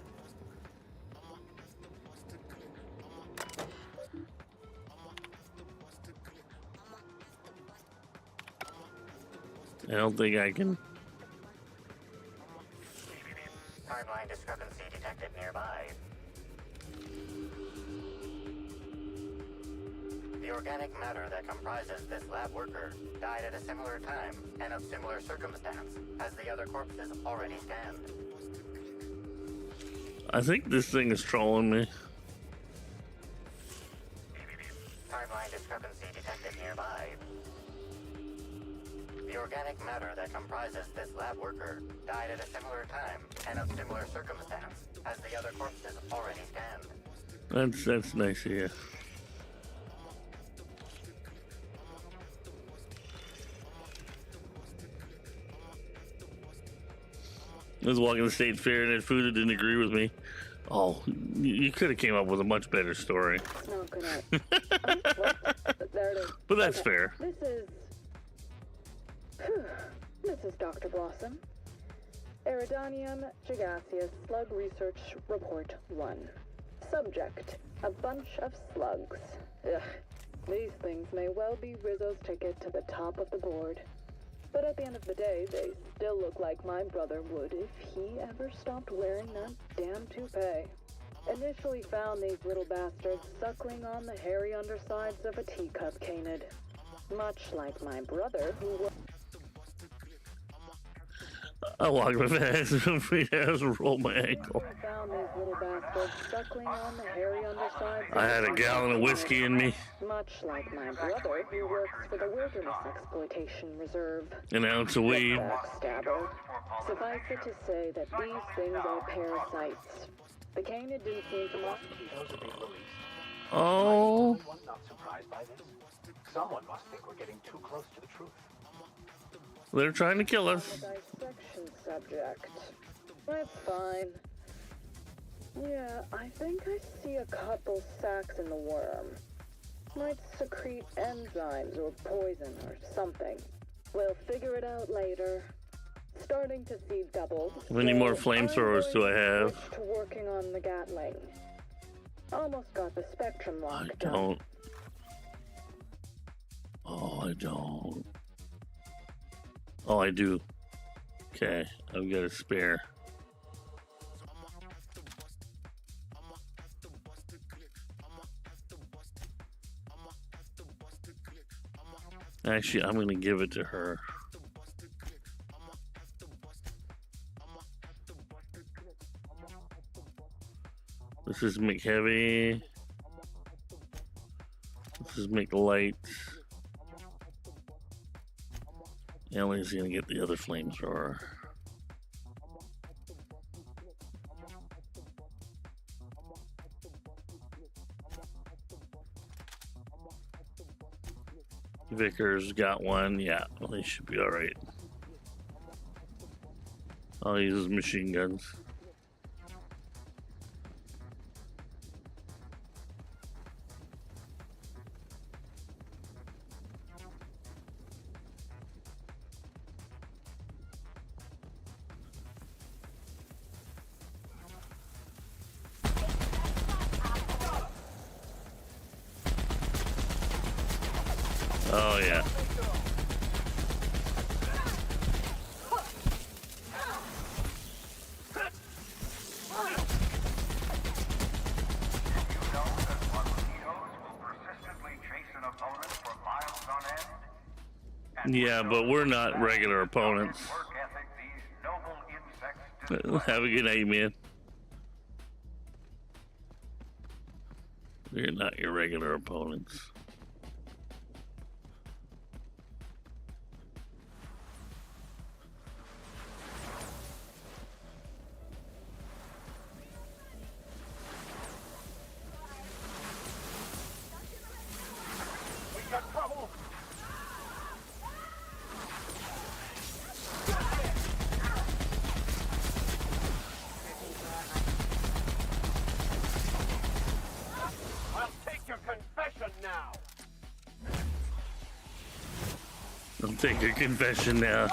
Speaker 1: I don't think I can.
Speaker 2: Timeline discrepancy detected nearby. The organic matter that comprises this lab worker died at a similar time and of similar circumstance as the other corpses already stand.
Speaker 1: I think this thing is trolling me.
Speaker 2: Timeline discrepancy detected nearby. The organic matter that comprises this lab worker died at a similar time and of similar circumstance as the other corpses already stand.
Speaker 1: That's nice of you. I was walking the state fair and had food that didn't agree with me. Oh, you could have came up with a much better story.
Speaker 5: Not gonna. There it is.
Speaker 1: But that's fair.
Speaker 5: This is Dr. Blossom. Eridanium gigaseous slug research report 1. Subject: a bunch of slugs. Ugh. These things may well be Rizzo's ticket to the top of the board. But at the end of the day, they still look like my brother would if he ever stopped wearing that damn toupee. Initially found these little bastards suckling on the hairy undersides of a teacup canid. Much like my brother, who was...
Speaker 1: I walk my fast and free hands and roll my ankle.
Speaker 5: Found these little bastards suckling on the hairy undersides.
Speaker 1: I had a gallon of whiskey in me.
Speaker 5: Much like my brother, who works for the Wilderness Exploitation Reserve.
Speaker 1: An ounce of weed.
Speaker 5: Backstabber. Suffice it to say that these things are parasites. The canid didn't seem to mind.
Speaker 1: Oh.
Speaker 4: I'm not surprised by this. Someone must think we're getting too close to the truth.
Speaker 1: They're trying to kill us.
Speaker 5: Dissection subject. That's fine. Yeah, I think I see a couple sacs in the worm. Might secrete enzymes or poison or something. We'll figure it out later. Starting to see doubles.
Speaker 1: How many more flamethrowers do I have?
Speaker 5: To working on the Gatling. Almost got the spectrum locked
Speaker 1: I don't. Oh, I don't. Oh, I do. Okay, I've got a spare. Actually, I'm gonna give it to her. This is McHeavy. This is McLight. Ellie's gonna get the other flamethrower. Vickers got one. Yeah, well, he should be all right. I'll use his machine guns. Oh yeah. Yeah, but we're not regular opponents. Have a good night, man. We're not your regular opponents. I'll take your confession now.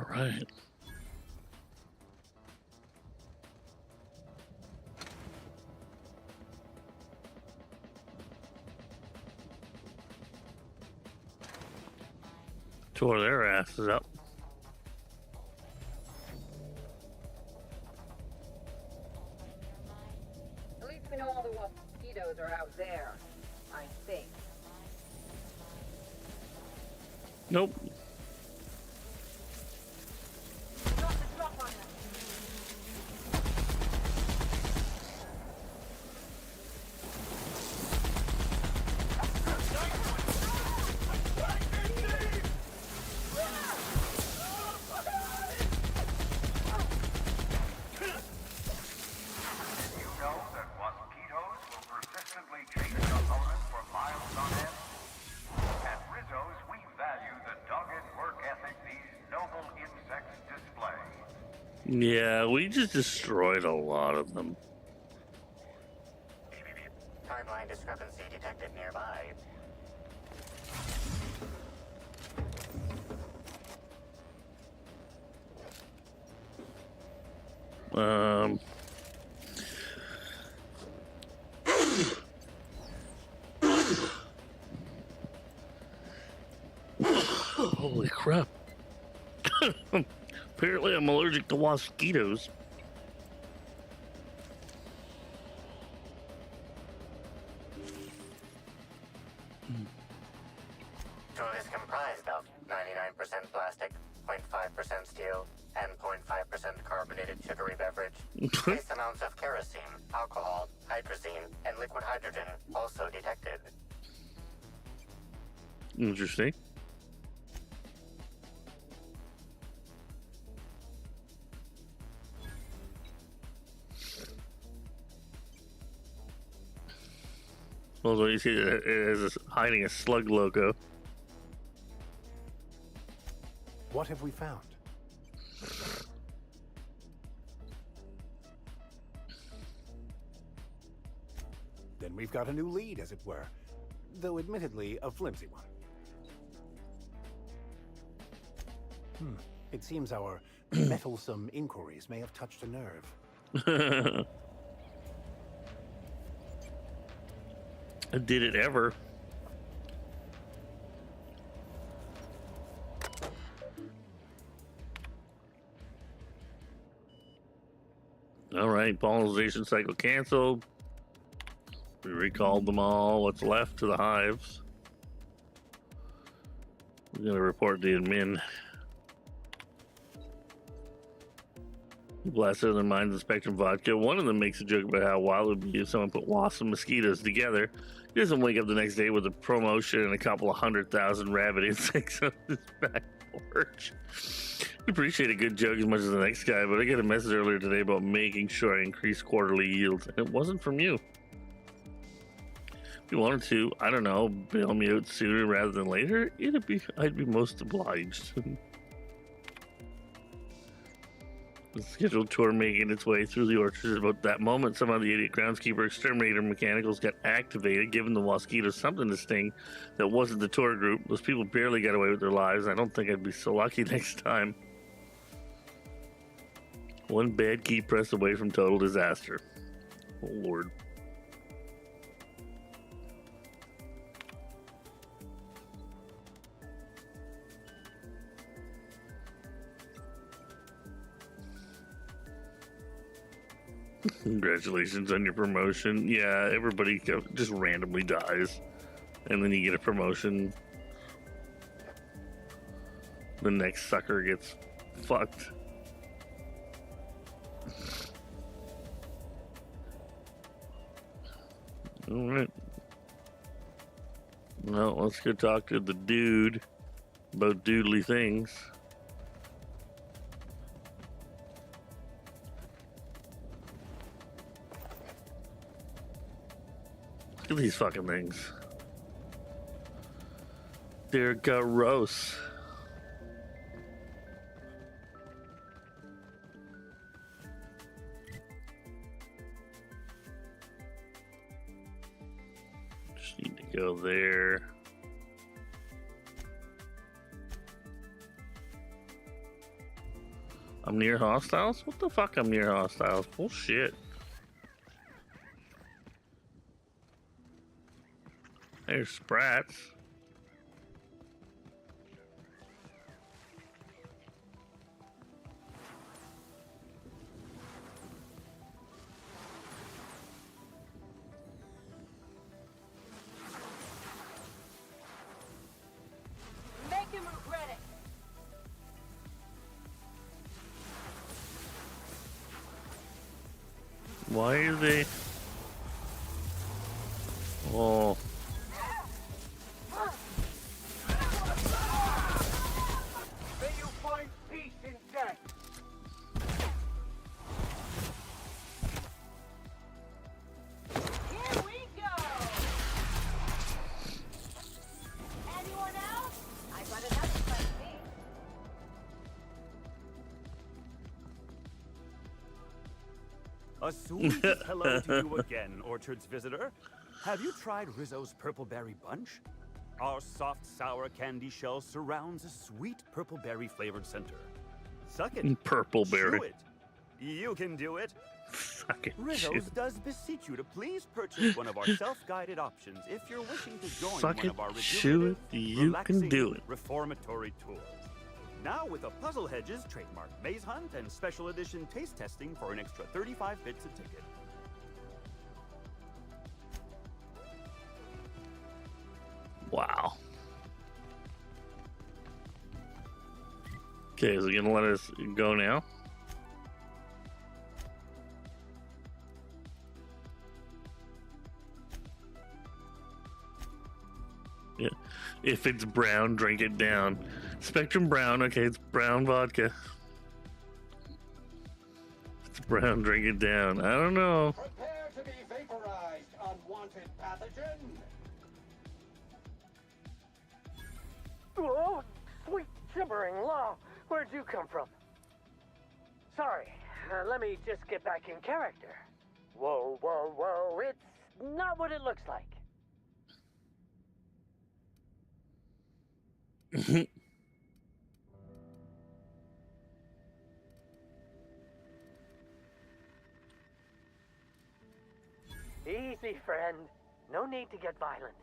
Speaker 1: Right. Tore their asses up.
Speaker 6: At least we know all the mosquitoes are out there, I think.
Speaker 1: Nope. Yeah, we just destroyed a lot of them.
Speaker 2: Timeline discrepancy detected nearby.
Speaker 1: Holy crap. Apparently I'm allergic to mosquitoes.
Speaker 2: Tool is comprised of 99% plastic, 0.5% steel, and 0.5% carbonated sugary beverage. Trace amounts of kerosene, alcohol, hydrazine, and liquid hydrogen also detected.
Speaker 1: Interesting. Also, you see it is hiding a slug logo.
Speaker 4: What have we found? Then we've got a new lead, as it were, though admittedly a flimsy one. It seems our mettlesome inquiries may have touched a nerve.
Speaker 1: Did it ever? All right, pollination cycle canceled. We recalled them all. What's left to the hives? We're gonna report the admin. Blasted their minds in Spectrum Vodka. One of them makes a joke about how wild it would be if someone put wasps and mosquitoes together. He doesn't wake up the next day with a promotion and a couple of 100,000 rabbit insects on his back porch. I appreciate a good joke as much as the next guy, but I got a message earlier today about making sure I increase quarterly yields, and it wasn't from you. If you wanted to, I don't know, bail me out sooner rather than later, I'd be most obliged. The scheduled tour making its way through the orchards. About that moment, somehow the idiot groundskeeper exterminator mechanicals got activated, giving the mosquitoes something to sting that wasn't the tour group. Those people barely got away with their lives. I don't think I'd be so lucky next time. One bad key press away from total disaster. Oh, Lord. Congratulations on your promotion. Yeah, everybody just randomly dies. And then you get a promotion. The next sucker gets fucked. Alright. Well, let's go talk to the dude about doodly things. Look at these fucking things. They're gross. Just need to go there. I'm near hostiles? What the fuck I'm near hostiles? Bullshit. There's sprats.
Speaker 6: Make him regret it.
Speaker 1: Why are they? Oh.
Speaker 3: May you find peace in death.
Speaker 6: Here we go. Anyone else? I got another question.
Speaker 10: A sweet hello to you again, Orchard's visitor. Have you tried Rizzo's Purple Berry Bunch? Our soft, sour candy shell surrounds a sweet purple berry flavored center. Suck it.
Speaker 1: Purple berry.
Speaker 10: Chew it. You can do it.
Speaker 1: Suck it.
Speaker 10: Rizzo's does beseech you to please purchase one of our self-guided options if you're wishing to join
Speaker 1: Suck
Speaker 10: one
Speaker 1: it,
Speaker 10: of our
Speaker 1: chew it,
Speaker 10: rejuvenative,
Speaker 1: you can do it.
Speaker 10: reformatory tours. Now with a Puzzle Hedges trademark maze hunt and special edition taste testing for an extra 35 bits a ticket.
Speaker 1: Wow. Okay, is it gonna let us go now? Yeah. If it's brown, drink it down. Spectrum brown, okay, it's brown vodka. It's brown, drink it down. I don't know.
Speaker 3: Prepare to be vaporized, unwanted pathogen. Oh, sweet gibbering law. Where'd you come from? Sorry, let me just get back in character. Whoa, whoa, whoa, it's not what it looks like. easy, friend. No need to get violent.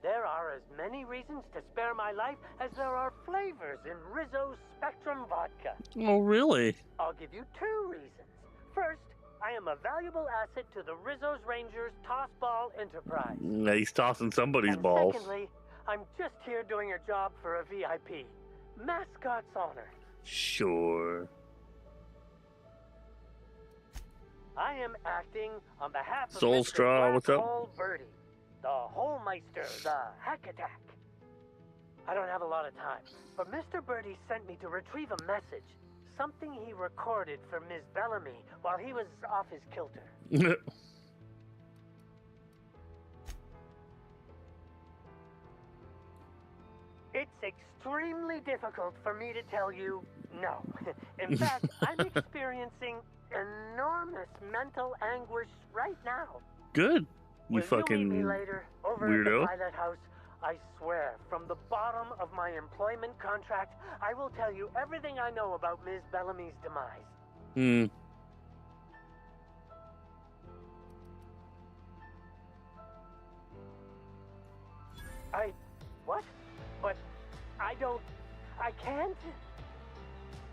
Speaker 3: There are as many reasons to spare my life as there are flavors in Rizzo's Spectrum vodka.
Speaker 1: Oh, really?
Speaker 3: I'll give you 2 reasons. First, I am a valuable asset to the Rizzo's Rangers Tossball Enterprise.
Speaker 1: Yeah, he's tossing somebody's
Speaker 3: And
Speaker 1: balls.
Speaker 3: secondly, I'm just here doing a job for a VIP. Mascot's honor.
Speaker 1: Sure.
Speaker 3: I am acting on behalf of
Speaker 1: Soul
Speaker 3: Mr.
Speaker 1: Straw,
Speaker 3: Black
Speaker 1: what's up?
Speaker 3: Hole Birdie, the Holmeister, the Hack Attack. I don't have a lot of time, but Mr. Birdie sent me to retrieve a message. Something he recorded for Ms. Bellamy while he was off his kilter. It's extremely difficult for me to tell you no. In fact, I'm experiencing enormous mental anguish right now.
Speaker 1: Good. You
Speaker 3: Will
Speaker 1: fucking
Speaker 3: you meet me later over
Speaker 1: weirdo.
Speaker 3: at the pilot house? I swear, from the bottom of my employment contract, I will tell you everything I know about Ms. Bellamy's demise.
Speaker 1: Hmm.
Speaker 3: What? But I can't?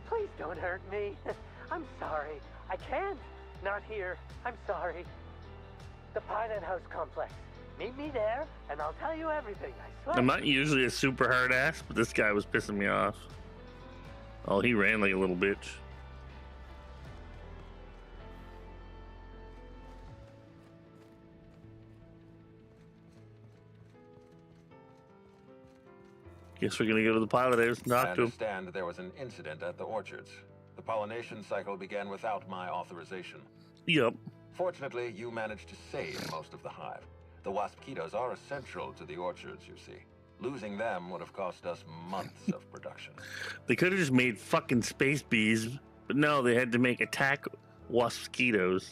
Speaker 3: Please don't hurt me. I'm sorry. I can't. Not here. I'm sorry. The Pilot House complex. Meet me there, and I'll tell you everything, I swear.
Speaker 1: I'm not usually a super hard ass, but this guy was pissing me off. Oh, he ran like a little bitch. Guess we're gonna go to the pilot house and
Speaker 14: I
Speaker 1: talk to him.
Speaker 14: understand there was an incident at the orchards. The pollination cycle began without my authorization.
Speaker 1: Yep.
Speaker 14: Fortunately, you managed to save most of the hive. The waspitos are essential to the orchards, you see. Losing them would have cost us months of production.
Speaker 1: They could have just made fucking space bees, but no, they had to make attack waspitos.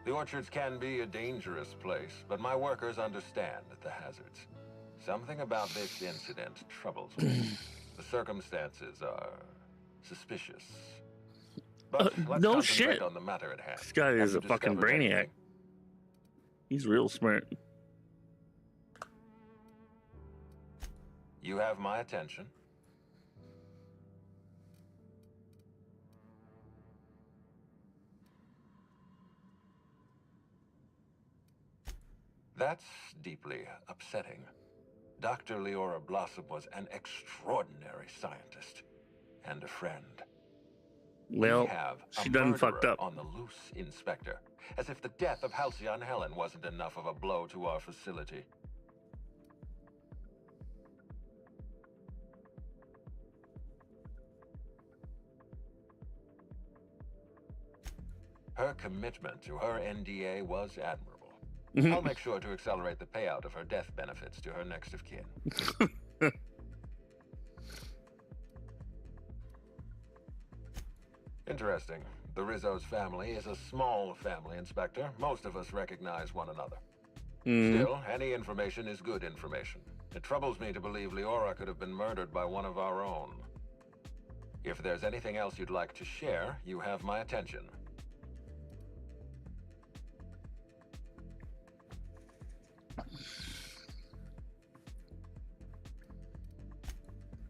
Speaker 14: The orchards can be a dangerous place, but my workers understand the hazards. Something about this incident troubles me. The circumstances are suspicious. But let's
Speaker 1: no
Speaker 14: concentrate
Speaker 1: shit.
Speaker 14: on the matter at hand.
Speaker 1: This guy
Speaker 14: Have
Speaker 1: is
Speaker 14: you
Speaker 1: a fucking
Speaker 14: discovered
Speaker 1: brainiac.
Speaker 14: anything?
Speaker 1: He's real smart.
Speaker 14: You have my attention. That's deeply upsetting. Dr. Leora Blossom was an extraordinary scientist and a friend.
Speaker 1: Well,
Speaker 14: We have a
Speaker 1: she done fucked
Speaker 14: murderer
Speaker 1: up.
Speaker 14: on the loose, Inspector. As if the death of Halcyon Helen wasn't enough of a blow to our facility. Her commitment to her NDA was admirable. I'll make sure to accelerate the payout of her death benefits to her next of kin. Interesting. The Rizzo's family is a small family, Inspector. Most of us recognize one another. Still, any information is good information. It troubles me to believe Leora could have been murdered by one of our own. If there's anything else you'd like to share, you have my attention.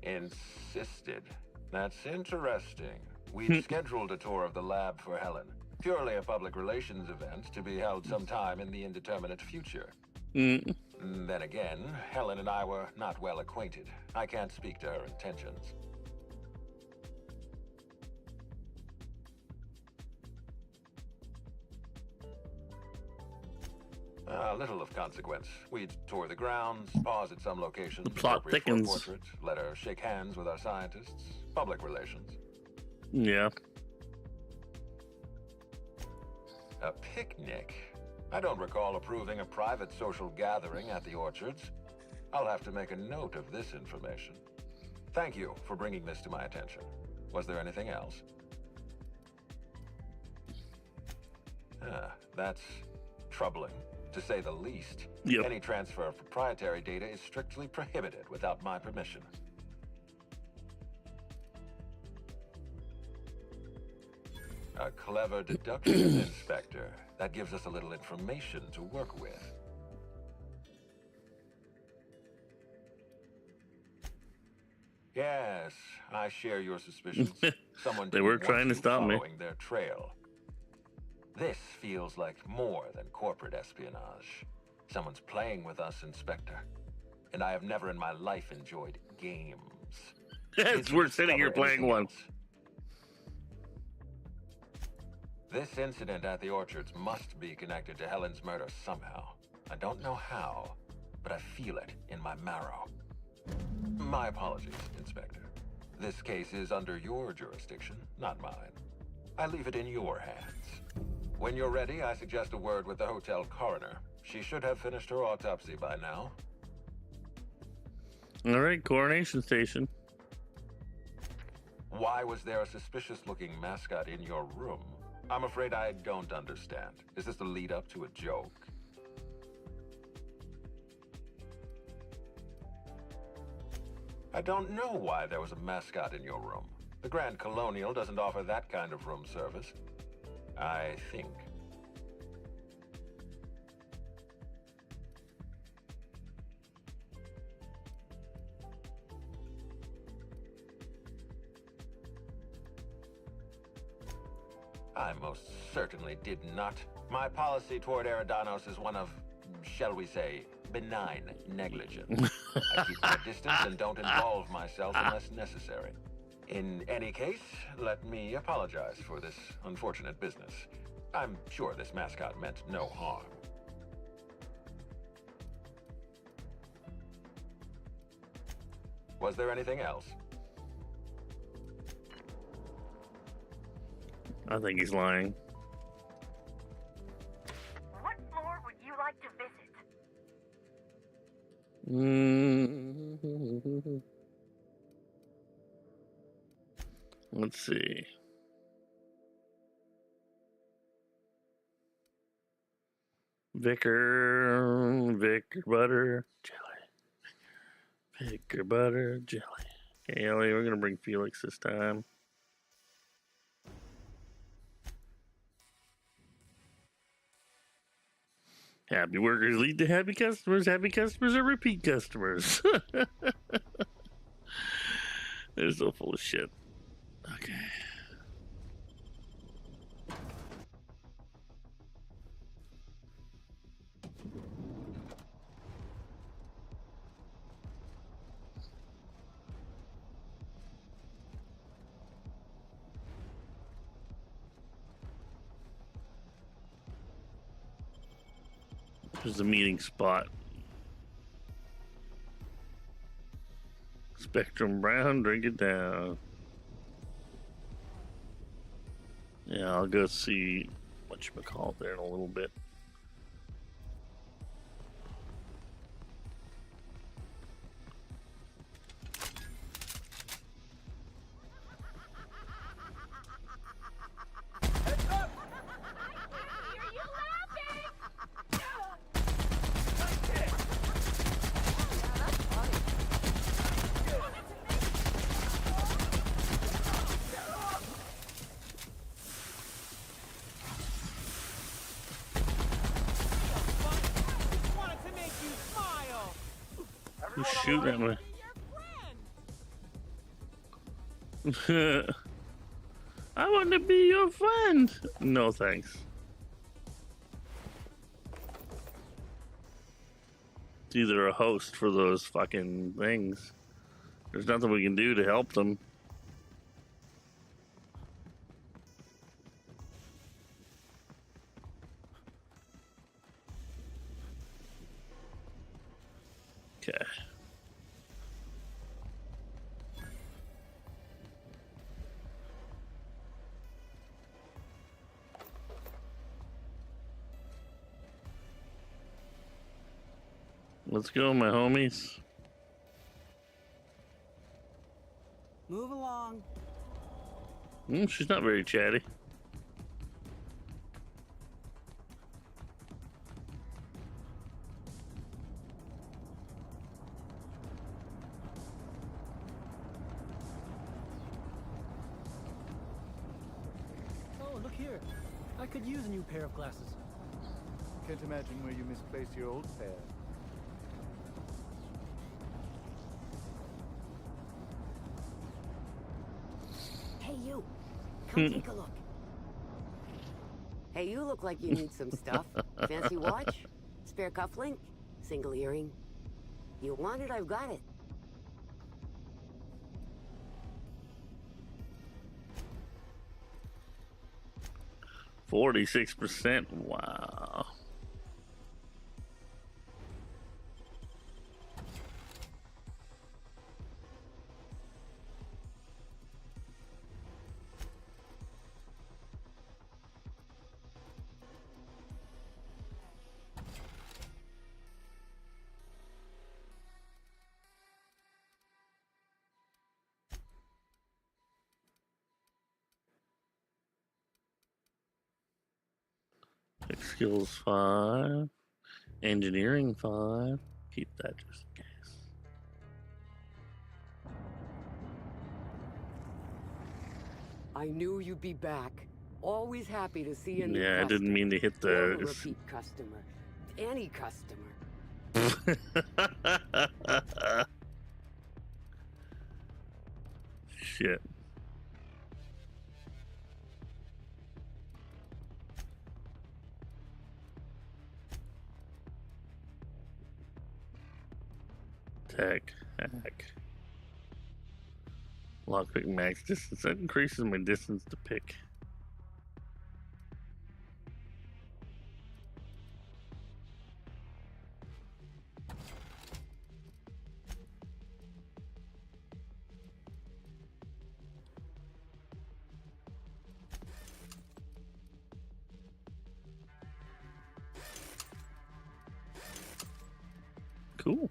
Speaker 14: Insisted. That's interesting. We'd scheduled a tour of the lab for Helen. Purely a public relations event to be held sometime in the indeterminate future. Then again, Helen and I were not well acquainted. I can't speak to her intentions. Little of consequence. We'd tour the grounds, pause at some locations,
Speaker 1: The plot
Speaker 14: appropriate for a
Speaker 1: thickens.
Speaker 14: portrait, let her shake hands with our scientists. Public relations.
Speaker 1: Yeah.
Speaker 14: A picnic? I don't recall approving a private social gathering at the orchards. I'll have to make a note of this information. Thank you for bringing this to my attention. Was there anything else? That's troubling, to say the least.
Speaker 1: Yep.
Speaker 14: Any transfer of proprietary data is strictly prohibited without my permission. A clever deduction, Inspector. That gives us a little information to work with. Yes, I share your suspicions. Someone
Speaker 1: They were
Speaker 14: didn't want
Speaker 1: trying to
Speaker 14: you
Speaker 1: stop me.
Speaker 14: following their trail. This feels like more than corporate espionage. Someone's playing with us, Inspector. And I have never in my life enjoyed games.
Speaker 1: Yes, we're sitting here playing one.
Speaker 14: This incident at the orchards must be connected to Helen's murder somehow. I don't know how, but I feel it in my marrow. My apologies, Inspector. This case is under your jurisdiction, not mine. I leave it in your hands. When you're ready, I suggest a word with the hotel coroner. She should have finished her autopsy by now.
Speaker 1: All right, coronation station.
Speaker 14: Why was there a suspicious-looking mascot in your room? I'm afraid I don't understand. Is this the lead-up to a joke? I don't know why there was a mascot in your room. The Grand Colonial doesn't offer that kind of room service. I think. I most certainly did not. My policy toward Eridanos is one of, shall we say, benign negligence. I keep my distance and don't involve myself unless necessary. In any case, let me apologize for this unfortunate business. I'm sure this mascot meant no harm. Was there anything else?
Speaker 1: I think he's lying.
Speaker 5: What floor would you like to visit?
Speaker 1: Let's see. Vicar butter jelly. Vicar butter jelly. Okay, Ellie, we're gonna bring Felix this time. Happy workers lead to happy customers. Happy customers are repeat customers. They're so full of shit. Okay. There's a meeting spot. Spectrum Brown, drink it down. Yeah, I'll go see whatchamacallit there in a little bit. Who's shooting at me? I want to be your friend. No thanks. It's either a host for those fucking things. There's nothing we can do to help them. Okay. Let's go, my homies.
Speaker 15: Move along.
Speaker 1: She's not very chatty.
Speaker 15: Oh, look
Speaker 16: here. I could use a new pair of glasses.
Speaker 10: Can't imagine where you misplaced your old pair.
Speaker 17: Hey, you. Come take a look. Hey, you look like you need some stuff. Fancy watch? Spare cufflink? Single earring? You want it? I've got it.
Speaker 1: %46. Wow. Tech skills 5. Engineering 5. Keep that just in case.
Speaker 17: I knew you'd be back. Always happy to see a new
Speaker 1: Yeah, I didn't mean to hit
Speaker 17: or a
Speaker 1: the.
Speaker 17: repeat customer. Any customer.
Speaker 1: Shit. Tech hack. Lockpick max distance. That increases my distance to pick. Cool.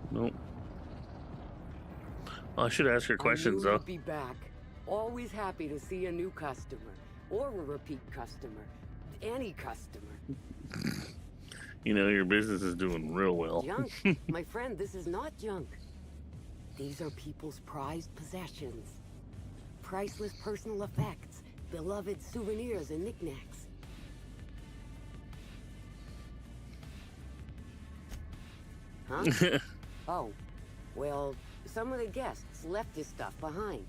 Speaker 1: Nope. I should ask her questions
Speaker 17: I knew
Speaker 1: though.
Speaker 17: you'd be back. Always happy to see a new customer or a repeat customer. Any customer.
Speaker 1: You know, your business is doing real well.
Speaker 17: Junk? My friend, this is not junk. These are people's prized possessions. Priceless personal effects, beloved souvenirs and knickknacks. Huh? Oh, well, some of the guests left this stuff behind.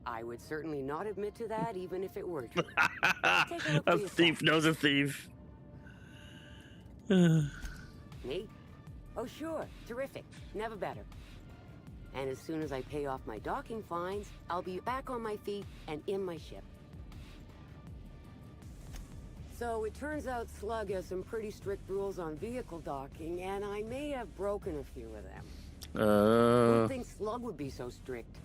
Speaker 17: I would certainly not admit to that, even if it were true. Take a look for
Speaker 1: A
Speaker 17: yourself.
Speaker 1: thief knows a thief.
Speaker 17: Me? Oh, sure. Terrific. Never better. And as soon as I pay off my docking fines, I'll be back on my feet and in my ship. So it turns out Slug has some pretty strict rules on vehicle docking, and I may have broken a few of them. Who'd think Slug would be so strict?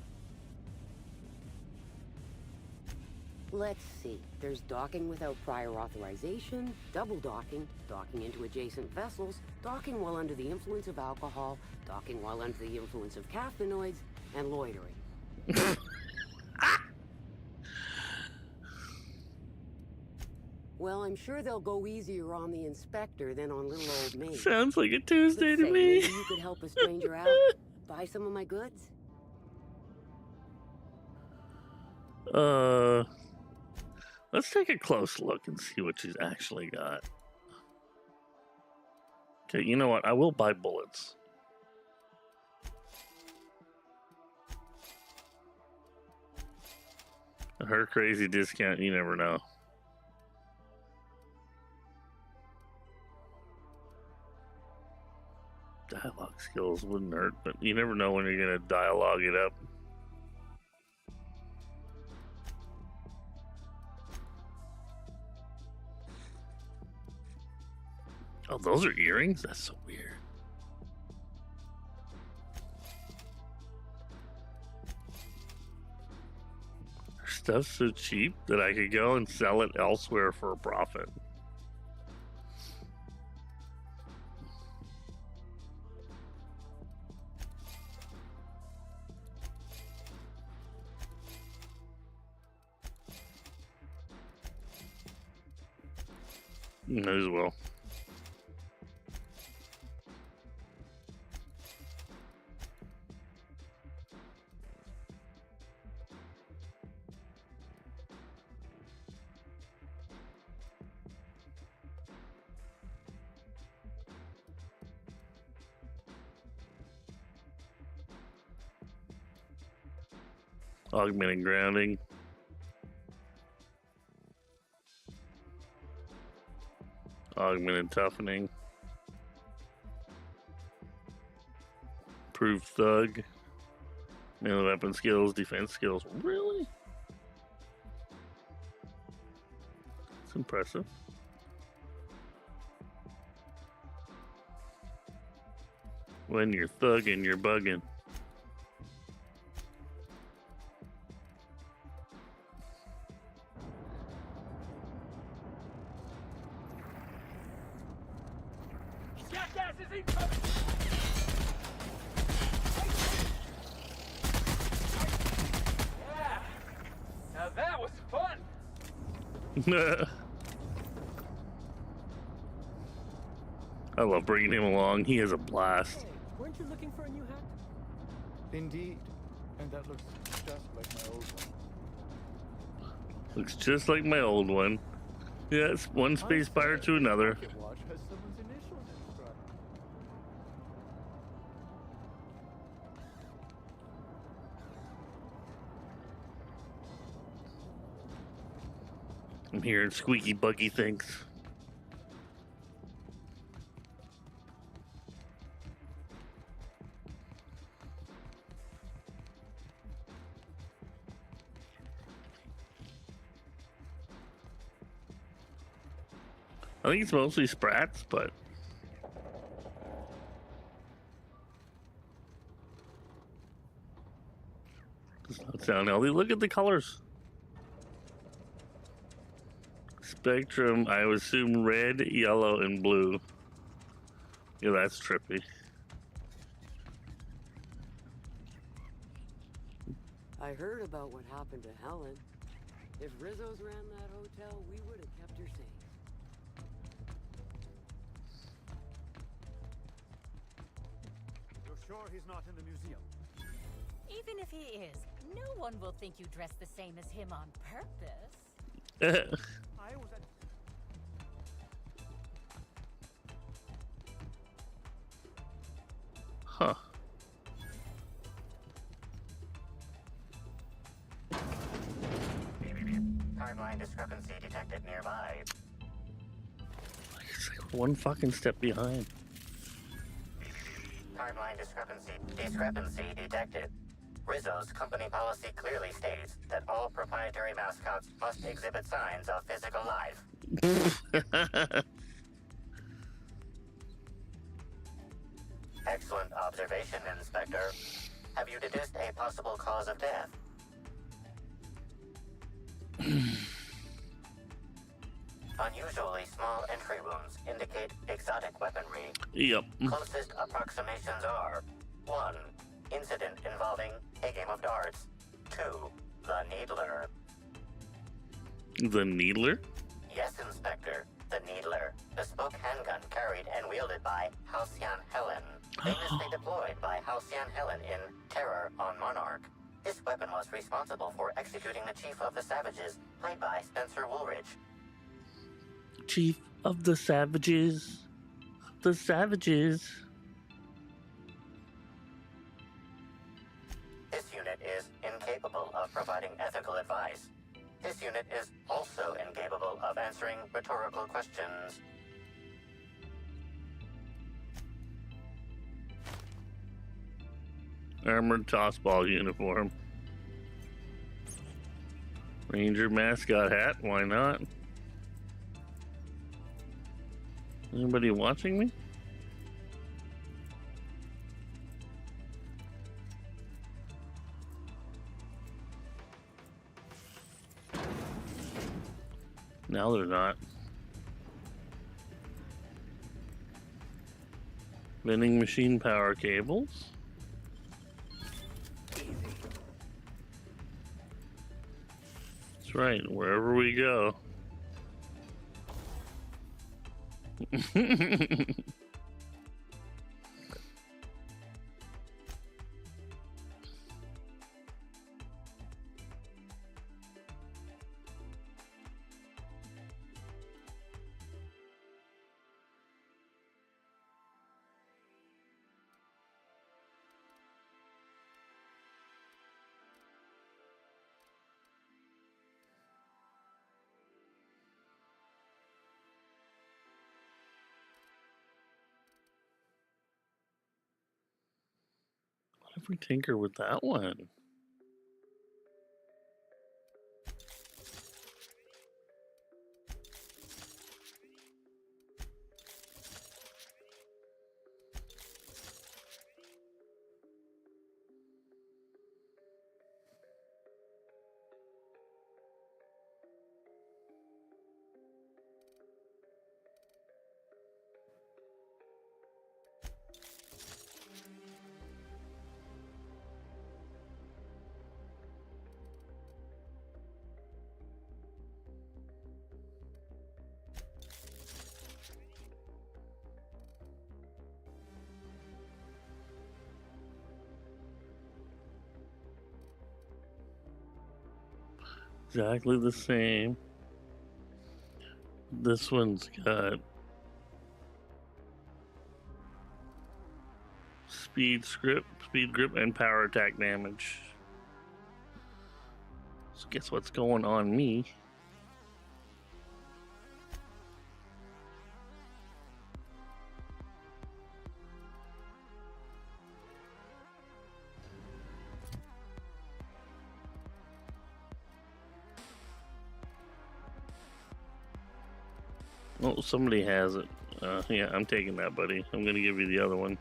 Speaker 17: Let's see. There's docking without prior authorization, double docking, docking into adjacent vessels, docking while under the influence of alcohol, docking while under the influence of caffeinoids, and loitering. Well, I'm sure they'll go easier on the inspector than on little old me.
Speaker 1: Sounds like a Tuesday to
Speaker 17: Say,
Speaker 1: me.
Speaker 17: Maybe you could help a stranger out? Buy some of my goods?
Speaker 1: Let's take a close look and see what she's actually got. Okay, you know what? I will buy bullets. Her crazy discount, you never know. Dialogue skills wouldn't hurt, but you never know when you're gonna dialogue it up. Oh, those are earrings? That's so weird. Her stuff's so cheap that I could go and sell it elsewhere for a profit. Might as well. Augmented grounding. Augmented toughening. Improved thug. Melee weapon skills, defense skills. Really? It's impressive. When you're thugging, you're bugging.
Speaker 3: Jackass is incoming! Yeah! Now that was fun!
Speaker 1: I love bringing him along. He has a blast.
Speaker 16: Hey, weren't you looking for a new hat?
Speaker 7: Indeed. And that looks just like my old one.
Speaker 1: Looks just like my old one. Yeah, it's one space fire to another.
Speaker 7: Pocket watch has someone's initials inscribed.
Speaker 1: I'm hearing squeaky buggy things. I think it's mostly sprats, but does not sound healthy. Look at the colors. Spectrum, I would assume red, yellow, and blue. Yeah, that's trippy.
Speaker 17: I heard about what happened to Helen. If Rizzo's ran that hotel, we would have kept her safe.
Speaker 10: You're sure he's not in the museum?
Speaker 18: Even if he is, no one will think you dress the same as him on purpose.
Speaker 10: I was at...
Speaker 1: Huh.
Speaker 2: Timeline discrepancy detected nearby.
Speaker 1: It's like one fucking step behind.
Speaker 2: Timeline discrepancy detected. Rizzo's company policy clearly states that all proprietary mascots must exhibit signs of physical life. Excellent observation, Inspector. Have you deduced a possible cause of death? Unusually small entry wounds indicate exotic weaponry.
Speaker 1: Yep.
Speaker 2: Closest approximations are 1. Incident involving a game of darts. 2. The Needler.
Speaker 1: The Needler?
Speaker 2: Yes, Inspector. The Needler. Bespoke handgun carried and wielded by Halcyon Helen. Famously deployed by Halcyon Helen in Terror on Monarch. This weapon was responsible for executing the Chief of the Savages, played by Spencer Woolridge.
Speaker 1: Chief of the Savages. The Savages.
Speaker 2: This unit is incapable of providing ethical advice. This unit is also incapable of answering rhetorical questions.
Speaker 1: Armored tossball uniform. Ranger mascot hat, why not? Anybody watching me? No, they're not. Vending machine power cables. That's right, wherever we go. What if we tinker with that one? Exactly the same. This one's got speed grip, and power attack damage. So guess what's going on me? Oh, somebody has it. Yeah, I'm taking that, buddy. I'm gonna give you the other one.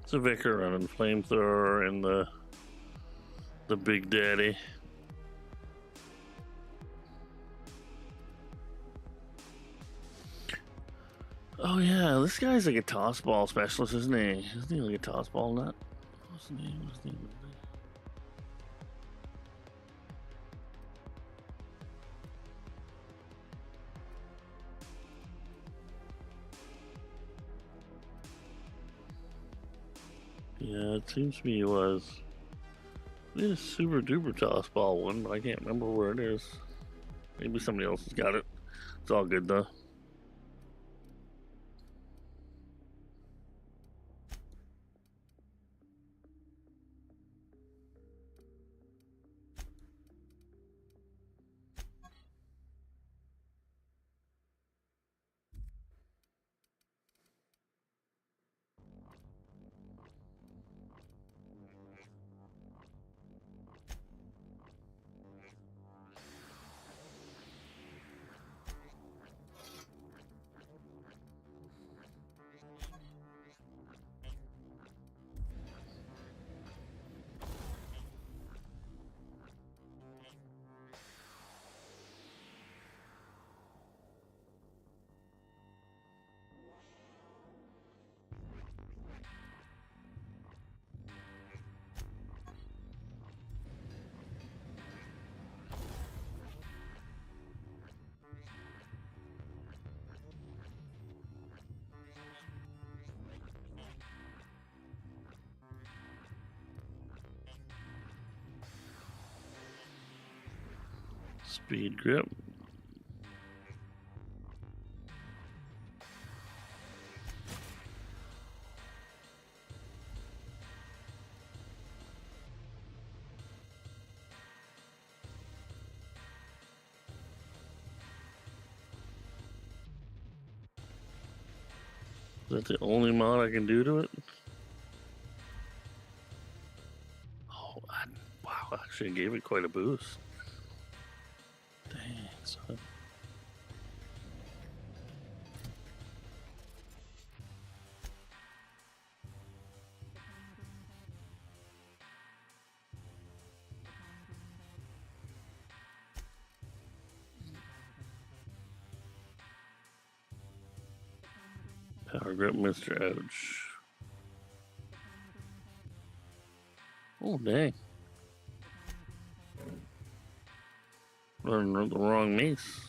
Speaker 1: It's a Vicar running flamethrower and the Big Daddy. Oh yeah, this guy's like a toss ball specialist, isn't he? Isn't he like a toss ball nut? What's his name? Yeah, it seems to me he was. We had a super duper toss ball one, but I can't remember where it is. Maybe somebody else has got it. It's all good though. Speed grip. Is that the only mod I can do to it? Oh, wow, actually gave it quite a boost. Dang, son. Power grip, Mr. Ouch. Oh, dang. Running the wrong mace.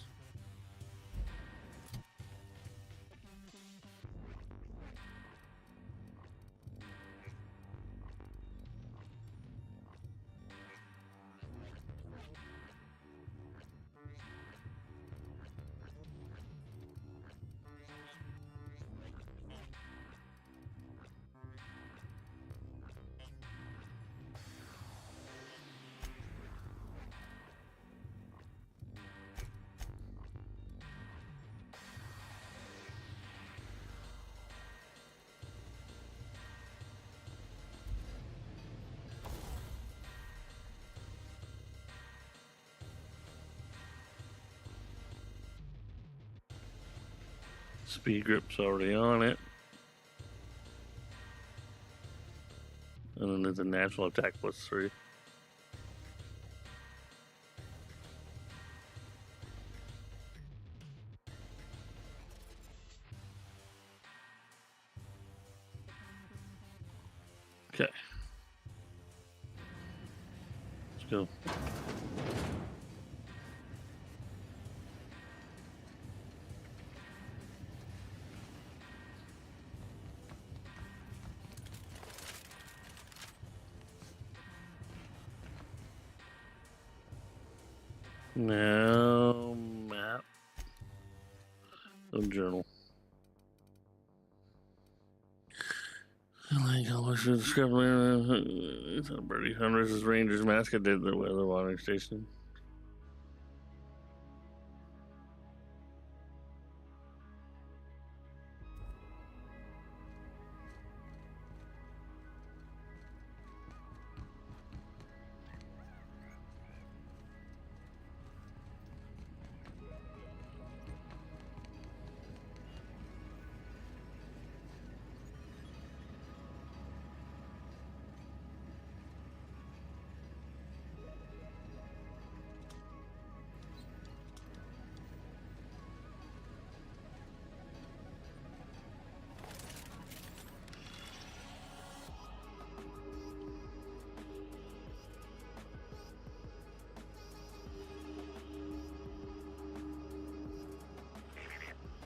Speaker 1: Speed grip's already on it. And then there's a natural attack +3. Okay. Let's go. Now, map. The journal. Like I wish to discover it's a birdie hunters as Rangers mascot did the weather watering station.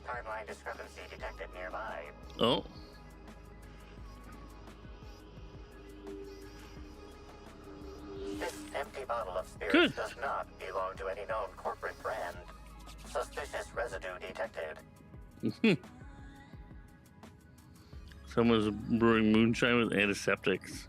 Speaker 2: Timeline discrepancy detected nearby.
Speaker 1: Oh.
Speaker 2: This empty bottle of spirits does not belong to any known corporate brand. Suspicious residue detected.
Speaker 1: Someone's brewing moonshine with antiseptics.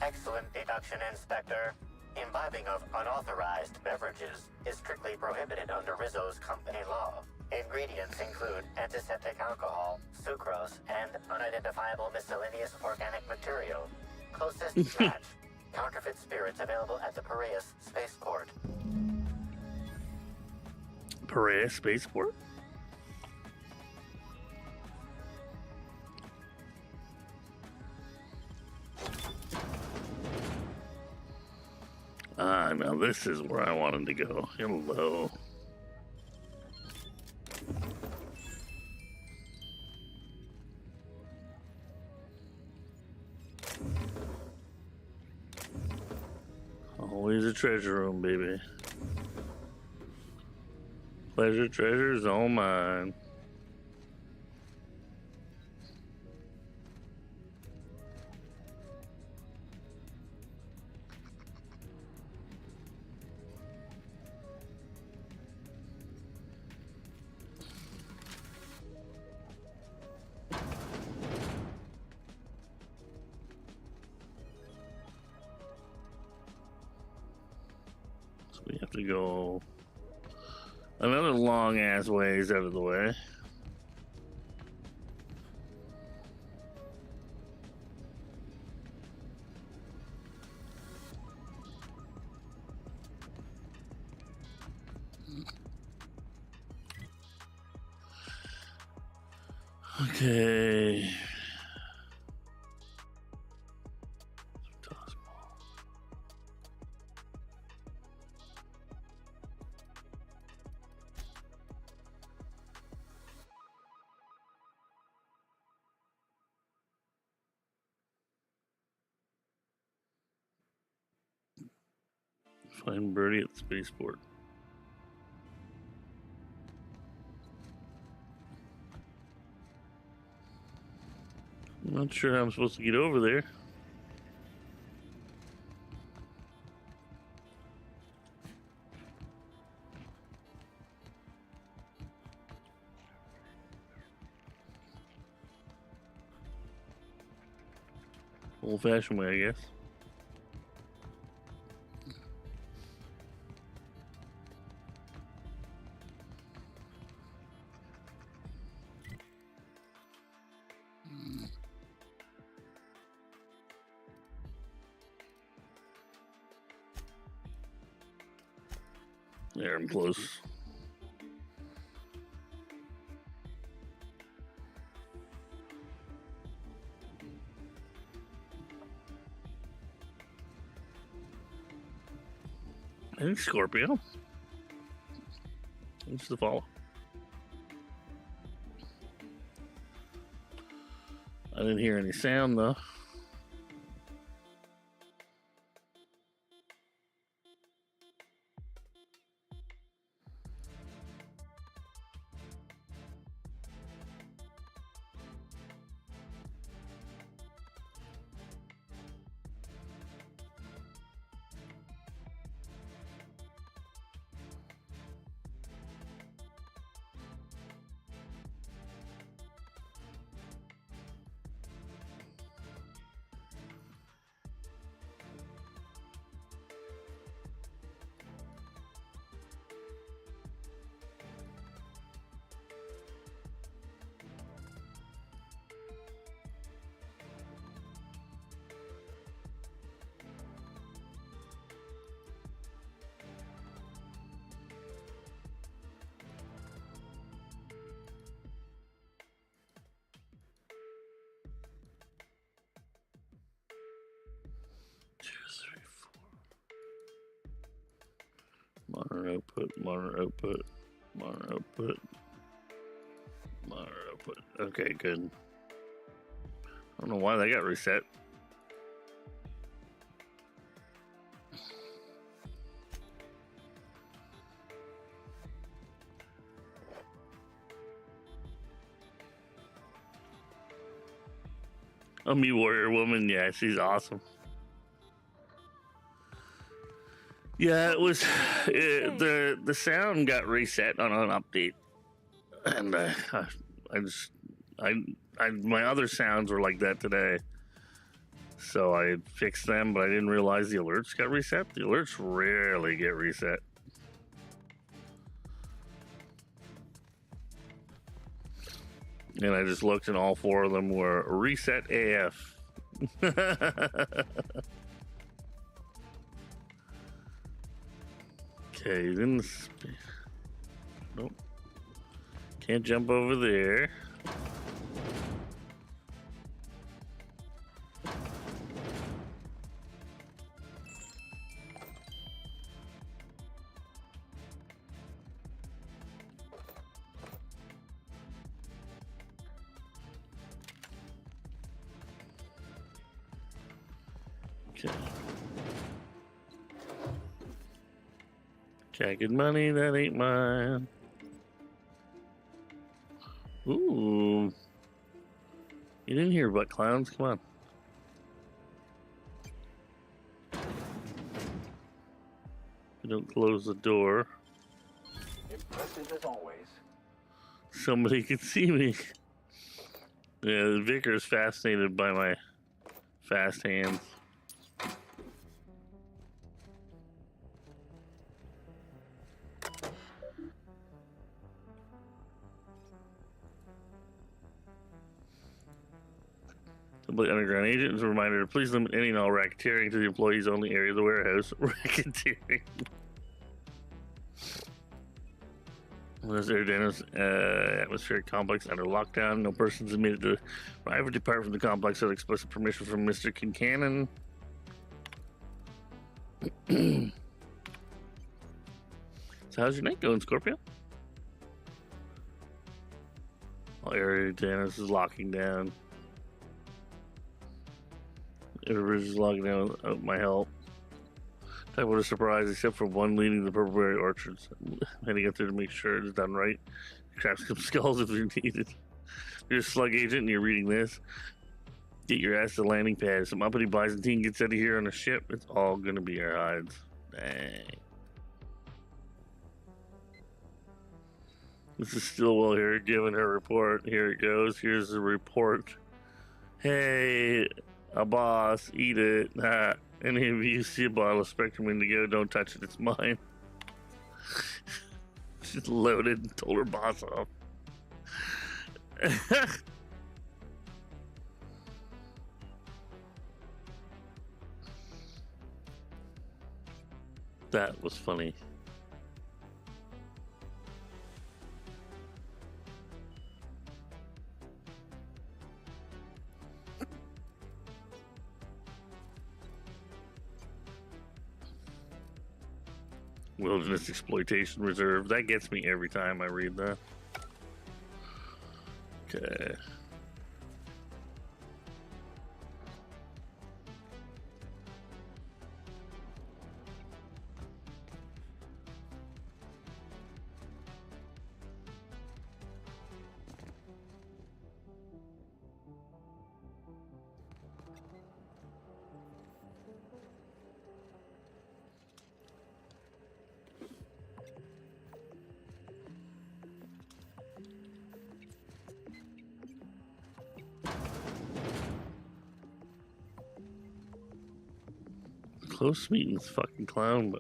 Speaker 2: Excellent deduction, Inspector. Imbibing of unauthorized beverages is strictly prohibited under Rizzo's company law. Ingredients include antiseptic alcohol, sucrose, and unidentifiable miscellaneous organic material. Closest match. Counterfeit spirits available at the Piraeus Spaceport.
Speaker 1: Piraeus Spaceport? Ah, now this is where I wanted to go. Hello. Always a treasure room, baby. Pleasure, treasures, all mine. We have to go another long ass ways out of the way. Okay. Find Birdie at the spaceport. I'm not sure how I'm supposed to get over there. Old-fashioned way, I guess. There, I'm close. I think Scorpio. It's the follow. I didn't hear any sound though. Monitor output, monitor output, monitor output, monitor output. Okay, good. I don't know why that got reset. Oh, me warrior woman, yeah, she's awesome. Yeah, it was the sound got reset on an update, and my other sounds were like that today, so I fixed them, but I didn't realize the alerts got reset. The alerts rarely get reset. And I just looked, and all four of them were reset AF. Okay, then nope. Can't jump over there. Okay. Jagged money, that ain't mine. Ooh. You didn't hear about clowns? Come on. You don't close the door.
Speaker 19: Impressive as always.
Speaker 1: Somebody can see me. Yeah, the vicar's fascinated by my fast hands. The underground agent is a reminder to please limit any and all racketeering to the employees only area of the warehouse. Racketeering. This Eridanos atmospheric complex under lockdown. No persons admitted to arrive or depart from the complex without explicit permission from Mr. Kincannon. So how's your night going, Scorpio? Oh, Eridanos is locking down. Everybody's just logging down without my help. That would have surprised, except for one leading the Purple Orchards. Heading up there to make sure it's done right. Craft some skulls if you're needed. You're a slug agent and you're reading this. Get your ass to the landing pad. If some uppity Byzantine gets out of here on a ship, it's all gonna be our hides. Dang. This is Stillwell here giving her report. Here it goes. Here's the report. Hey, a boss, eat it. Any of you see a bottle of Spectrum Indigo, don't touch it, it's mine. She's loaded and told her boss off. That was funny. Wilderness Exploitation Reserve. That gets me every time I read that. Okay. Close meetings, fucking clown.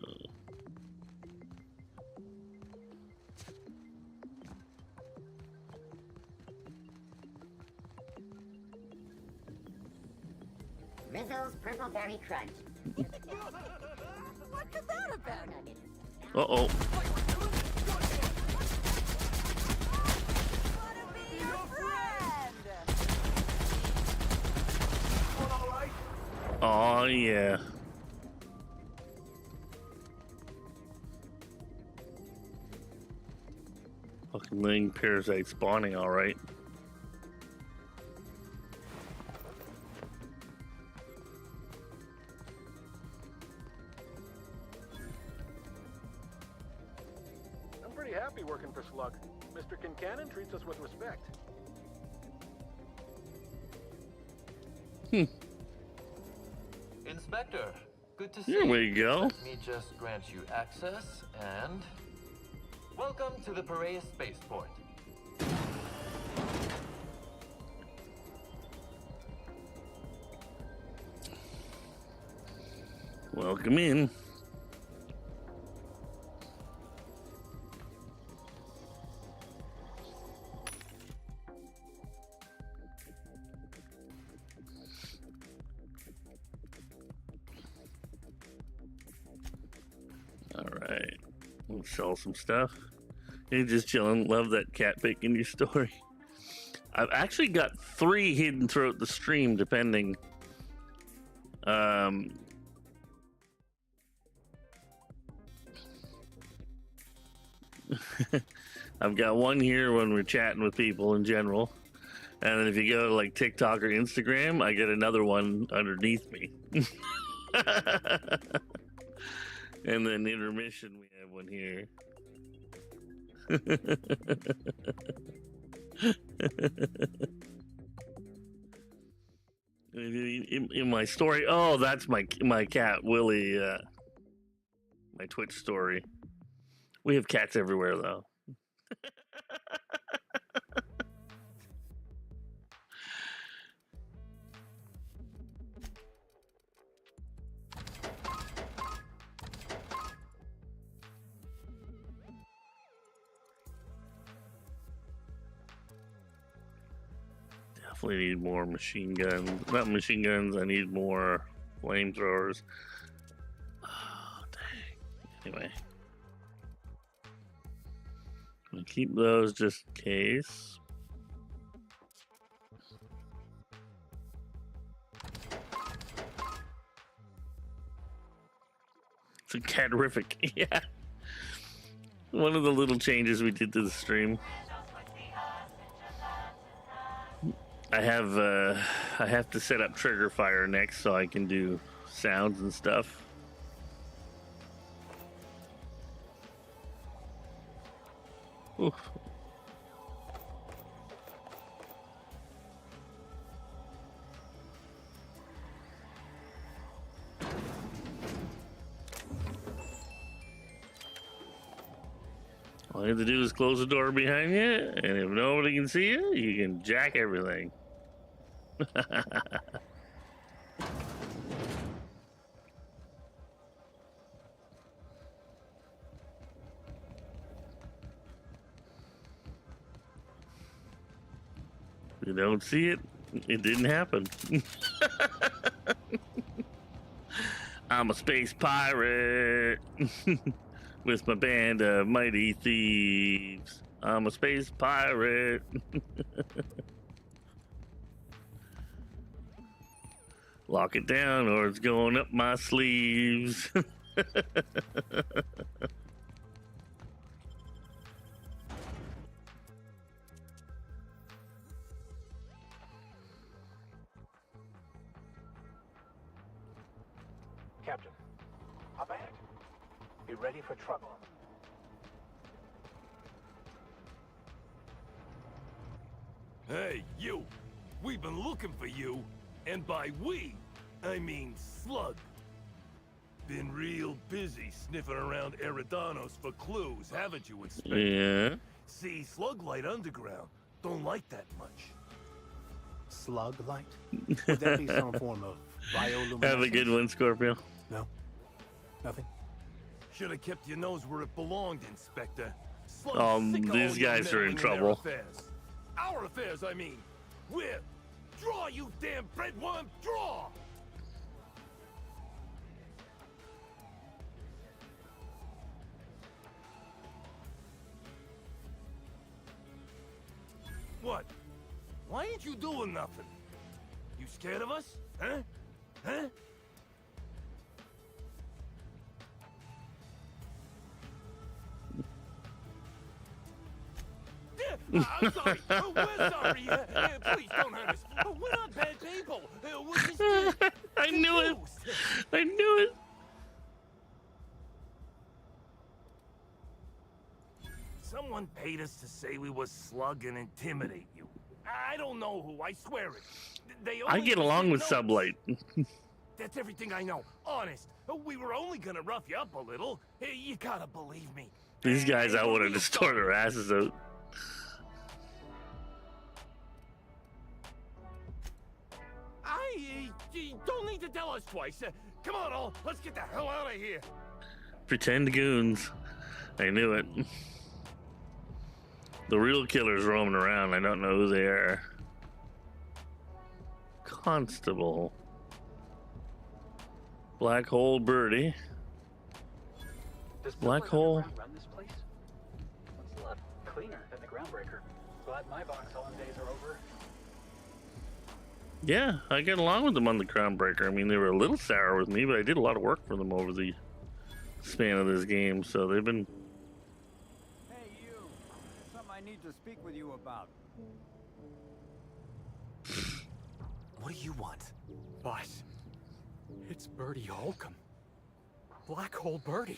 Speaker 20: Rizzo's Purple Berry Crunch.
Speaker 9: What could that have been?
Speaker 1: Uh-oh. Oh, yeah. Fucking ling parasite spawning, alright.
Speaker 21: I'm pretty happy working for Slug. Mr. Kincannon treats us with respect.
Speaker 22: Inspector, good to see
Speaker 1: Here
Speaker 22: you.
Speaker 1: we go.
Speaker 22: Let me just grant you access and welcome to the Piraeus spaceport.
Speaker 1: Welcome in. All right, we'll sell some stuff. You're just chilling. Love that cat pic in your story. I've actually got 3 hidden throughout the stream, depending. I've got one here when we're chatting with people in general, and then if you go to like TikTok or Instagram, I get another one underneath me. And then intermission, we have one here. In my story, oh, that's my cat Willie. My Twitch story. We have cats everywhere, though. Definitely need more machine guns. Not machine guns, I need more flamethrowers. Oh, dang. Anyway. I'll keep those just in case. It's a catterific. Yeah. One of the little changes we did to the stream. I have to set up trigger fire next so I can do sounds and stuff. Oof. All you have to do is close the door behind you, and if nobody can see you, you can jack everything. You don't see it, it didn't happen. I'm a space pirate with my band of mighty thieves. I'm a space pirate. Lock it down or it's going up my sleeves.
Speaker 19: Captain, up ahead. Be ready for trouble.
Speaker 8: Hey, you! We've been looking for you, and by we, I mean Slug. Been real busy sniffing around Eridanos for clues, haven't you, Inspector?
Speaker 1: Yeah.
Speaker 8: See, Slug Light Underground don't like that much.
Speaker 4: Slug light? Would that be some form of bioluminescence?
Speaker 1: Have a good one, Scorpio.
Speaker 4: No? Nothing?
Speaker 8: Should have kept your nose where it belonged, Inspector. Slug's sick of
Speaker 1: These
Speaker 8: all your
Speaker 1: guys are in
Speaker 8: meddling
Speaker 1: trouble.
Speaker 8: Our affairs, I mean. We're... Draw, you damn breadworm, draw! What? Why ain't you doing nothing? You scared of us? Huh? Huh? I'm sorry. We're sorry. Please don't hurt us. We're not bad people. We're just
Speaker 1: I knew it. I knew it.
Speaker 8: Someone paid us to say we was Slug and intimidate you. I don't know who. I swear it. They
Speaker 1: I
Speaker 8: only
Speaker 1: get along with
Speaker 8: notes.
Speaker 1: Sublight.
Speaker 8: That's everything I know. Honest. We were only gonna rough you up a little. You gotta believe me.
Speaker 1: These guys, I would have just tore their asses out.
Speaker 8: You don't need to tell us twice. Come on, all. Let's get the hell out of here.
Speaker 1: Pretend goons. I knew it. The real killer's roaming around. I don't know who they are. Constable. Black Hole Birdie.
Speaker 19: Does
Speaker 1: Black Hole.
Speaker 19: run this place? It's a lot cleaner than the Groundbreaker. Glad my box hauling days are over.
Speaker 1: Yeah, I get along with them on the Groundbreaker. I mean, they were a little sour with me, but I did a lot of work for them over the span of this game, so they've been...
Speaker 11: Hey, you. There's something I need to speak with you about.
Speaker 23: What do you want?
Speaker 24: Boss, it's Birdie Holcomb. Black Hole Birdie.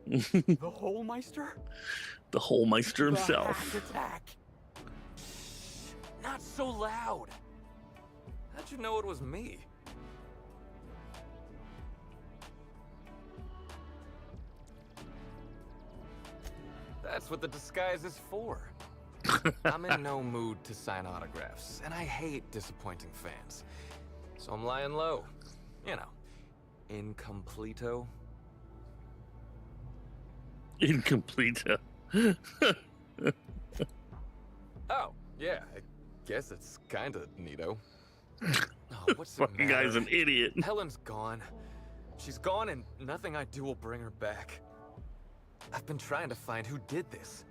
Speaker 24: The Holmeister?
Speaker 1: The Holmeister himself.
Speaker 23: The attack. Not so loud. How'd you know it was me? That's what the disguise is for. I'm in no mood to sign autographs, and I hate disappointing fans. So I'm lying low. You know, incompleto.
Speaker 1: Incompleto.
Speaker 23: Oh, yeah, I guess it's kinda neato. Oh, what's the
Speaker 1: Fucking
Speaker 23: matter?
Speaker 1: guy's an idiot.
Speaker 23: Helen's gone. She's gone and nothing I do will bring her back. I've been trying to find who did this.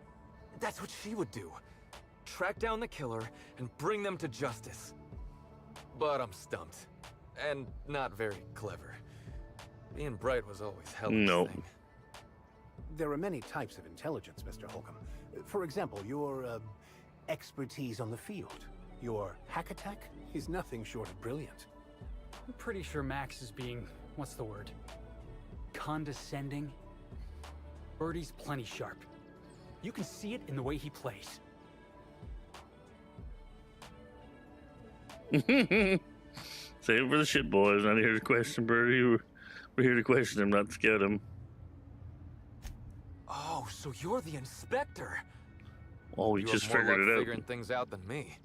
Speaker 23: That's what she would do. Track down the killer and bring them to justice. But I'm stumped. And not very clever. Being bright was always Helen's thing.
Speaker 4: There are many types of intelligence, Mr. Holcomb. For example, your expertise on the field. Your hack attack is nothing short of brilliant.
Speaker 13: I'm pretty sure Max is being, what's the word? Condescending? Birdie's plenty sharp.
Speaker 11: You can see it in the way he plays.
Speaker 1: Save it for the shit, boys. Not here to question Birdie. We're here to question him, not to scared him.
Speaker 23: Oh, so you're the inspector.
Speaker 1: Oh, we
Speaker 23: you
Speaker 1: just
Speaker 23: have more
Speaker 1: figured
Speaker 23: luck
Speaker 1: it out.
Speaker 23: figuring things out than me.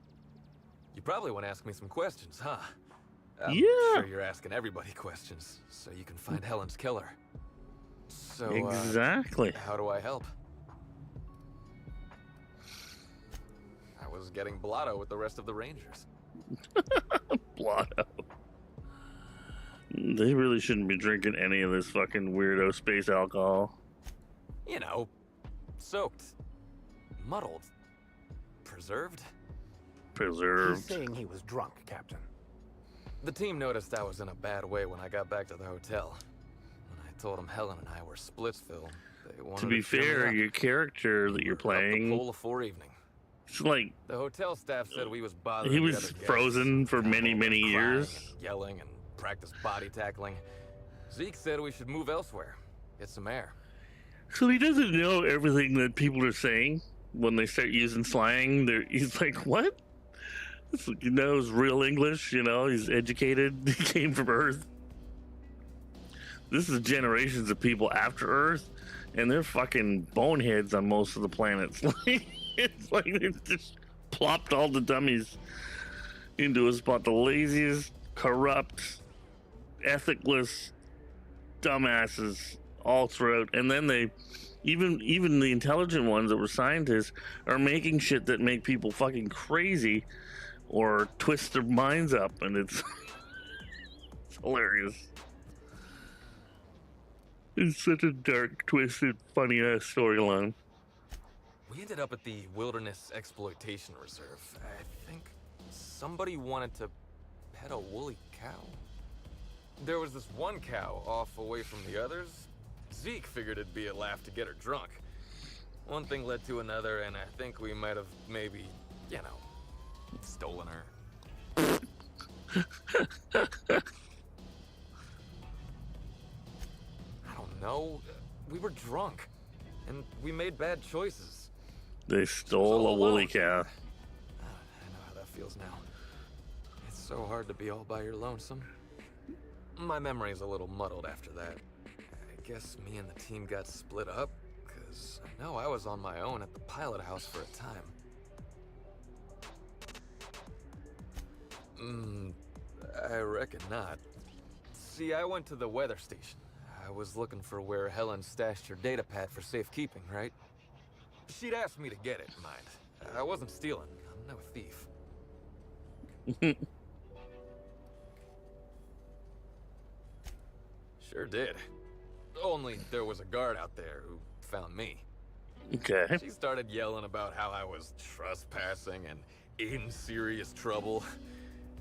Speaker 23: You probably want to ask me some questions, huh? I'm
Speaker 1: Yeah.
Speaker 23: sure you're asking everybody questions, so you can find Helen's killer. So,
Speaker 1: Exactly.
Speaker 23: How do I help? I was getting blotto with the rest of the Rangers.
Speaker 1: Blotto. They really shouldn't be drinking any of this fucking weirdo space alcohol.
Speaker 23: You know, soaked, muddled, preserved.
Speaker 4: He's saying he was drunk, Captain.
Speaker 23: The team noticed I was in a bad way when I got back to the hotel. When I told them Helen and I were Splitsville, they wanted
Speaker 1: To be
Speaker 23: cheer me
Speaker 1: fair,
Speaker 23: up.
Speaker 1: your character that you're
Speaker 23: Up the
Speaker 1: playing,
Speaker 23: pole of 4 evening.
Speaker 1: it's like
Speaker 23: The hotel staff said we was bothering
Speaker 1: he
Speaker 23: the
Speaker 1: was
Speaker 23: other guests,
Speaker 1: frozen for many, many
Speaker 23: crying
Speaker 1: years.
Speaker 23: and yelling and practice body tackling. Zeke said we should move elsewhere, get some air.
Speaker 1: So he doesn't know everything that people are saying when they start using slang. He's like, what? He knows real English, you know, he's educated, he came from Earth. This is generations of people after Earth, and they're fucking boneheads on most of the planets. It's like they just plopped all the dummies into a spot. The laziest, corrupt, ethicless dumbasses all throughout. And then they, even the intelligent ones that were scientists, are making shit that make people fucking crazy or twist their minds up, and it's it's hilarious. It's such a dark, twisted, funny ass storyline.
Speaker 23: We ended up at the Wilderness Exploitation Reserve. I think somebody wanted to pet a woolly cow. There was this one cow off away from the others. Zeke figured it'd be a laugh to get her drunk. One thing led to another, and I think we might have maybe, you know, stolen her. I don't know. We were drunk, and we made bad choices.
Speaker 1: They stole a woolly cow.
Speaker 23: I know how that feels now. It's so hard to be all by your lonesome. My memory's a little muddled after that. I guess me and the team got split up, because I know I was on my own at the pilot house for a time. I reckon not. See, I went to the weather station. I was looking for where Helen stashed her data pad for safekeeping, right? She'd asked me to get it, mind. I wasn't stealing. I'm no thief. Sure did. Only there was a guard out there who found me.
Speaker 1: Okay.
Speaker 23: She started yelling about how I was trespassing and in serious trouble.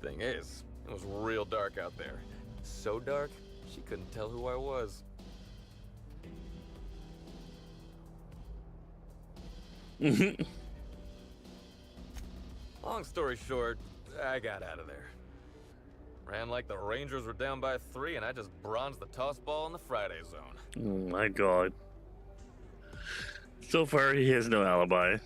Speaker 23: Thing is, it was real dark out there. So dark, she couldn't tell who I was. Long story short, I got out of there. Ran like the Rangers were down by 3, and I just bronzed the toss ball in the Friday zone.
Speaker 1: Oh my god. So far, he has no alibi.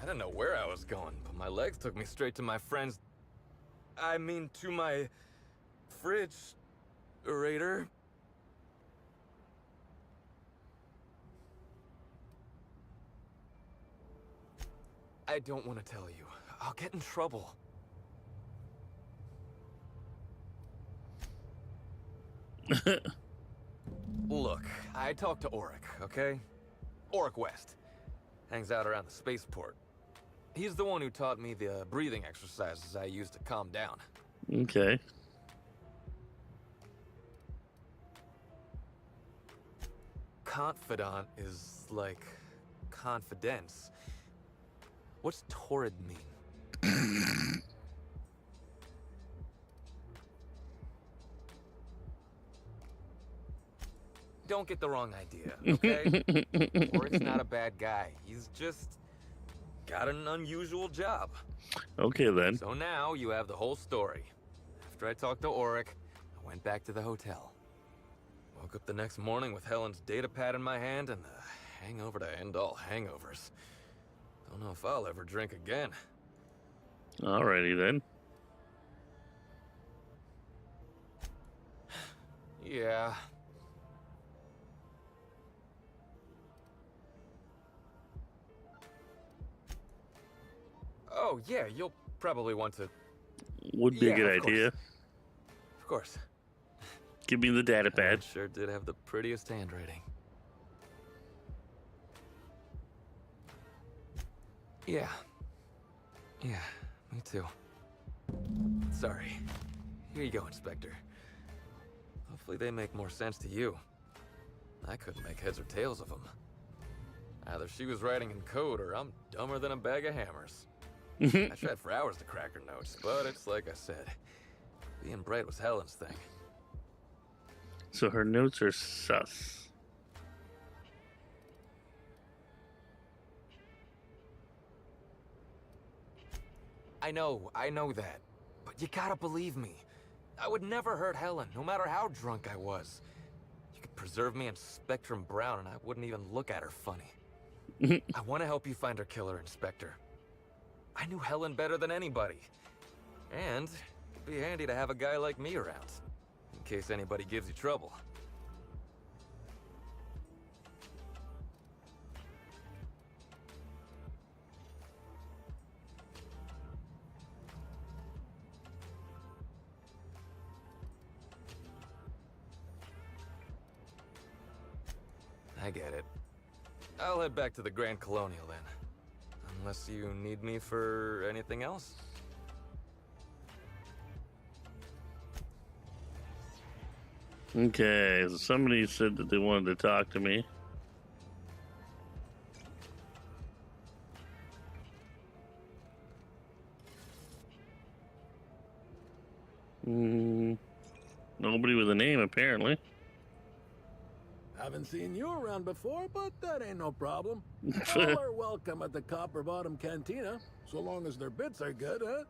Speaker 23: I didn't know where I was going, but my legs took me straight to my friend's... to my... fridge-rator. I don't want to tell you. I'll get in trouble. Look, I talked to Auric, okay? Auric West. Hangs out around the spaceport. He's the one who taught me the breathing exercises I use to calm down.
Speaker 1: Okay.
Speaker 23: Confidant is like confidence. What's torrid mean? Don't get the wrong idea, okay? Auric's not a bad guy. He's just got an unusual job.
Speaker 1: Okay, then.
Speaker 23: So now you have the whole story. After I talked to Auric, I went back to the hotel. Woke up the next morning with Helen's data pad in my hand and the hangover to end all hangovers. Don't know if I'll ever drink again.
Speaker 1: Alrighty then.
Speaker 23: Yeah. Oh, yeah, you'll probably want to...
Speaker 1: Would be a good
Speaker 23: of
Speaker 1: idea.
Speaker 23: Of course.
Speaker 1: Give me the data pad.
Speaker 23: Helen sure did have the prettiest handwriting. Yeah. Yeah, me too. Sorry. Here you go, Inspector. Hopefully they make more sense to you. I couldn't make heads or tails of them. Either she was writing in code or I'm dumber than a bag of hammers. I tried for hours to crack her notes, but it's like I said. Being bright was Helen's thing.
Speaker 1: So her notes are sus.
Speaker 23: I know that. But you gotta believe me. I would never hurt Helen, no matter how drunk I was. You could preserve me in Spectrum Brown and I wouldn't even look at her funny. I want to help you find her killer, Inspector. I knew Helen better than anybody. And it'd be handy to have a guy like me around, in case anybody gives you trouble. I get it. I'll head back to the Grand Colonial then. Unless you need me for anything else?
Speaker 1: Okay, so somebody said that they wanted to talk to me. Nobody with a name, apparently.
Speaker 5: Haven't seen you around before, but that ain't no problem. All are welcome at the Copper Bottom Cantina, so long as their bits are good, huh?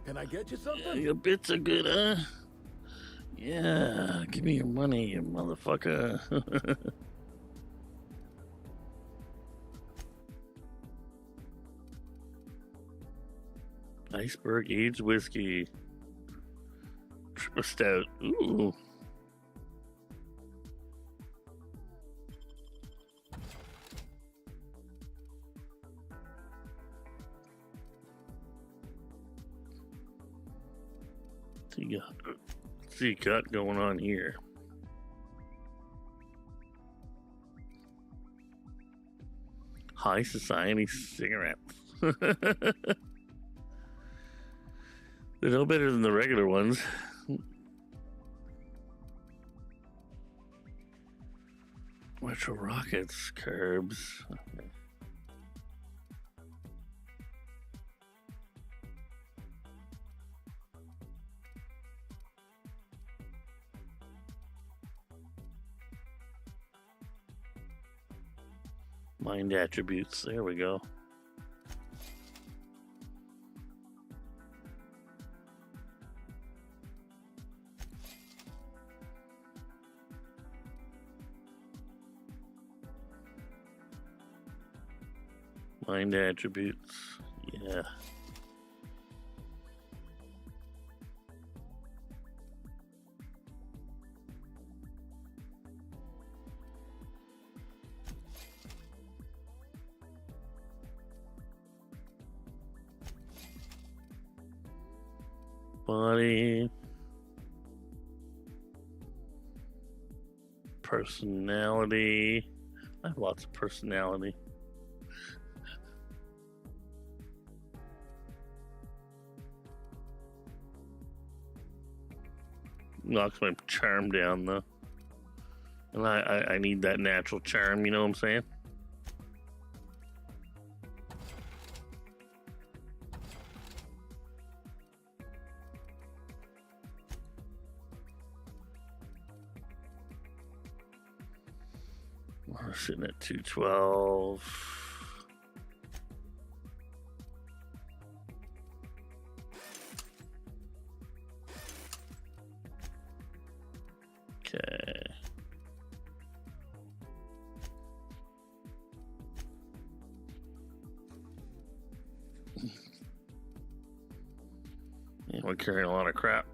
Speaker 5: Can I get you something?
Speaker 1: Yeah, your bits are good, huh? Yeah, give me your money, you motherfucker. Iceberg aged whiskey. Triple stout. Ooh. See you got going on here. High society cigarettes. They're no better than the regular ones. Retro rockets, curbs. Okay. Mind attributes. There we go. Mind attributes. Yeah. Body, personality. I have lots of personality. Knocks my charm down though, and I need that natural charm. You know what I'm saying? We're sitting at 212. Okay. I'm carrying a lot of crap.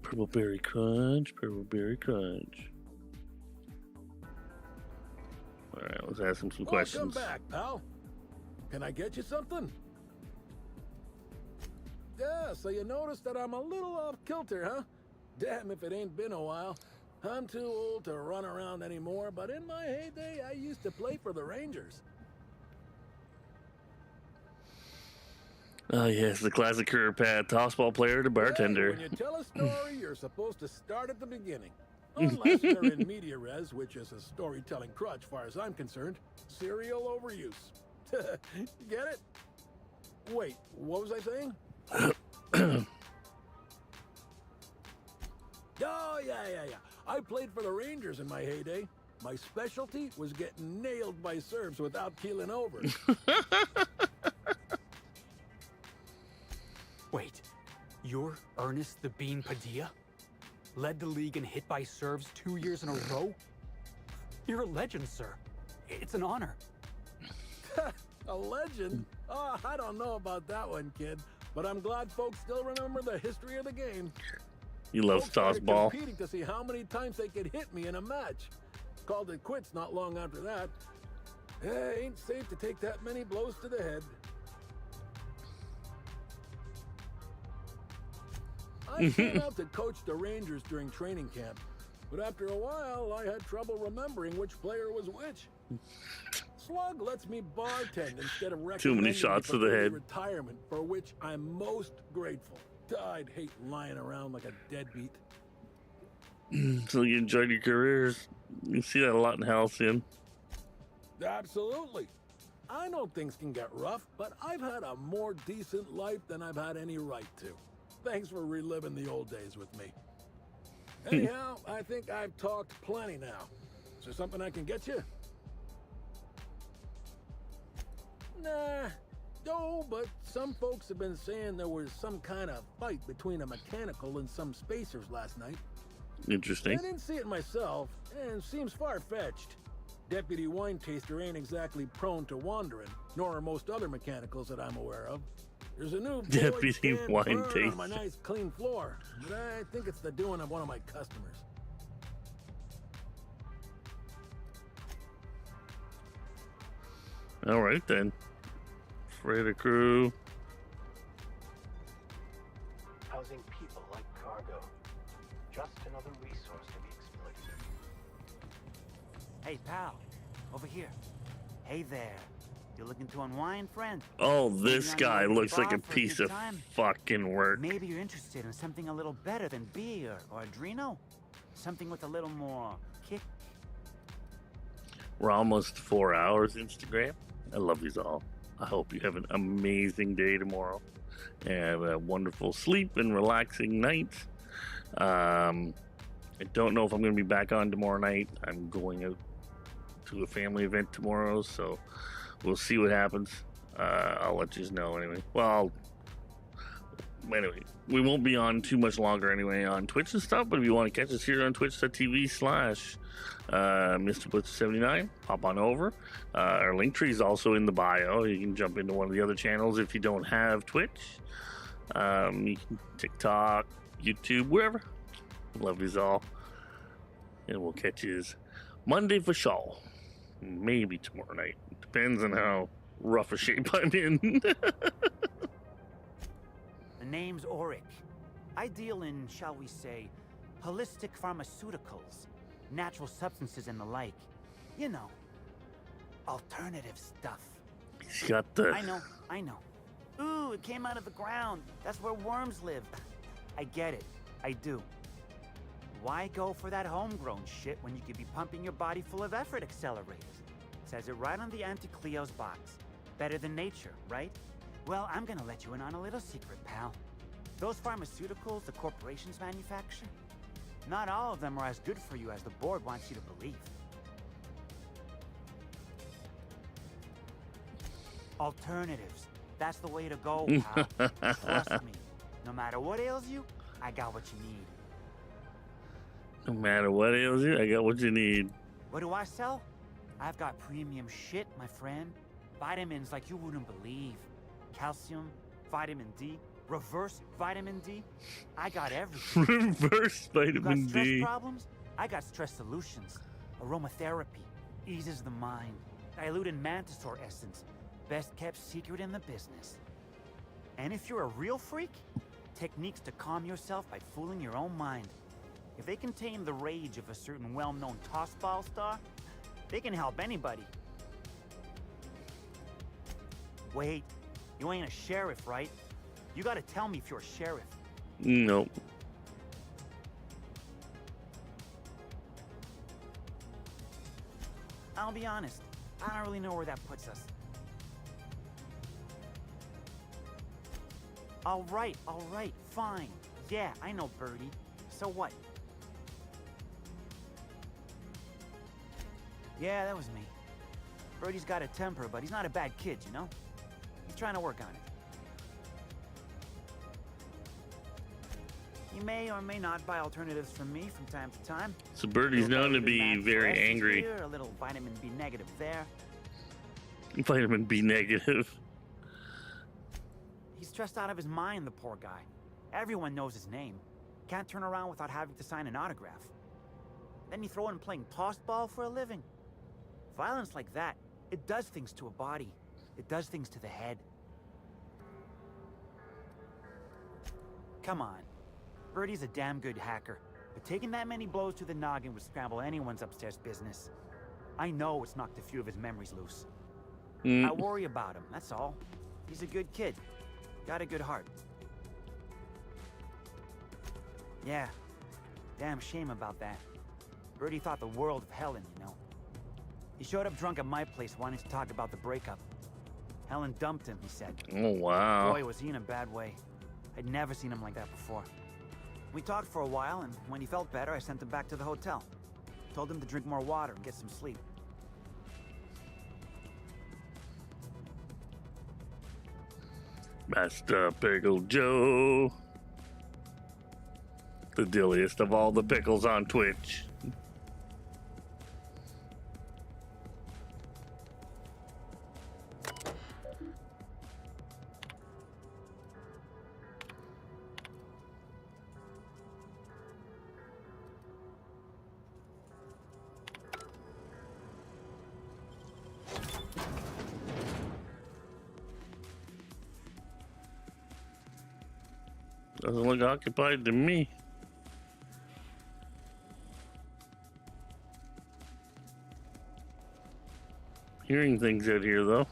Speaker 1: Purple berry crunch, purple berry crunch. All right, let's ask him some questions.
Speaker 5: Welcome back, pal. Can I get you something? Yeah, so you noticed that I'm a little off kilter, huh? Damn if it ain't been a while. I'm too old to run around anymore, but in my heyday, I used to play for the Rangers.
Speaker 1: Oh yes, the classic career path: tossball player to bartender.
Speaker 5: When you tell a story, you're supposed to start at the beginning. Unless you're in media res, which is a storytelling crutch, far as I'm concerned. Serial overuse. Get it? Wait, what was I saying? Oh, yeah. I played for the Rangers in my heyday. My specialty was getting nailed by Serbs without keeling over.
Speaker 24: Wait, you're Ernest the Bean Padilla? Led the league in hit by Serbs 2 years in a row? You're a legend, sir. It's an honor.
Speaker 5: A legend? Oh, I don't know about that one, kid. But I'm glad folks still remember the history of the game.
Speaker 1: You love tossball.
Speaker 5: Competing to see how many times they could hit me in a match. Called it quits not long after that. Ain't safe to take that many blows to the head. I came out to coach the Rangers during training camp, but after a while, I had trouble remembering which player was which. Slug lets me bartend instead of recommending
Speaker 1: too many shots to the head.
Speaker 5: Retirement, for which I'm most grateful. I'd hate lying around like a deadbeat.
Speaker 1: So you enjoyed your careers. You see that a lot in Halcyon.
Speaker 5: Absolutely. I know things can get rough, but I've had a more decent life than I've had any right to. Thanks for reliving the old days with me. Anyhow, I think I've talked plenty now. Is there something I can get you? Nah. No, but some folks have been saying there was some kind of fight between a mechanical and some spacers last night.
Speaker 1: Interesting.
Speaker 5: I didn't see it myself, and seems far-fetched. Deputy Wine Taster ain't exactly prone to wandering, nor are most other mechanicals that I'm aware of. There's a new
Speaker 1: Deputy Wine Taster
Speaker 5: on my nice clean floor, but I think it's the doing of one of my customers.
Speaker 1: All right then. Freighter crew.
Speaker 4: Housing people like cargo. Just another resource to be exploited.
Speaker 11: Hey, pal. Over here. Hey there. You're looking to unwind, friend?
Speaker 1: Oh, this guy looks like a piece of fucking work.
Speaker 11: Maybe you're interested in something a little better than beer or Adreno? Something with a little more kick?
Speaker 1: We're almost 4 hours Instagram. I love these all. I hope you have an amazing day tomorrow and a wonderful sleep and relaxing night. I don't know if I'm going to be back on tomorrow night. I'm going out to a family event tomorrow, so we'll see what happens. I'll let you know anyway. Well, anyway, we won't be on too much longer anyway on Twitch and stuff, but if you want to catch us here on twitch.tv/Mr. 79, hop on over. Our link tree is also in the bio. You can jump into one of the other channels if you don't have Twitch. You can TikTok, YouTube, wherever. Love these all. And we'll catch you Monday for sure. Maybe tomorrow night. Depends on how rough a shape I'm in.
Speaker 11: The name's Auric. I deal in, shall we say, holistic pharmaceuticals, natural substances and the like. You know, alternative stuff.
Speaker 1: He's got the...
Speaker 11: I know. Ooh, it came out of the ground. That's where worms live. I get it. I do. Why go for that homegrown shit when you could be pumping your body full of effort accelerators? Says it right on the Anti-Cleo's box. Better than nature, right? Well, I'm gonna let you in on a little secret, pal. Those pharmaceuticals the corporations manufacture, not all of them are as good for you as the board wants you to believe. Alternatives. That's the way to go, pal. Trust me. No matter what ails you, I got what you need.
Speaker 1: No matter what ails you, I got what you need.
Speaker 11: What do I sell? I've got premium shit, my friend. Vitamins like you wouldn't believe. Calcium, vitamin D, reverse vitamin D. I got everything.
Speaker 1: Reverse vitamin
Speaker 11: you got stress
Speaker 1: D.
Speaker 11: problems? I got stress solutions. Aromatherapy eases the mind. Diluted mantisaur essence, best kept secret in the business. And if you're a real freak, techniques to calm yourself by fooling your own mind. If they can tame the rage of a certain well-known tossball star, they can help anybody. Wait, you ain't a sheriff, right? You gotta tell me if you're a sheriff.
Speaker 1: Nope.
Speaker 11: I'll be honest, I don't really know where that puts us. All right, fine. Yeah, I know Birdie. So what? Yeah, that was me. Birdie's got a temper, but he's not a bad kid, you know? He's trying to work on it. He may or may not buy alternatives from me from time to time.
Speaker 1: So Birdie's known to be very angry.
Speaker 11: Here, a little vitamin B negative there.
Speaker 1: Vitamin B negative.
Speaker 11: He's stressed out of his mind, the poor guy. Everyone knows his name. Can't turn around without having to sign an autograph. Then you throw in playing tossball for a living. Violence like that, it does things to a body. It does things to the head. Come on. Birdie's a damn good hacker, but taking that many blows to the noggin would scramble anyone's upstairs business. I know it's knocked a few of his memories loose. I worry about him, that's all. He's a good kid. Got a good heart. Yeah. Damn shame about that. Birdie thought the world of Helen, you know. He showed up drunk at my place wanting to talk about the breakup. Helen dumped him, he said.
Speaker 1: Oh, wow.
Speaker 11: Boy, was he in a bad way. I'd never seen him like that before. We talked for a while, and when he felt better, I sent him back to the hotel. Told him to drink more water and get some sleep.
Speaker 1: Master Pickle Joe. The dilliest of all the pickles on Twitch. Doesn't look occupied to me. Hearing things out here, though.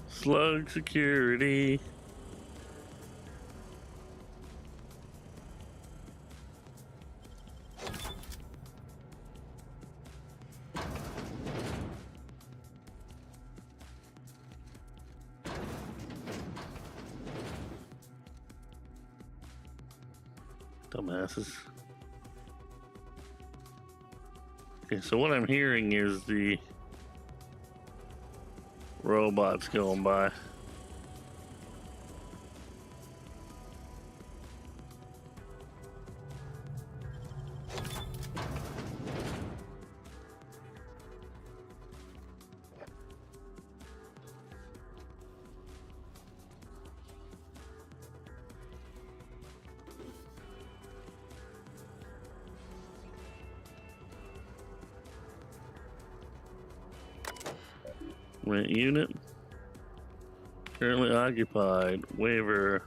Speaker 1: Slug security. Dumbasses. Okay, so what I'm hearing is the robots going by. Rent unit. Currently occupied. Waiver.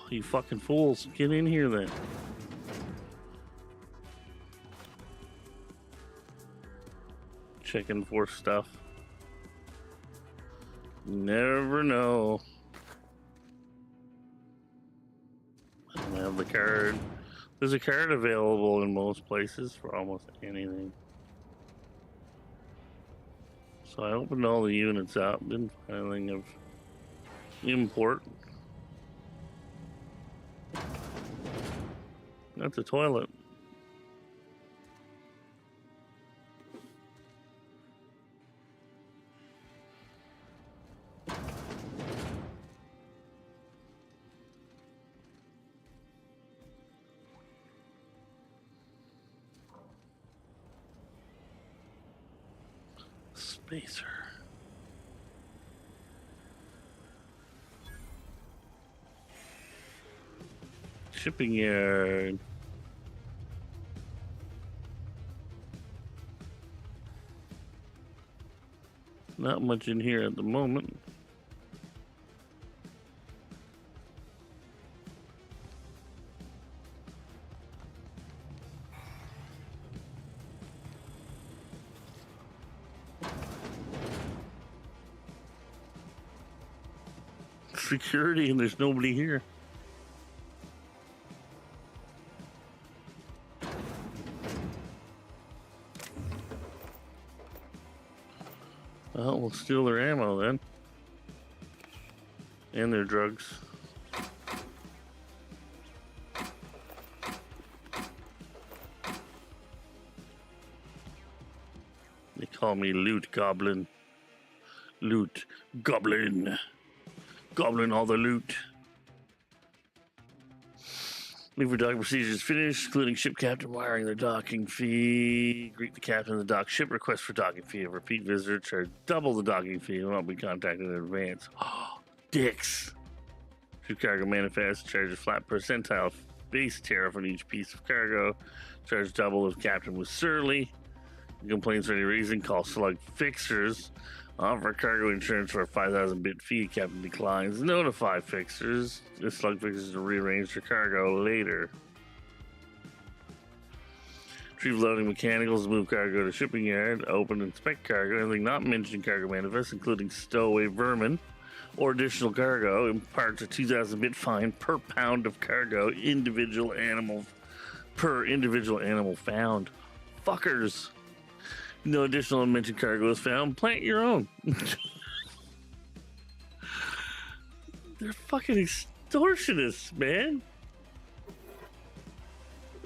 Speaker 1: You fucking fools. Get in here then. Checking for stuff. Never know. I don't have the card. There's a card available in most places for almost anything. So I opened all the units up, didn't find anything of import. That's a toilet. Spacer. Shipping yard. Not much in here at the moment. Security, and there's nobody here. Well, we'll steal their ammo then. And their drugs. They call me Loot Goblin. Loot Goblin. Goblin all the loot. Leave for docking procedures finished, including ship captain wiring their docking fee. Greet the captain of the dock ship. Request for docking fee. A repeat visitor charge double the docking fee and will not be contacted in advance. Oh, dicks. Ship cargo manifest. Charge a flat percentile base tariff on each piece of cargo. Charge double if captain was surly. Complaints for any reason, call Slug Fixers. Offer cargo insurance for a 5,000 bit fee. Captain declines. Notify Fixers. The Slug Fixers to rearrange their cargo later. Retrieve loading mechanicals. Move cargo to shipping yard. Open and inspect cargo. Anything not mentioned in cargo manifest, including stowaway vermin or additional cargo, imparts a 2,000 bit fine per pound of cargo. Individual animal per individual animal found. Fuckers. No additional unmentioned cargo is found. Plant your own. They're fucking extortionists, man.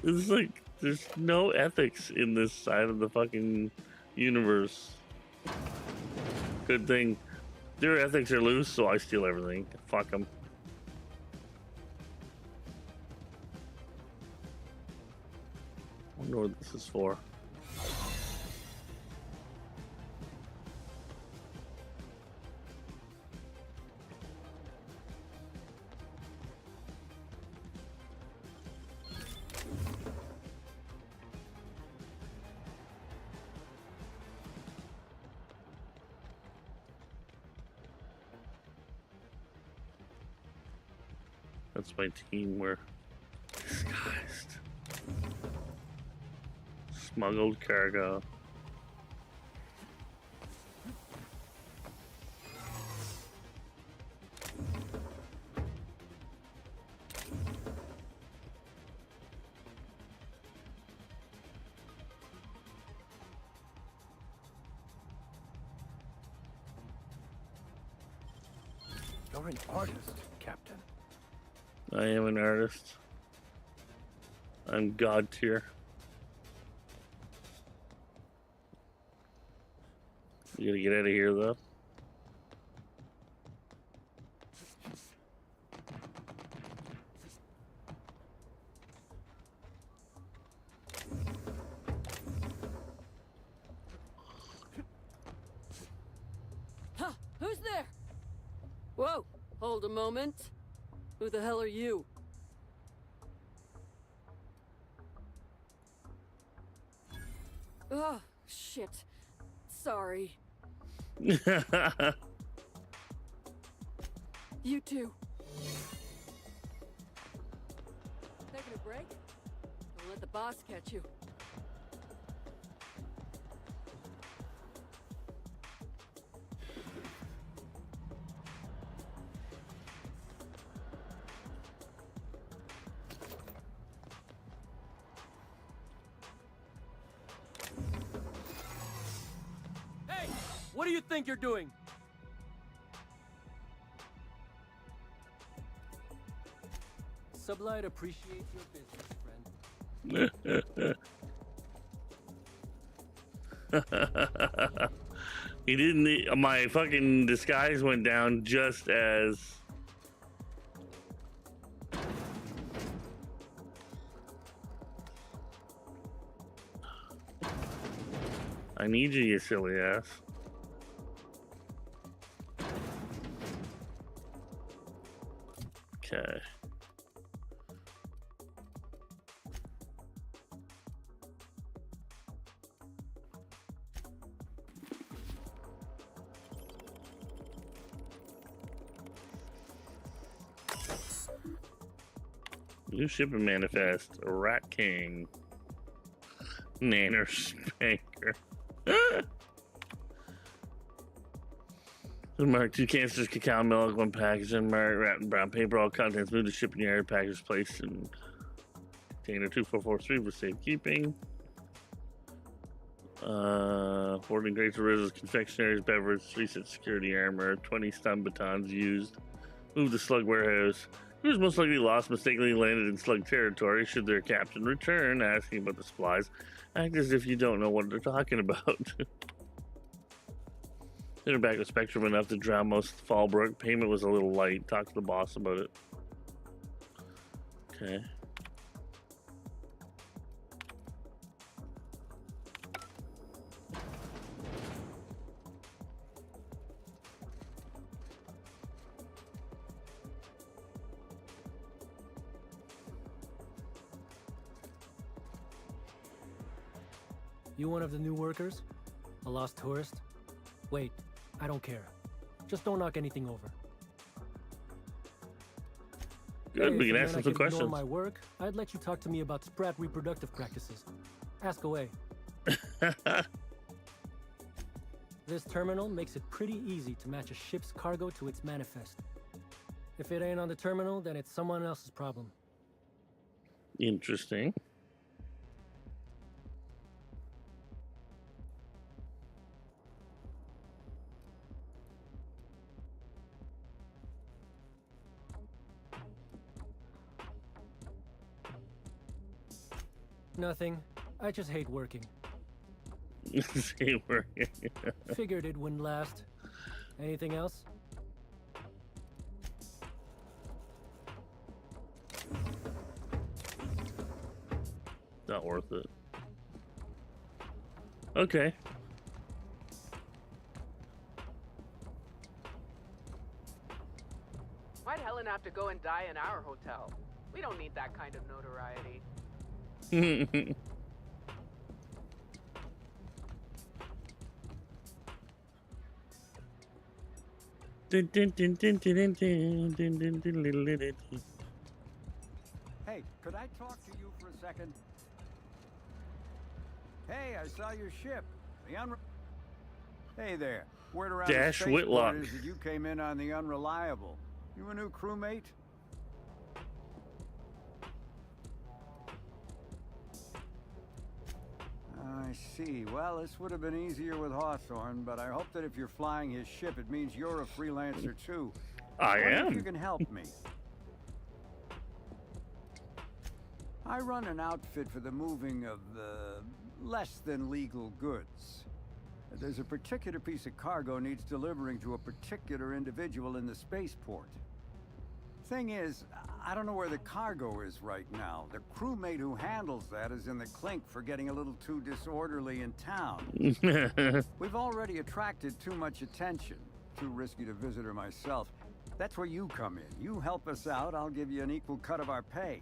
Speaker 1: It's like there's no ethics in this side of the fucking universe. Good thing their ethics are loose, so I steal everything. Fuck them. I wonder what this is for. That's my team. We're disguised. Smuggled cargo.
Speaker 4: You're an artist, Captain.
Speaker 1: I am an artist. I'm God tier. You gotta get out of here, though.
Speaker 6: Huh, who's there? Whoa, hold a moment. Who the hell are you? Oh, shit. Sorry. You too. Taking a break? Don't let the boss catch you.
Speaker 16: What do you think you're doing? Sublight appreciates your business, friend.
Speaker 1: He didn't. My fucking disguise went down just as. I need you, you silly ass. Okay. New shipping manifest. Rat King. Nanner Spanker. Mark 2 canisters, cacao milk, 1 package, and marked wrapped in brown paper. All contents moved to shipping yard. Package placed in container 2443 for safekeeping. 14 crates of Rizzo's confectionaries, beverage, 3 sets security armor, 20 stun batons used. Move to Slug warehouse. Who's most likely lost, mistakenly landed in Slug territory? Should their captain return, asking about the supplies? Act as if you don't know what they're talking about. They're back to Spectrum enough to drown most Fallbrook. Payment was a little light. Talk to the boss about it. Okay.
Speaker 16: You one of the new workers? A lost tourist? Wait, I don't care. Just don't knock anything over.
Speaker 1: Good, we can
Speaker 16: if
Speaker 1: ask
Speaker 16: you
Speaker 1: them some
Speaker 16: ignore
Speaker 1: questions.
Speaker 16: my work, I'd let you talk to me about sprat reproductive practices. Ask away. This terminal makes it pretty easy to match a ship's cargo to its manifest. If it ain't on the terminal, then it's someone else's problem.
Speaker 1: Interesting.
Speaker 16: Nothing. I just hate working.
Speaker 1: Hate working.
Speaker 16: Figured it wouldn't last. Anything else?
Speaker 1: Not worth it. Okay.
Speaker 3: Why'd Helen have to go and die in our hotel? We don't need that kind of notoriety.
Speaker 12: Hey, could I talk to you for a second? Hey, I saw your ship. Hey there. Word around
Speaker 1: Dash
Speaker 12: the
Speaker 1: Whitlock.
Speaker 12: spaceport is that you came in on the Unreliable. You a new crewmate? I see. Well, this would have been easier with Hawthorne, but I hope that if you're flying his ship, it means you're a freelancer too.
Speaker 1: I
Speaker 12: wonder
Speaker 1: am.
Speaker 12: If you can help me. I run an outfit for the moving of less than legal goods. There's a particular piece of cargo needs delivering to a particular individual in the spaceport. Thing is, I don't know where the cargo is right now. The crewmate who handles that is in the clink for getting a little too disorderly in town. We've already attracted too much attention. Too risky to visit her myself. That's where you come in. You help us out, I'll give you an equal cut of our pay.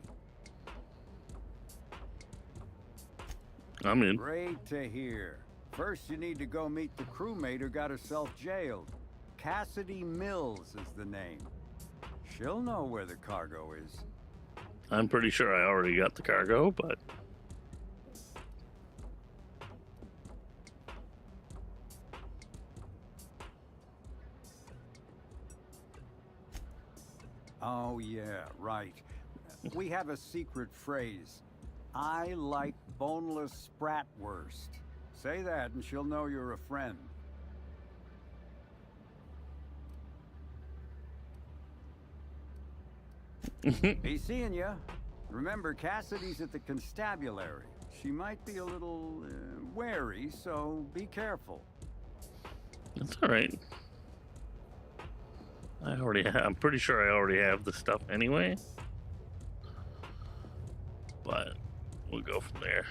Speaker 1: I'm in.
Speaker 12: Great to hear. First, you need to go meet the crewmate who got herself jailed. Cassidy Mills is the name. She'll know where the cargo is.
Speaker 1: I'm pretty sure I already got the cargo, but...
Speaker 12: Oh, yeah, right. We have a secret phrase. I like boneless spratwurst. Say that and she'll know you're a friend. Be seeing ya. Remember, Cassidy's at the constabulary. She might be a little wary, so be careful.
Speaker 1: That's all right. I'm pretty sure I already have the stuff anyway. But we'll go from there.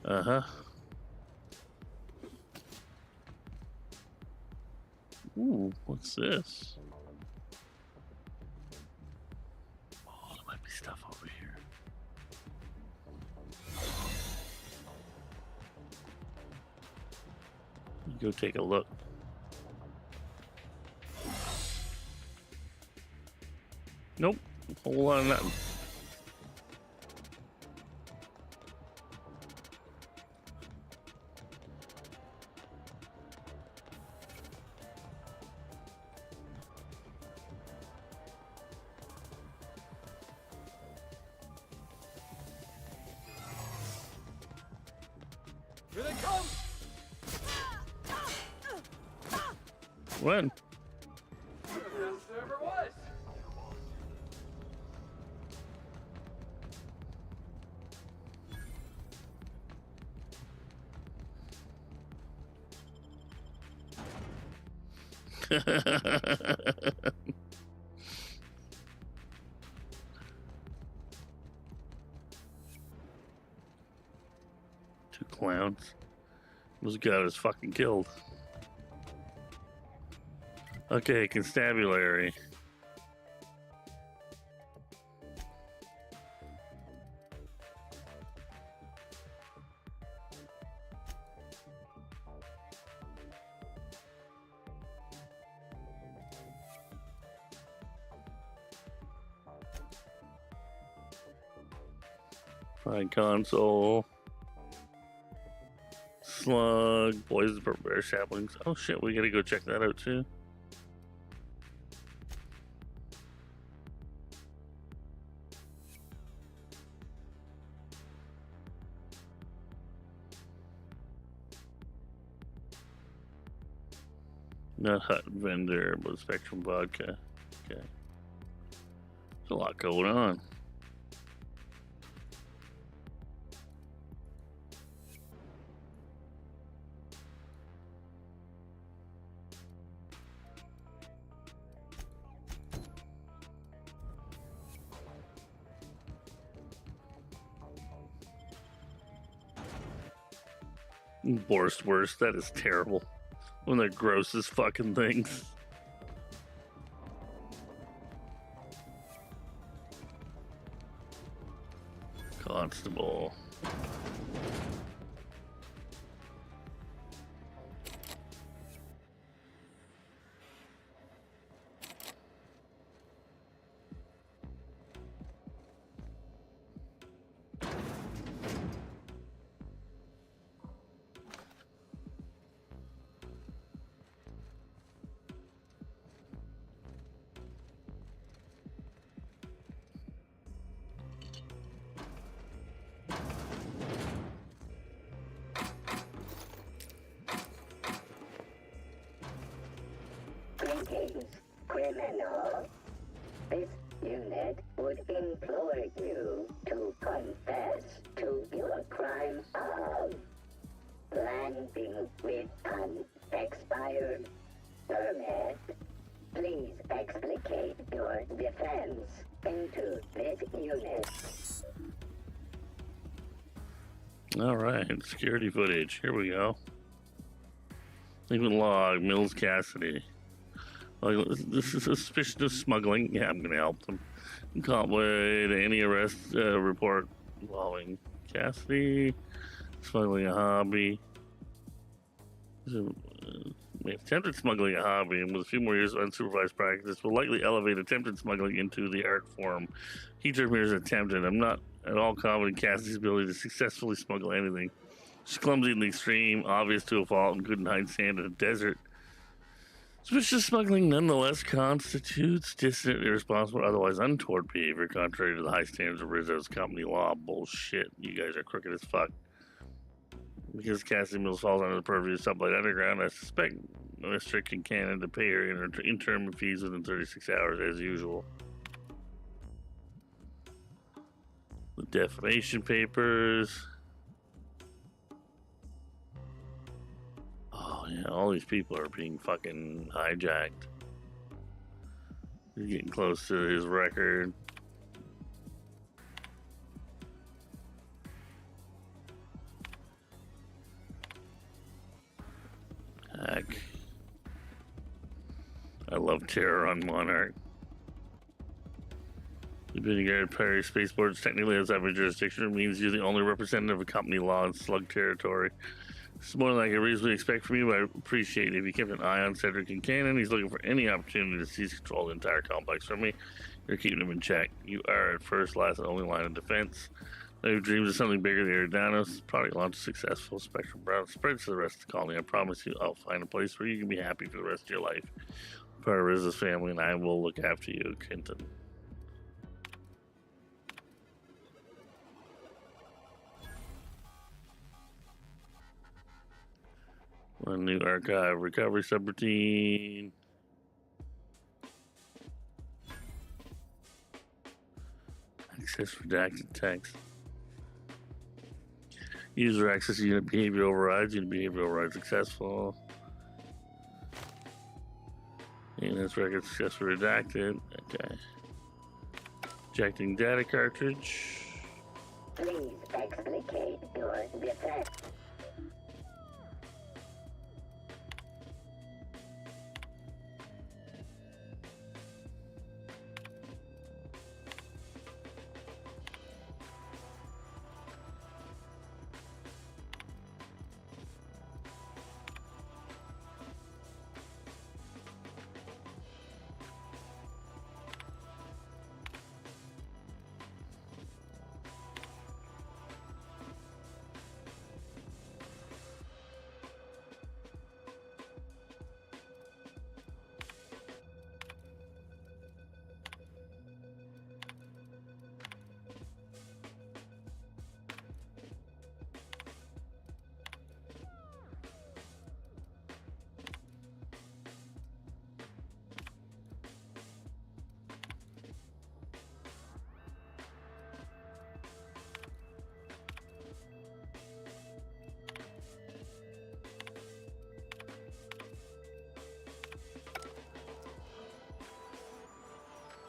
Speaker 1: Uh-huh. Ooh, what's this? Oh, there might be stuff over here. Go take a look. Nope. A whole lot of nothing.
Speaker 23: Here they come!
Speaker 1: When?
Speaker 23: Best there ever was.
Speaker 1: Two clowns. This guy was fucking killed. Okay, constabulary. Find console. Slug. Boys for bear saplings. Oh shit, we gotta go check that out too. Not hut vendor, but Spectrum vodka. Okay. There's a lot going on. Worst. That is terrible. One of the grossest fucking things. Constable.
Speaker 7: Greetings, criminal. This unit would implore you to confess to your crime of landing with an expired permit. Please explicate your defense into this unit.
Speaker 1: All right, security footage. Here we go. Even log, Mills Cassidy. This is suspicion of smuggling. Yeah, I'm gonna help them. Can't wait. Any arrest report involving Cassidy. Smuggling a hobby. We attempted smuggling a hobby, and with a few more years of unsupervised practice, will likely elevate attempted smuggling into the art form. Key term here is attempted. I'm not at all confident in Cassidy's ability to successfully smuggle anything. She's clumsy in the extreme, obvious to a fault, and couldn't hide sand in a desert. Suspicious smuggling nonetheless constitutes distant, irresponsible, or otherwise untoward behavior contrary to the high standards of Rizzo's company law. Bullshit. You guys are crooked as fuck. Because Cassie Mills falls under the purview of Sublight Underground, I suspect Mr. Kincannon to pay her interim fees within 36 hours, as usual. The defamation papers. Oh, yeah, all these people are being fucking hijacked. He's getting close to his record. Heck. I love Terror on Monarch. The Vineyard Perry Spaceports technically outside of jurisdiction. It means you're the only representative of company law in Slug territory. It's more than I can reasonably expect from you, but I appreciate it if you kept an eye on Cedric and Cannon. He's looking for any opportunity to seize control of the entire complex from me. You're keeping him in check. You are at first, last, and only line of defense. Now your dreams of something bigger than Eridanos. Product launch successful. Spectrum Brown spreads to the rest of the colony. I promise you I'll find a place where you can be happy for the rest of your life. Part of Riz's family, and I will look after you, Kenton. One new archive recovery subroutine. Access redacted text. User access unit behavior overrides. Unit behavior override successful. Unit's record successfully redacted. Okay. Ejecting data cartridge.
Speaker 7: Please explicate your defense.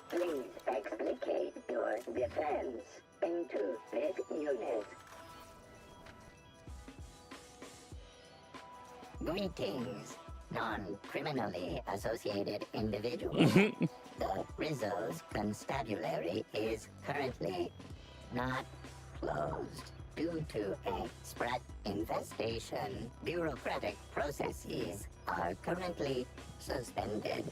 Speaker 7: Please explicate your defense into this unit. Greetings, non-criminally associated individual. The Rizzo's constabulary is currently not closed due to a sprat infestation. Bureaucratic processes are currently suspended.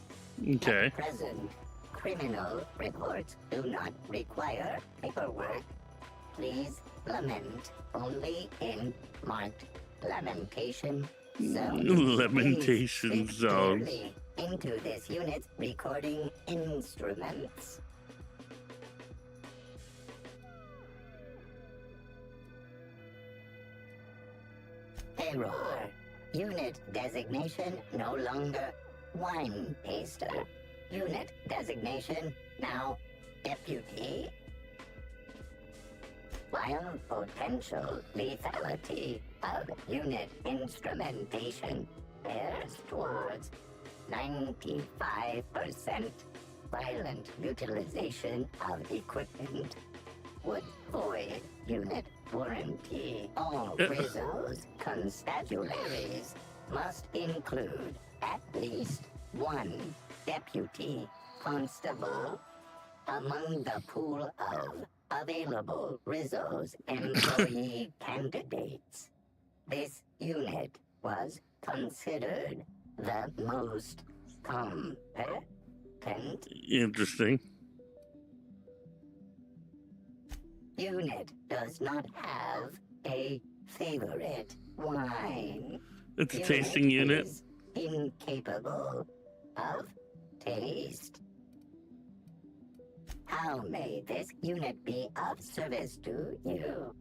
Speaker 1: Okay.
Speaker 7: At present, criminal reports do not require paperwork. Please lament only in marked lamentation zones.
Speaker 1: Lamentation
Speaker 7: Please sit
Speaker 1: zones.
Speaker 7: clearly into this unit's recording instruments. Error. Unit designation no longer wine taster. Unit designation now deputy. While potential lethality of unit instrumentation bears towards 95%, violent utilization of equipment would void unit warranty. All Rizzo's constabularies must include at least one deputy constable among the pool of available Rizzo's employee candidates. This unit was considered the most competent.
Speaker 1: Interesting.
Speaker 7: Unit does not have a favorite wine.
Speaker 1: It's a tasting unit.
Speaker 7: Is incapable of taste. How may this unit be of service to you?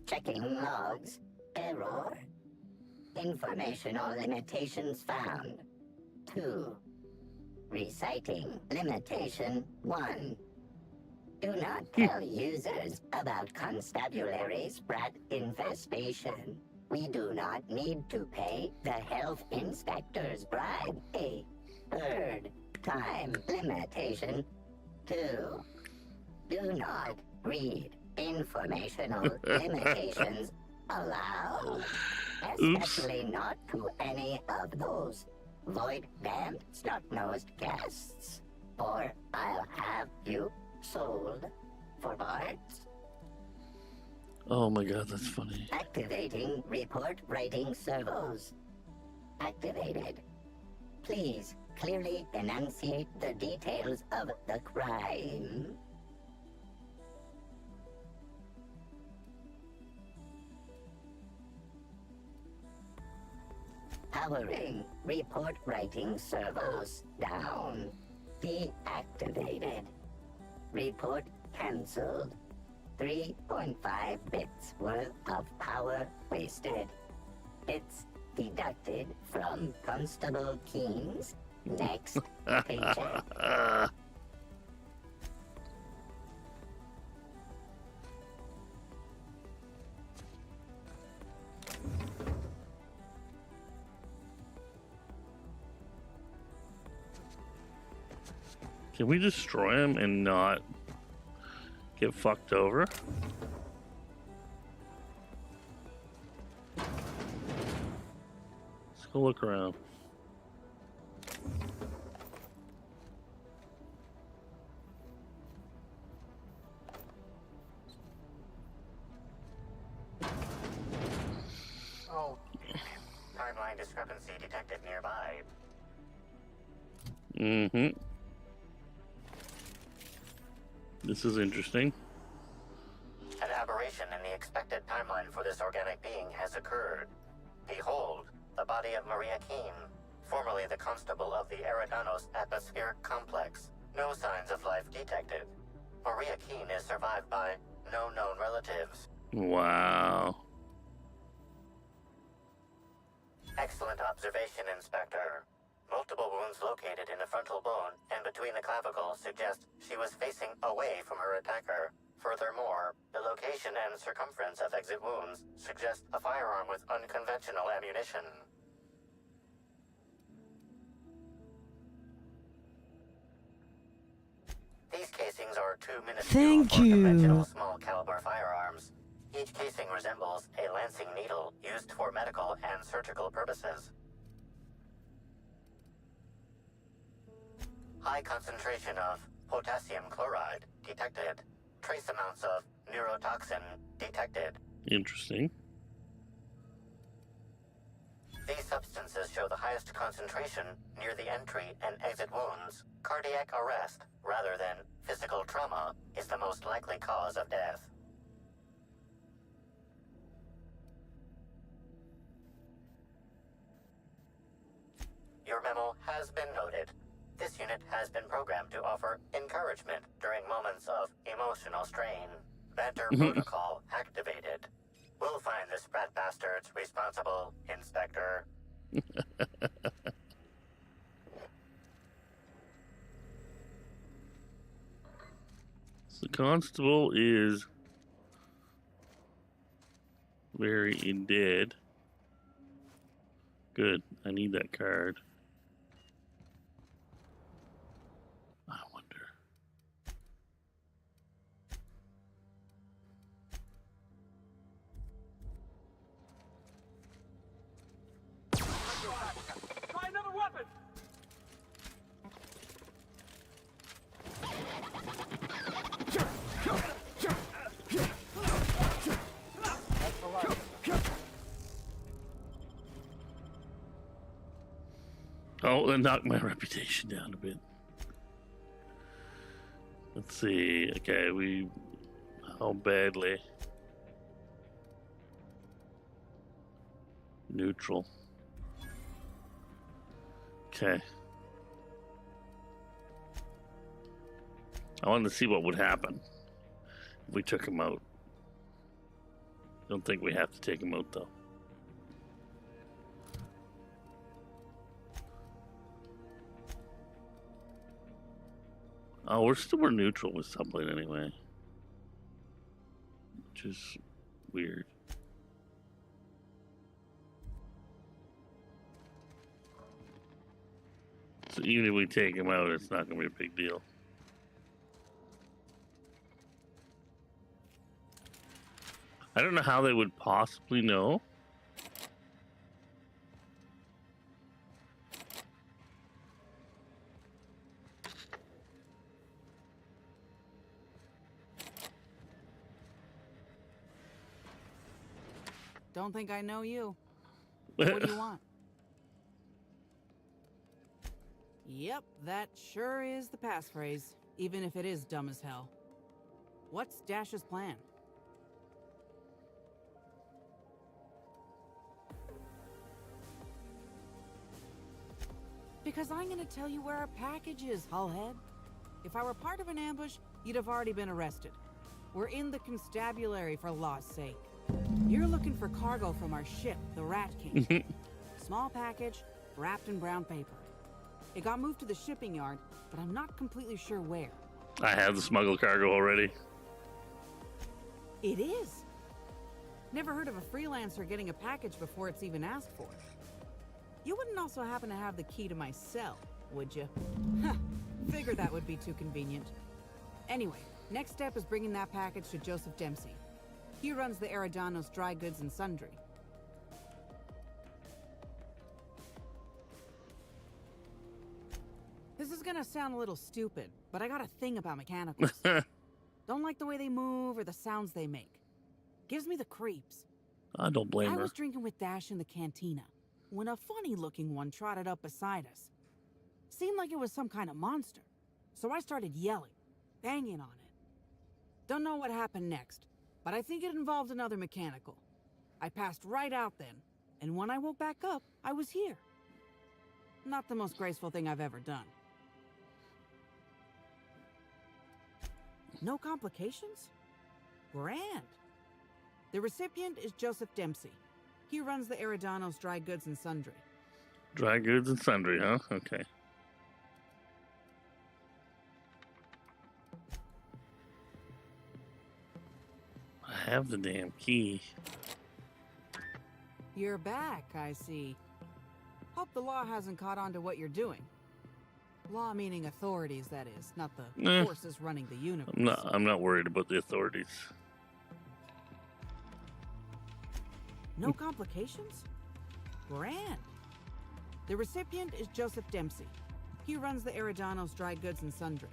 Speaker 7: Checking logs. Error. Informational limitations found. 2. Reciting limitation 1. Do not tell users about constabulary sprat infestation. We do not need to pay the health inspector's bribe. A third time limitation 2. Do not read informational limitations aloud. Especially not to any of those void-damned snot-nosed guests. Or I'll have you sold for parts.
Speaker 1: Oh my god, that's funny.
Speaker 7: Activating report writing servos. Activated. Please clearly enunciate the details of the crime. Powering report writing servos down. Deactivated. Report cancelled. 3.5 bits worth of power wasted. Bits deducted from Constable Keen's next paycheck.
Speaker 1: Can we destroy him and not get fucked over? Let's go look around.
Speaker 2: Oh, timeline discrepancy detected nearby.
Speaker 1: Mm-hmm. This is interesting.
Speaker 2: An aberration in the expected timeline for this organic being has occurred. Behold, the body of Maria Keene, formerly the constable of the Eridanos atmospheric complex. No signs of life detected. Maria Keene is survived by no known relatives.
Speaker 1: Wow.
Speaker 2: Excellent observation, Inspector. Multiple wounds located in the frontal bone and between the clavicles suggest she was facing away from her attacker. Furthermore, the location and circumference of exit wounds suggest a firearm with unconventional ammunition. These casings are 2 minuscule for conventional small caliber firearms. Each casing resembles a lancing needle used for medical and surgical purposes. High concentration of potassium chloride detected. Trace amounts of neurotoxin detected.
Speaker 1: Interesting.
Speaker 2: These substances show the highest concentration near the entry and exit wounds. Cardiac arrest, rather than physical trauma, is the most likely cause of death. Your memo has been noted. This unit has been programmed to offer encouragement during moments of emotional strain. Banter protocol activated. We'll find the sprat bastards responsible, Inspector.
Speaker 1: So the constable is very dead. Good. I need that card. I wonder.
Speaker 21: Try another weapon!
Speaker 1: Oh, that knocked my reputation down a bit. Let's see. Okay, how badly? Neutral. Okay. I wanted to see what would happen if we took him out. Don't think we have to take him out though. Oh, we're neutral with subplane anyway, which is weird. So even if we take him out, it's not going to be a big deal. I don't know how they would possibly know.
Speaker 14: Don't think I know you. What do you want? Yep, that sure is the passphrase, even if it is dumb as hell. What's Dash's plan? Because I'm gonna tell you where our package is, hullhead. If I were part of an ambush, you'd have already been arrested. We're in the constabulary, for law's sake. You're looking for cargo from our ship, the Rat King. Small package, wrapped in brown paper. It got moved to the shipping yard, but I'm not completely sure where.
Speaker 1: I have the smuggled cargo already.
Speaker 14: It is? Never heard of a freelancer getting a package before it's even asked for. You wouldn't also happen to have the key to my cell, would you? Huh, figure that would be too convenient. Anyway, next step is bringing that package to Joseph Dempsey. He runs the Eridanos Dry Goods and Sundry. This is gonna sound a little stupid, but I got a thing about mechanicals. Don't like the way they move or the sounds they make. Gives me the creeps.
Speaker 1: I don't blame her.
Speaker 14: I was drinking with Dash in the cantina when a funny-looking one trotted up beside us. Seemed like it was some kind of monster, so I started yelling, banging on it. Don't know what happened next, but I think it involved another mechanical. I passed right out then, and when I woke back up, I was here. Not the most graceful thing I've ever done. No complications? Grand. The recipient is Joseph Dempsey. He runs the Eridanos Dry Goods and Sundry.
Speaker 1: Dry goods and sundry, huh? Okay. I have the damn key.
Speaker 14: You're back, I see. Hope the law hasn't caught on to what you're doing. Law meaning authorities, that is, not the forces running the universe.
Speaker 1: I'm not worried about the authorities.
Speaker 14: No complications? Grand. The recipient is Joseph Dempsey. He runs the Eridanos Dry Goods and Sundry.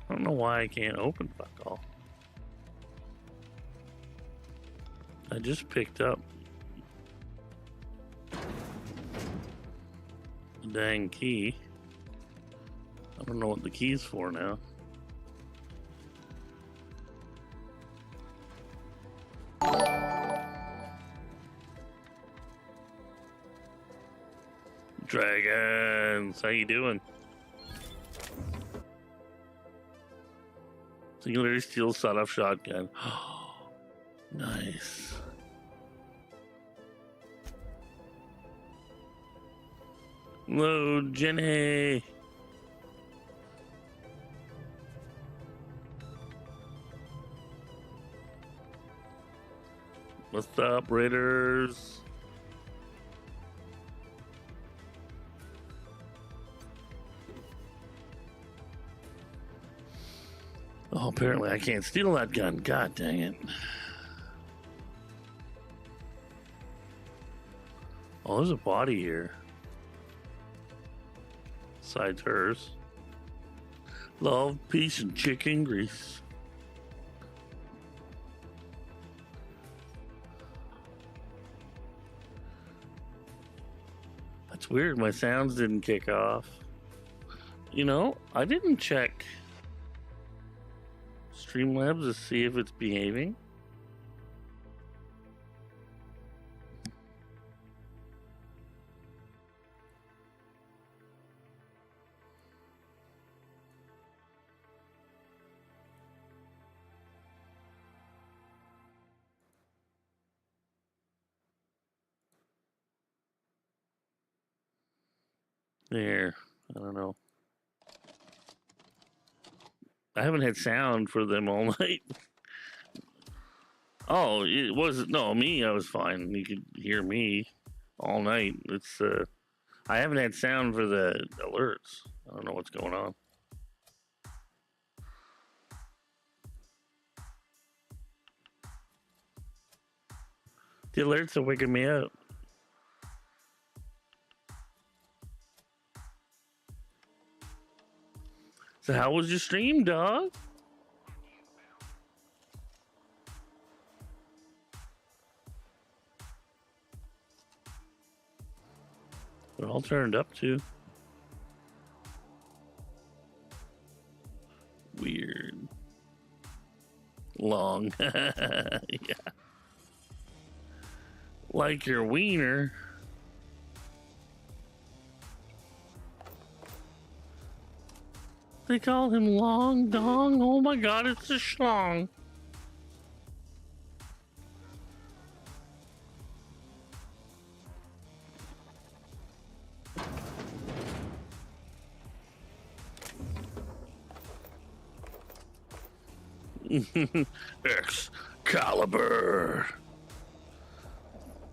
Speaker 1: I don't know why I can't open fuck all. I just picked up the dang key. I don't know what the key's for now. Dragons, how you doing? Singularity steel sawed-off shotgun. Nice. Hello, Jenny. What's up, Raiders? Oh, apparently I can't steal that gun. God dang it. Oh, there's a body here. Besides hers. Love, peace, and chicken grease. That's weird. My sounds didn't kick off. You know, I didn't check Streamlabs to see if it's behaving. There. I don't know. I haven't had sound for them all night. Oh, it was no me. I was fine. You could hear me all night. It's I haven't had sound for the alerts. I don't know what's going on. The alerts are waking me up. So how was your stream, dog? They're all turned up too. Weird. Long. Yeah. Like your wiener. They call him Long Dong. Oh my god, it's a schlong. Excalibur.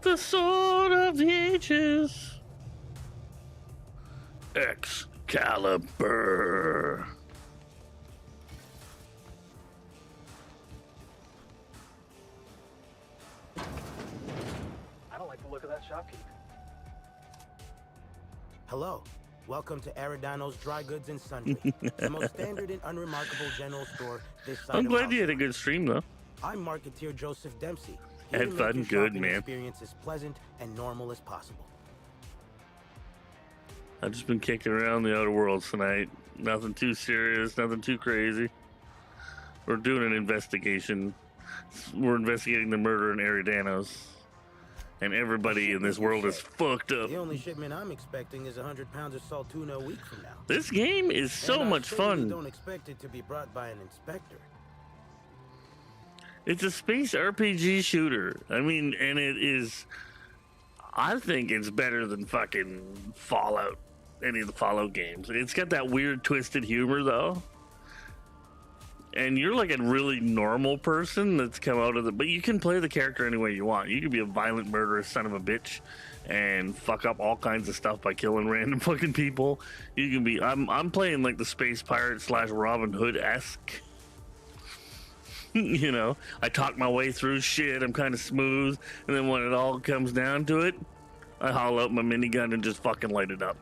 Speaker 1: The sword of the ages. Excalibur.
Speaker 10: I don't like the look of that shopkeep.
Speaker 15: Hello. Welcome to Eridanos Dry Goods and Sundry, the most standard and unremarkable general store this side
Speaker 1: I'm
Speaker 15: of
Speaker 1: glad you had a good stream though.
Speaker 15: I'm marketeer Joseph Dempsey.
Speaker 1: Had fun, good man.
Speaker 15: Experience as pleasant and normal as possible.
Speaker 1: I've just been kicking around the outer worlds tonight. Nothing too serious, nothing too crazy. We're doing an investigation. We're investigating the murder in Eridanos. And everybody in this world is fucked up.
Speaker 15: The only shipment I'm expecting is 100 pounds of salt tuna a week from now.
Speaker 1: This game is so much fun.
Speaker 15: Don't expect it to be brought by an inspector.
Speaker 1: It's a space RPG shooter. I mean, and it is. I think it's better than fucking Fallout, any of the Fallout games. It's got that weird, twisted humor, though. And you're like a really normal person that's come out of the. But you can play the character any way you want. You can be a violent, murderous son of a bitch and fuck up all kinds of stuff by killing random fucking people. You can be. I'm playing like the space pirate / Robin Hood-esque. You know, I talk my way through shit. I'm kind of smooth, and then when it all comes down to it, I haul out my minigun and just fucking light it up.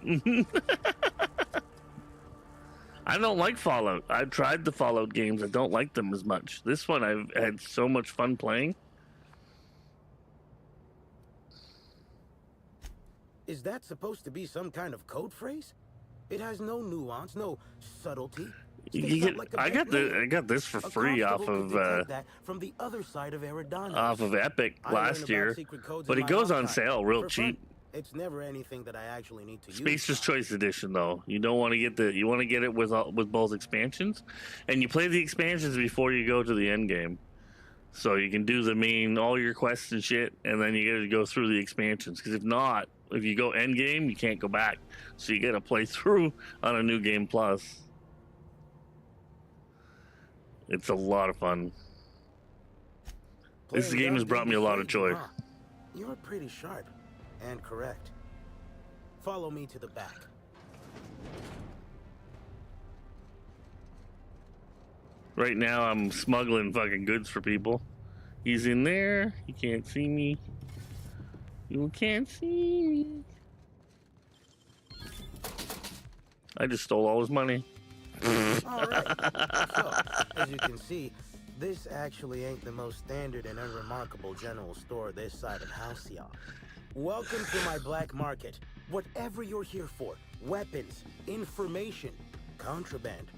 Speaker 1: I don't like Fallout. I've tried the Fallout games. I don't like them as much. This one I've had so much fun playing.
Speaker 15: Is that supposed to be some kind of code phrase? It has no nuance, no subtlety.
Speaker 1: I got this for free off of
Speaker 15: from the other side of Eridanos.
Speaker 1: Off of Epic last year, but it goes on sale real cheap.
Speaker 15: It's never anything that I actually need to use.
Speaker 1: Spacer's Choice Edition, though. You don't want to get the. You want to get it with both expansions, and you play the expansions before you go to the end game, so you can do all your quests and shit, and then you got to go through the expansions. Because if not, if you go end game, you can't go back. So you got to play through on a new game plus. It's a lot of fun. This game has brought me a lot of joy.
Speaker 15: You're pretty sharp and correct. Follow me to the back.
Speaker 1: Right now, I'm smuggling fucking goods for people. He's in there. You can't see me. You can't see me. I just stole all his money.
Speaker 15: Alright, so, as you can see, this actually ain't the most standard and unremarkable general store this side of Halcyon. Welcome to my black market. Whatever you're here for, weapons, information, contraband,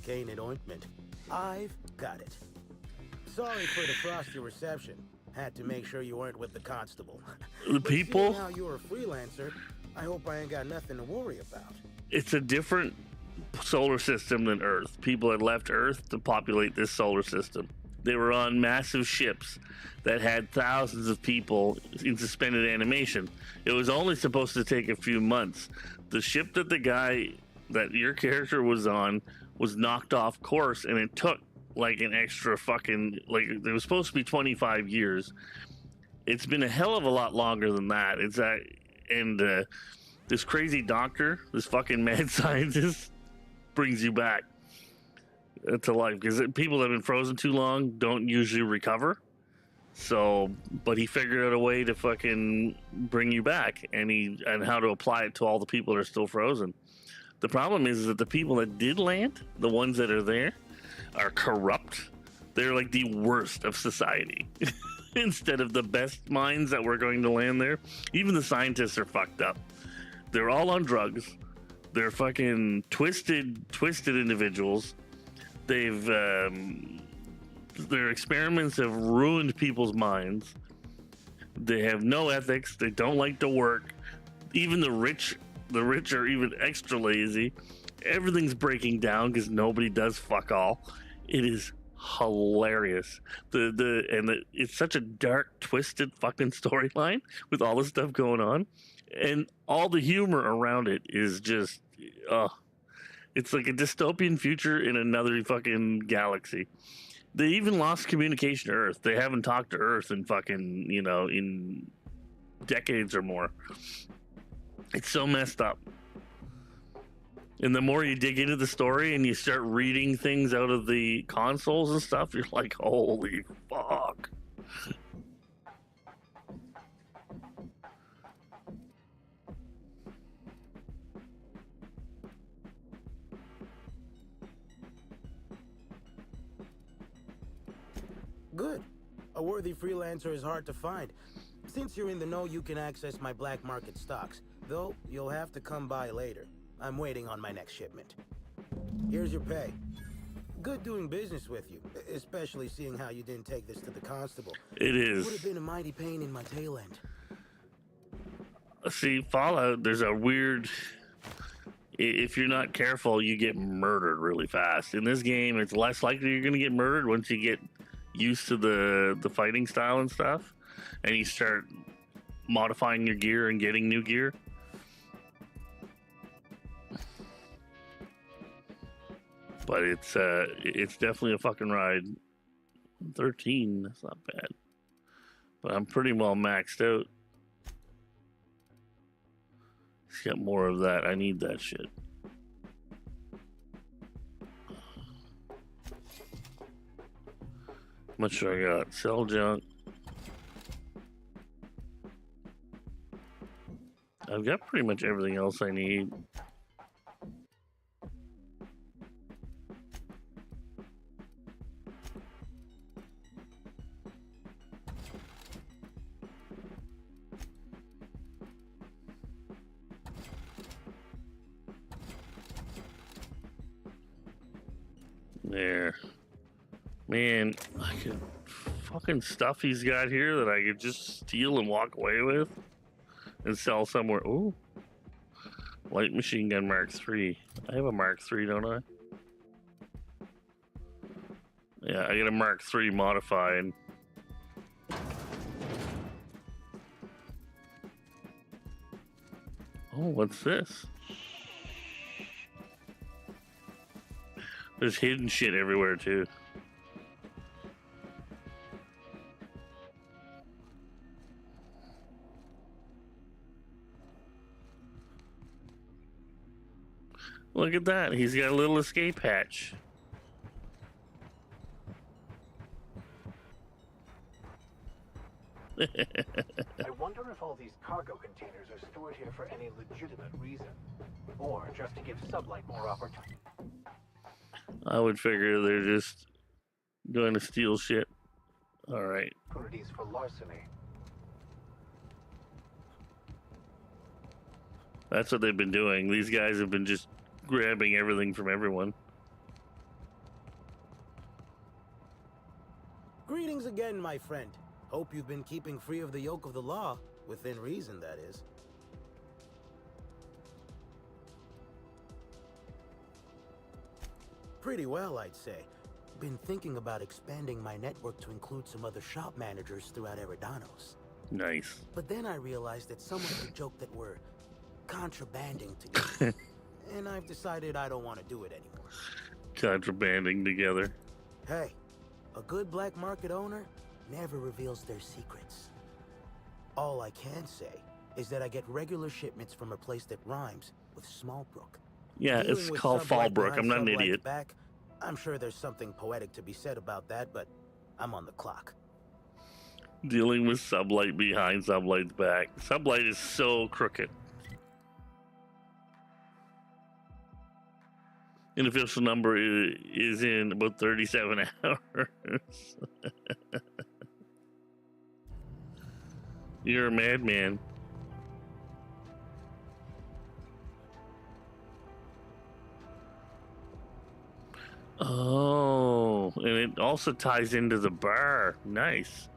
Speaker 15: cane and ointment, I've got it. Sorry for the frosty reception. Had to make sure you weren't with the constable.
Speaker 1: The people?
Speaker 15: Now you're a freelancer, I hope I ain't got nothing to worry about.
Speaker 1: It's a different solar system than Earth. People had left Earth to populate this solar system. They were on massive ships that had thousands of people in suspended animation. It was only supposed to take a few months. The ship that your character was on was knocked off course, and it took like an extra fucking, like, it was supposed to be 25 years. It's been a hell of a lot longer than that. This crazy doctor, this fucking mad scientist, brings you back to life, because people that have been frozen too long don't usually recover. So, but he figured out a way to fucking bring you back, and how to apply it to all the people that are still frozen. The problem is that the people that did land, the ones that are there, are corrupt. They're like the worst of society. Instead of the best minds that were going to land there, even the scientists are fucked up. They're all on drugs. They're fucking twisted individuals. Their experiments have ruined people's minds. They have no ethics. They don't like to work. Even the rich are even extra lazy. Everything's breaking down because nobody does fuck all. It is hilarious. It's such a dark, twisted fucking storyline with all this stuff going on, and all the humor around it is just, it's like a dystopian future in another fucking galaxy. They even lost communication to Earth. They haven't talked to Earth in fucking, in decades or more. It's so messed up. And the more you dig into the story and you start reading things out of the consoles and stuff, you're like, holy fuck.
Speaker 15: Good. A worthy freelancer is hard to find. Since you're in the know, you can access my black market stocks, though you'll have to come by later. I'm waiting on my next shipment. Here's your pay. Good doing business with you, especially seeing how you didn't take this to the constable.
Speaker 1: It is.
Speaker 15: Would have been a mighty pain in my tail end.
Speaker 1: See, Fallout, there's a weird... If you're not careful, you get murdered really fast. In this game, it's less likely you're going to get murdered once you get used to the fighting style and stuff, and you start modifying your gear and getting new gear. But it's definitely a fucking ride. 13, that's not bad. But I'm pretty well maxed out. Let's get more of that. I need that shit. How much do I got? Sell junk. I've got pretty much everything else I need. There. Man, I could fucking stuff he's got here that I could just steal and walk away with and sell somewhere. Ooh. Light machine gun Mark III. I have a Mark III, don't I? Yeah, I get a Mark III modified. Oh, what's this? There's hidden shit everywhere, too. Look at that. He's got a little escape hatch.
Speaker 21: I wonder if all these cargo containers are stored here for any legitimate reason, or just to give Sublight more opportunity.
Speaker 1: I would figure they're just going to steal shit. All right.
Speaker 21: Opportunities for larceny.
Speaker 1: That's what they've been doing. These guys have been just grabbing everything from everyone.
Speaker 15: Greetings again, my friend. Hope you've been keeping free of the yoke of the law, within reason, that is. Pretty well, I'd say. been thinking about expanding my network to include some other shop managers throughout Eridanos.
Speaker 1: Nice.
Speaker 15: But then I realized that someone could joke that we're contrabanding together. And I've decided I don't want to do it anymore.
Speaker 1: Contrabanding together.
Speaker 15: Hey, a good black market owner never reveals their secrets. All I can say is that I get regular shipments from a place that rhymes with Smallbrook.
Speaker 1: Yeah,
Speaker 15: Dealing
Speaker 1: it's
Speaker 15: with
Speaker 1: called
Speaker 15: Sublight
Speaker 1: Fallbrook. I'm
Speaker 15: behind
Speaker 1: not an
Speaker 15: Sublight's
Speaker 1: idiot.
Speaker 15: Back, I'm sure there's something poetic to be said about that, but I'm on the clock.
Speaker 1: Dealing with Sublight behind Sublight's back. Sublight is so crooked. And the official number is in about 37 hours. You're a madman. Oh, and it also ties into the bar. Nice.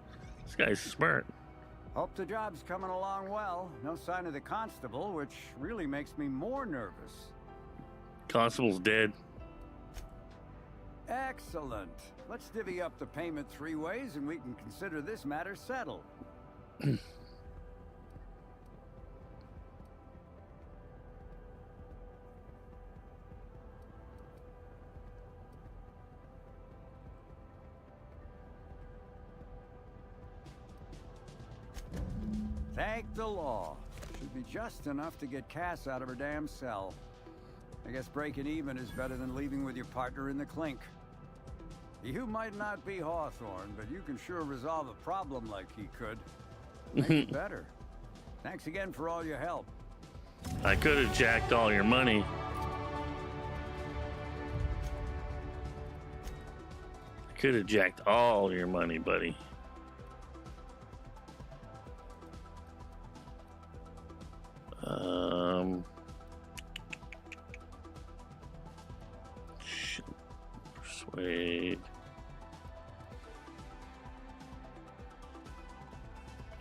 Speaker 1: This guy's smart.
Speaker 12: Hope the job's coming along well. No sign of the constable, which really makes me more nervous.
Speaker 1: Constable's dead.
Speaker 12: Excellent. Let's divvy up the payment 3 ways and we can consider this matter settled. Thank the law. Should be just enough to get Cass out of her damn cell. I guess breaking even is better than leaving with your partner in the clink. You might not be Hawthorne, but you can sure resolve a problem like he could. Maybe better. Thanks again for all your help.
Speaker 1: I could have jacked all your money. I could have jacked all your money, buddy. Persuade.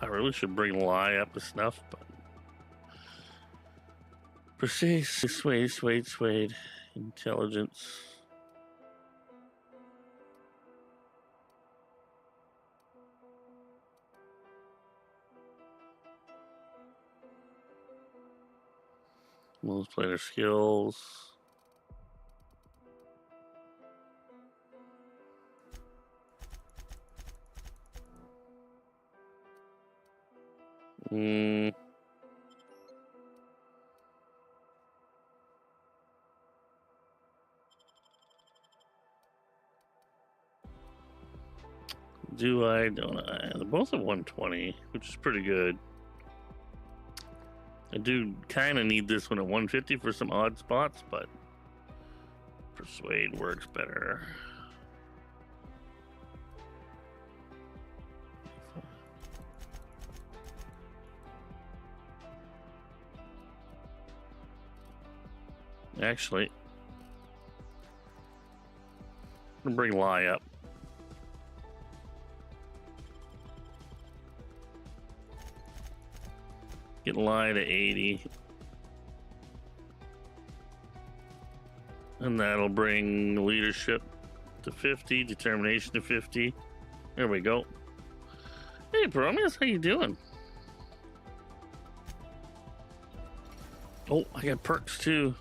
Speaker 1: I really should bring Lie up to snuff, but persuade, intelligence. Multiplayer skills. Do I? Don't I? They're both at 120, which is pretty good. I do kind of need this one at 150 for some odd spots, but Persuade works better. Actually, I'm gonna bring Lie up. Get Lie to 80. And that'll bring leadership to 50, determination to 50. There we go. Hey, Prometheus, how you doing? Oh, I got perks too.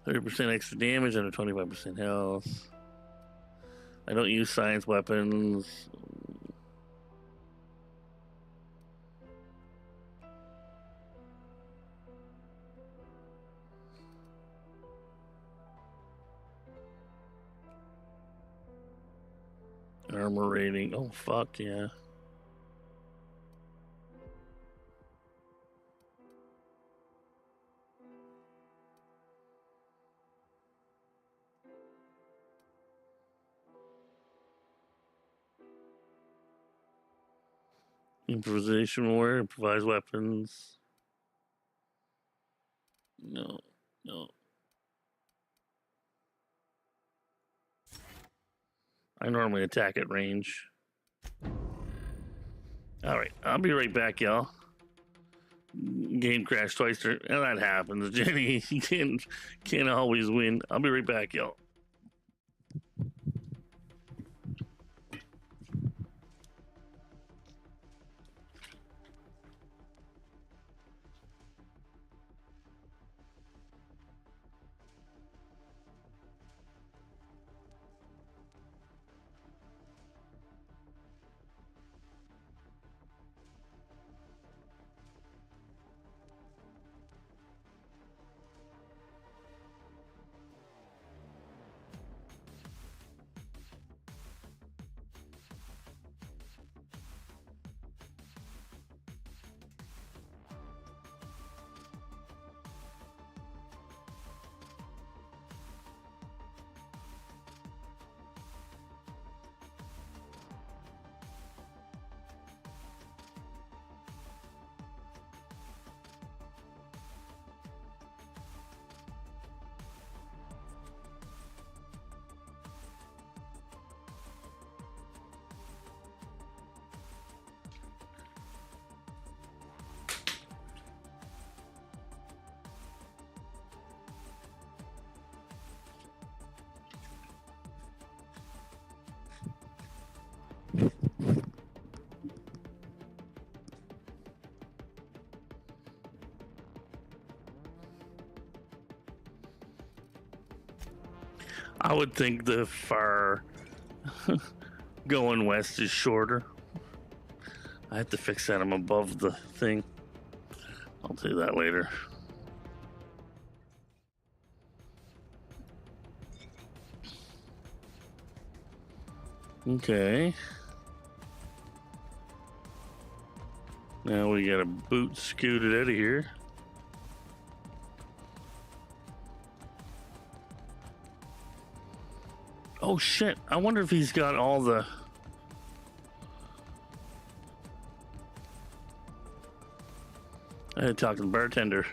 Speaker 1: %, extra damage under 25% health. I don't use science weapons. Armor rating. Oh, fuck yeah. Improvisation warrior, improvise weapons. No. I normally attack at range. All right, I'll be right back, y'all. Game crashed twice. And that happens. Jenny, you can't always win. I'll be right back, y'all. I would think the far going west is shorter. I have to fix that. I'm above the thing. I'll do that later. Okay. Now we got a boot scooted out of here. Oh shit, I wonder if he's got all the... I had to talk to the bartender.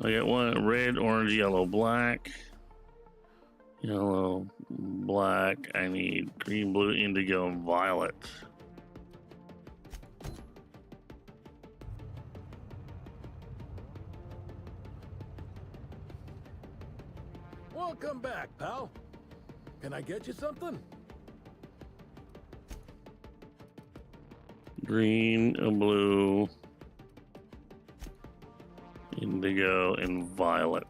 Speaker 1: I got one red, orange, yellow, black. Yellow, black. I need green, blue, indigo, and violet.
Speaker 5: Welcome back, pal. Can I get you something?
Speaker 1: Green, blue, indigo, and violet.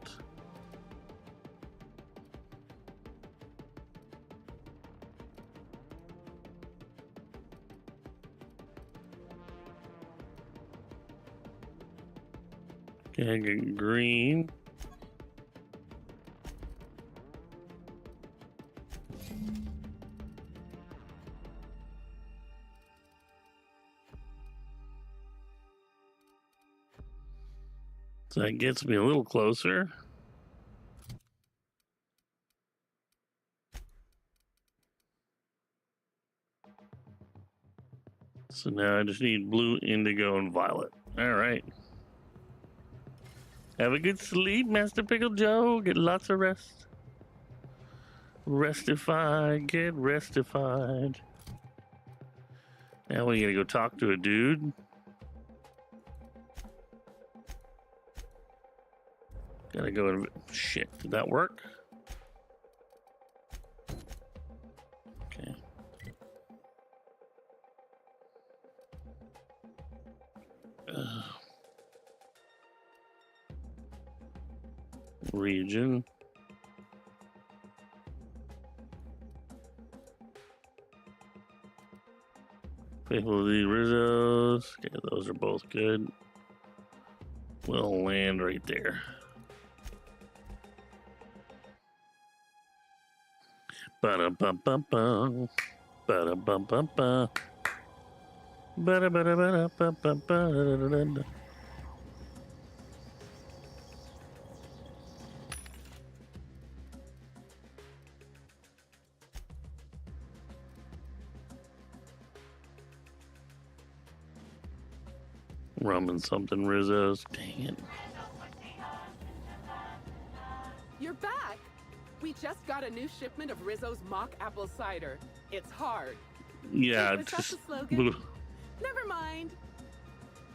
Speaker 1: Okay, I got green. So that gets me a little closer. So now I just need blue, indigo, and violet. All right. Have a good sleep, Master Pickle Joe. Get lots of rest. Restified. Get restified. Now we gotta go talk to a dude. Gotta go and... Shit, did that work? Okay. Region. Faithful the Rizzos. Okay, those are both good. We'll land right there. Ba-da-bum-bum-bum. Ba-da-bum-bum-bum. Ba-da-ba-da-ba-da-ba-ba-ba-da-da-da. Rum and something Rizzo's. Dang it.
Speaker 9: You're back! We just got a new shipment of Rizzo's mock apple cider. It's hard.
Speaker 1: Yeah,
Speaker 9: Wait, was that
Speaker 1: just.
Speaker 9: the slogan? Never mind.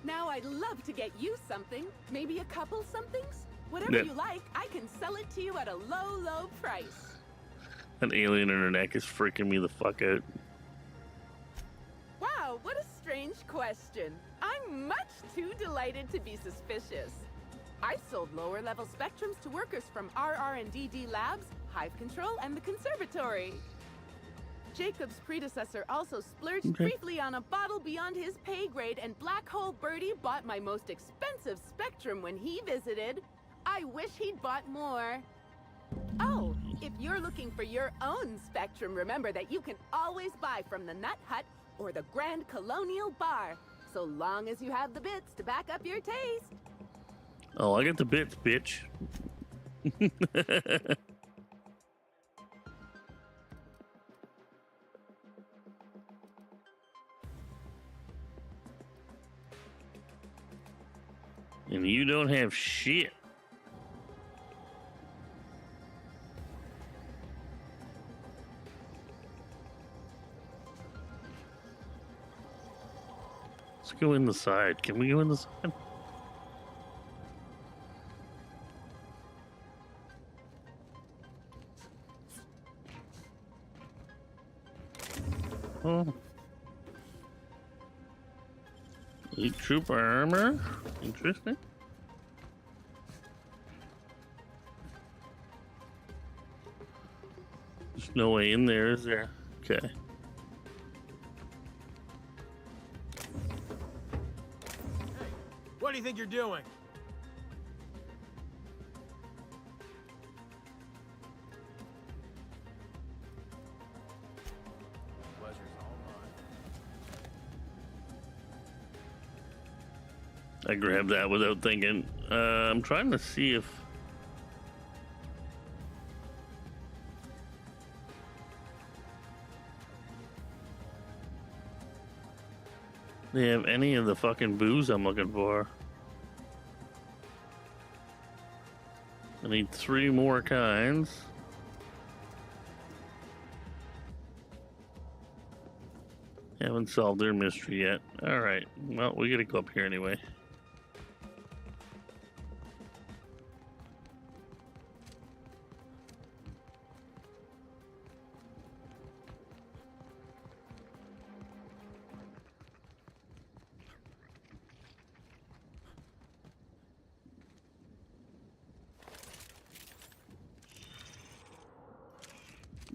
Speaker 9: Now I'd love to get you something. Maybe a couple somethings? Whatever you like, I can sell it to you at a low, low price.
Speaker 1: That alien in her neck is freaking me the fuck out.
Speaker 9: Wow, what a strange question. I'm much too delighted to be suspicious. I sold lower-level spectrums to workers from RR&DD Labs, Hive Control, and the Conservatory. Jacob's predecessor also splurged briefly on a bottle beyond his pay grade, and Black Hole Birdie bought my most expensive spectrum when he visited. I wish he'd bought more. Oh, if you're looking for your own spectrum, remember that you can always buy from the Nut Hut or the Grand Colonial Bar, so long as you have the bits to back up your taste.
Speaker 1: Oh, I got the bits, bitch. And you don't have shit. Let's go in the side. Can we go in the side? Oh. Elite trooper armor. Interesting. There's no way in there, is there? Okay.
Speaker 10: What do you think you're doing? Pleasure's all mine.
Speaker 1: I grabbed that without thinking. I'm trying to see if they have any of the fucking booze I'm looking for. I need 3 more kinds. Haven't solved their mystery yet. Alright, well, we gotta go up here anyway.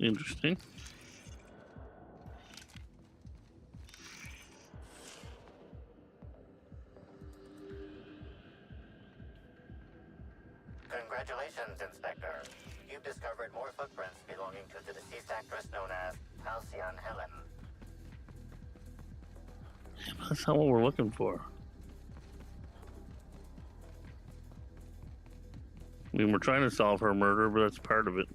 Speaker 1: Interesting.
Speaker 2: Congratulations, Inspector. You've discovered more footprints belonging to the deceased actress known as Halcyon Helen.
Speaker 1: That's not what we're looking for. I mean, we're trying to solve her murder, but that's part of it.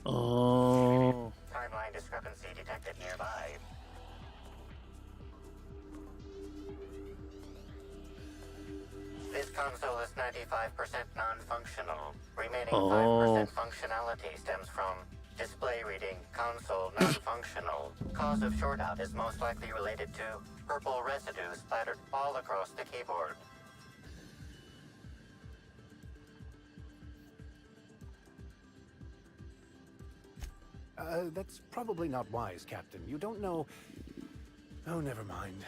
Speaker 1: Oh.
Speaker 2: Timeline discrepancy detected nearby. This console is 95% non-functional. Remaining 5% functionality stems from display reading console non-functional. Cause of shortout is most likely related to purple residue splattered all across the keyboard.
Speaker 4: That's probably not wise, Captain. You don't know... Oh, never mind.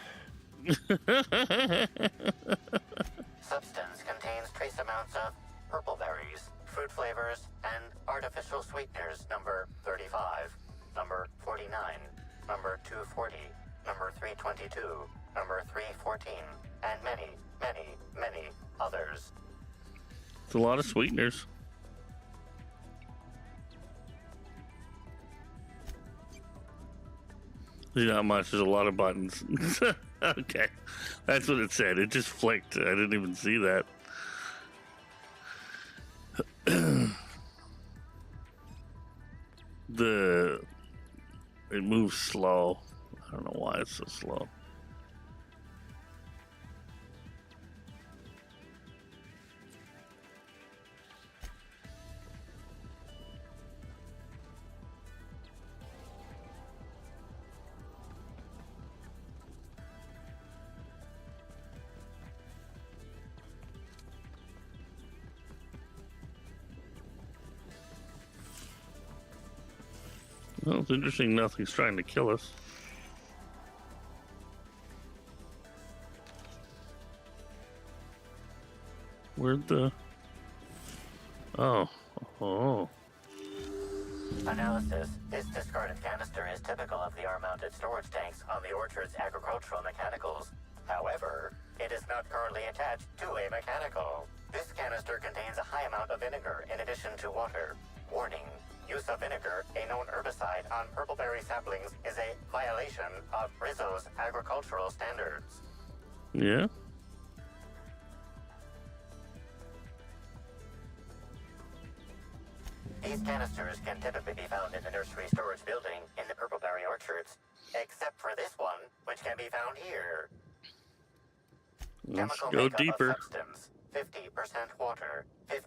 Speaker 2: Substance contains trace amounts of purple berries, fruit flavors, and artificial sweeteners number 35, number 49, number 240, number 322, number 314, and many, many, many others.
Speaker 1: It's a lot of sweeteners. There's not much, there's a lot of buttons. Okay, that's what it said. It just flicked. I didn't even see that. It moves slow. I don't know why it's so slow. Well, it's interesting nothing's trying to kill us. Where'd the... Oh. Oh.
Speaker 2: Analysis. This discarded canister is typical of the R-mounted storage tanks on the orchard's agricultural mechanicals. However, it is not currently attached to a mechanical. This canister contains a high amount of vinegar in addition to water. Warning. Use of vinegar, a known herbicide, on purpleberry saplings is a violation of Rizzo's agricultural standards.
Speaker 1: Yeah?
Speaker 2: These canisters can typically be found in the nursery storage building in the purpleberry orchards, except for this one, which can be found here.
Speaker 1: Let's
Speaker 2: Chemical
Speaker 1: go
Speaker 2: makeup
Speaker 1: deeper.
Speaker 2: Of substance, 50% water, 50%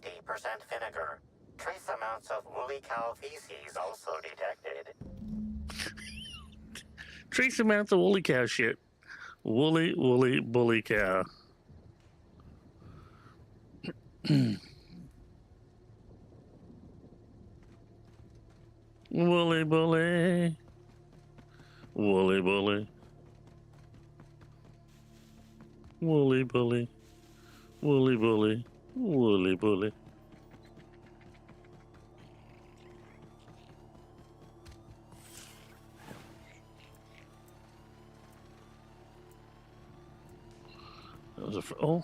Speaker 2: vinegar. Trace amounts of woolly cow feces also detected.
Speaker 1: Trace amounts of woolly cow shit. Woolly, bully cow. Woolly, bully. Woolly, bully. Woolly, bully. Woolly, bully. Woolly, bully. That was a... Oh.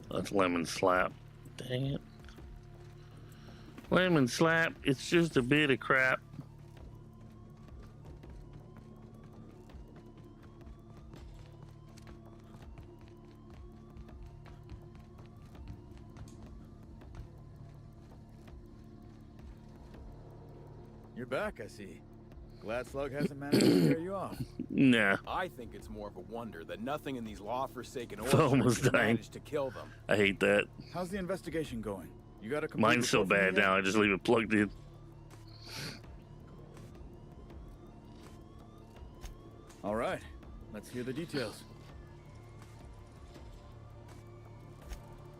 Speaker 1: That's lemon slap. Dang it. Lemon slap, it's just a bit of crap.
Speaker 17: You're back, I see. Glad Slug hasn't managed to scare you off.
Speaker 1: Nah.
Speaker 10: I think it's more of a wonder that nothing in these law-forsaken
Speaker 1: Phone was
Speaker 10: orchards
Speaker 1: dying.
Speaker 10: managed to kill them.
Speaker 1: I hate that.
Speaker 17: How's the investigation going? You got a complete
Speaker 1: Mine's so
Speaker 17: report from
Speaker 1: bad
Speaker 17: me yet?
Speaker 1: now, I just leave it plugged in.
Speaker 17: All right, let's hear the details.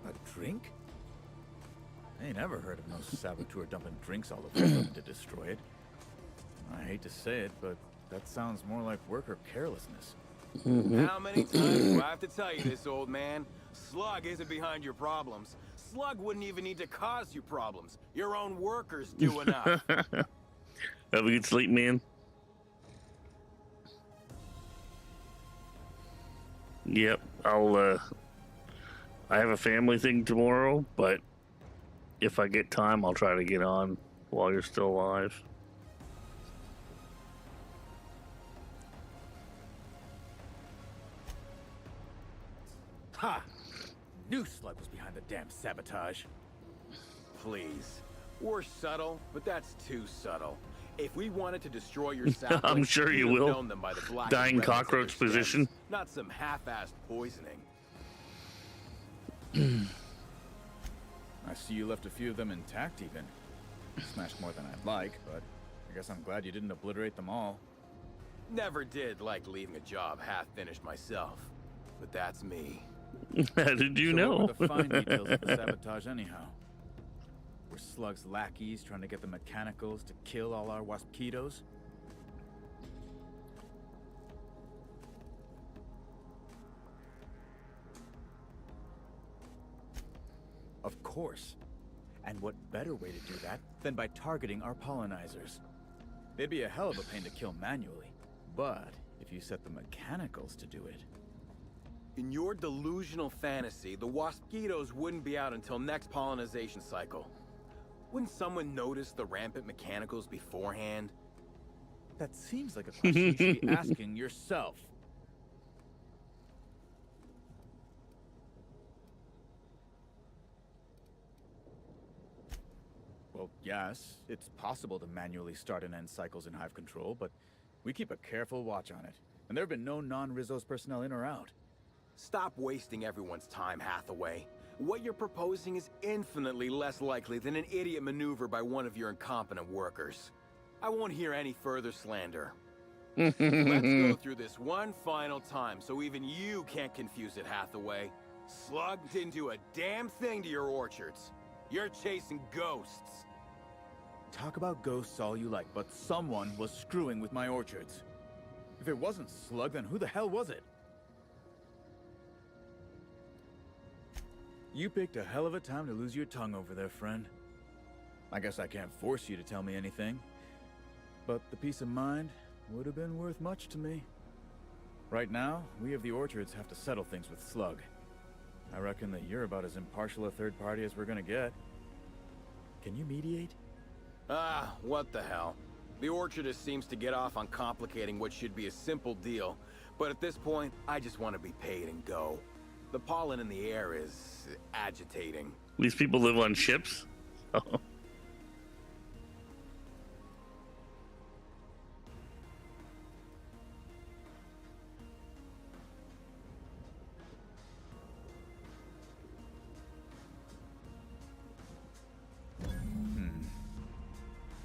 Speaker 17: A drink? I ain't never heard of no saboteur dumping drinks all over something to destroy it. I hate to say it, but that sounds more like worker carelessness.
Speaker 10: How many times do I have to tell you this, old man? Slug isn't behind your problems. Slug wouldn't even need to cause you problems. Your own workers do enough.
Speaker 1: Have a good sleep, man. Yep, I have a family thing tomorrow, but if I get time, I'll try to get on while you're still alive.
Speaker 17: Ha! Knew Slug was behind the damn sabotage.
Speaker 10: Please. We're subtle, but that's too subtle. If we wanted to destroy your saplings,
Speaker 1: I'm sure you
Speaker 10: we'd have
Speaker 1: will.
Speaker 10: known them by the black
Speaker 1: Dying
Speaker 10: and reds of their
Speaker 1: cockroach
Speaker 10: stems,
Speaker 1: position.
Speaker 10: Not some half-assed poisoning.
Speaker 17: I see you left a few of them intact even. Smashed more than I'd like, but I guess I'm glad you didn't obliterate them all.
Speaker 10: Never did like leaving a job half-finished myself. But that's me.
Speaker 1: How did you
Speaker 17: So
Speaker 1: know?
Speaker 17: what were the fine details of the sabotage anyhow? Were Slug's lackeys trying to get the mechanicals to kill all our waspitos? Of course. And what better way to do that than by targeting our pollinizers? They'd be a hell of a pain to kill manually. But if you set the mechanicals to do it...
Speaker 10: In your delusional fantasy, the waspitos wouldn't be out until next pollinization cycle. Wouldn't someone notice the rampant mechanicals beforehand?
Speaker 17: That seems like a question you should be asking yourself. Yes, it's possible to manually start and end cycles in Hive Control, but we keep a careful watch on it. And there have been no non-Rizzo's personnel in or out.
Speaker 10: Stop wasting everyone's time, Hathaway. What you're proposing is infinitely less likely than an idiot maneuver by one of your incompetent workers. I won't hear any further slander. Let's go through this one final time so even you can't confuse it, Hathaway. Slug didn't do a damn thing to your orchards. You're chasing ghosts.
Speaker 17: Talk about ghosts all you like, but someone was screwing with my orchards. If it wasn't Slug, then who the hell was it? You picked a hell of a time to lose your tongue over there, friend. I guess I can't force you to tell me anything, but the peace of mind would have been worth much to me. Right now, we of the orchards have to settle things with Slug. I reckon that you're about as impartial a third party as we're gonna get. Can you mediate?
Speaker 10: Ah, what the hell. The orchardist seems to get off on complicating what should be a simple deal, but at this point, I just want to be paid and go. The pollen in the air is agitating.
Speaker 1: These people live on ships? Oh.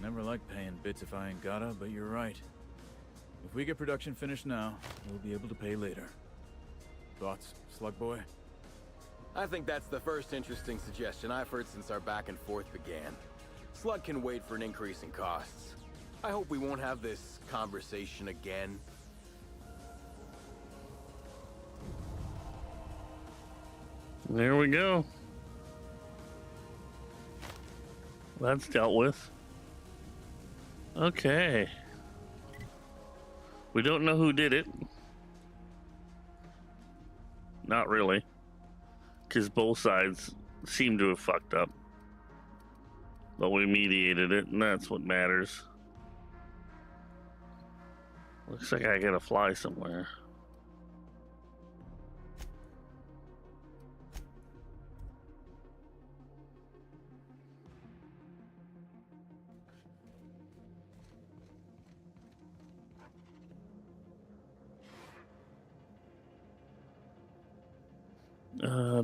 Speaker 17: Never like paying bits if I ain't gotta, but you're right. If we get production finished now, we'll be able to pay later. Thoughts, Slug Boy?
Speaker 10: I think that's the first interesting suggestion I've heard since our back and forth began. Slug can wait for an increase in costs. I hope we won't have this conversation again.
Speaker 1: There we go. That's dealt with. Okay. We don't know who did it. Not really. Because both sides seem to have fucked up. But we mediated it, and that's what matters. Looks like I gotta fly somewhere.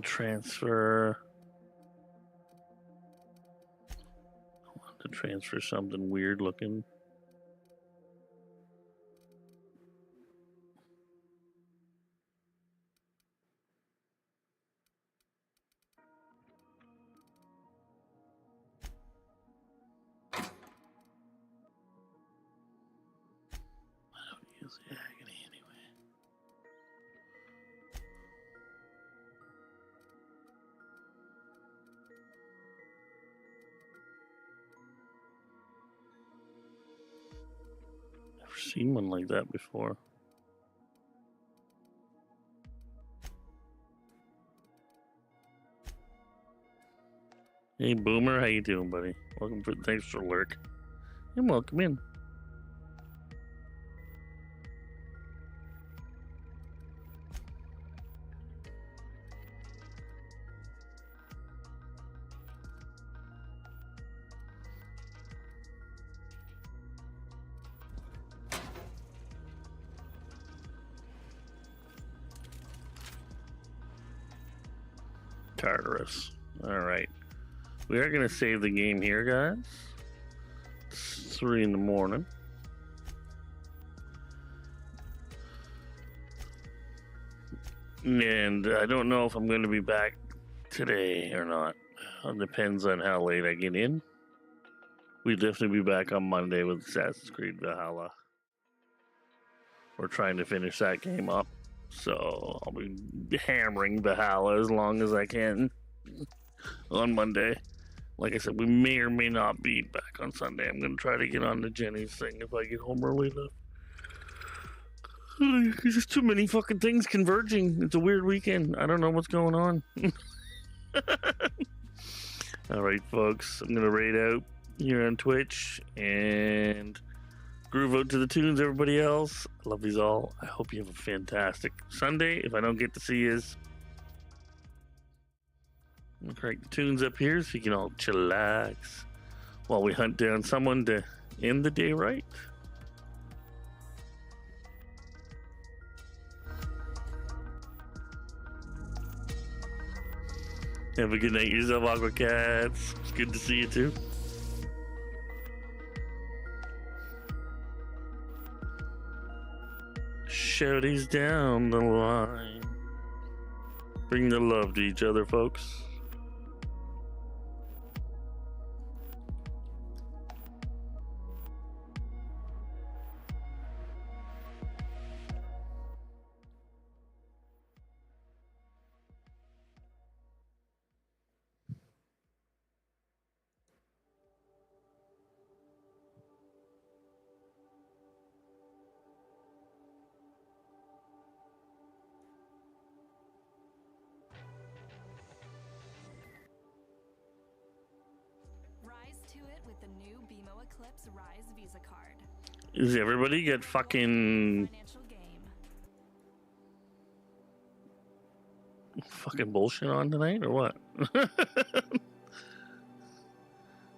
Speaker 1: Transfer. I want to transfer something weird looking. I don't use the agony anyway. Never seen one like that before. Hey Boomer, how you doing, buddy? Thanks for lurk. And welcome in. Tartarus. All right. We are going to save the game here, guys. It's 3 in the morning. And I don't know if I'm going to be back today or not. It depends on how late I get in. We'll definitely be back on Monday with Assassin's Creed Valhalla. We're trying to finish that game up. So I'll be hammering Valhalla as long as I can on Monday. Like I said, we may or may not be back on Sunday. I'm going to try to get on to Jenny's thing if I get home early enough. There's just too many fucking things converging. It's a weird weekend. I don't know what's going on. All right, folks. I'm going to raid out here on Twitch and groove out to the tunes, everybody else. I love these all. I hope you have a fantastic Sunday. If I don't get to see you, I'm gonna crank the tunes up here so you can all chillax while we hunt down someone to end the day right. Have a good night yourself, Aqua Cats. It's good to see you too. Shouties down the line. Bring the love to each other, folks. Does everybody get fucking bullshit on tonight or what?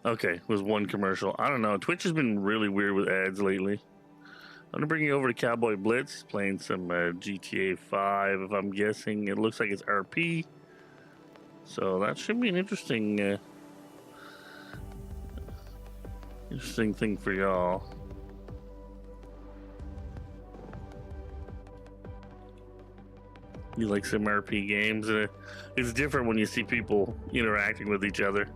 Speaker 1: Okay, it was one commercial. I don't know. Twitch has been really weird with ads lately. I'm gonna bring you over to Cowboy Blitz, playing some GTA 5. If I'm guessing, it looks like it's RP. So that should be an interesting thing for y'all. You like some RP games? It's different when you see people interacting with each other.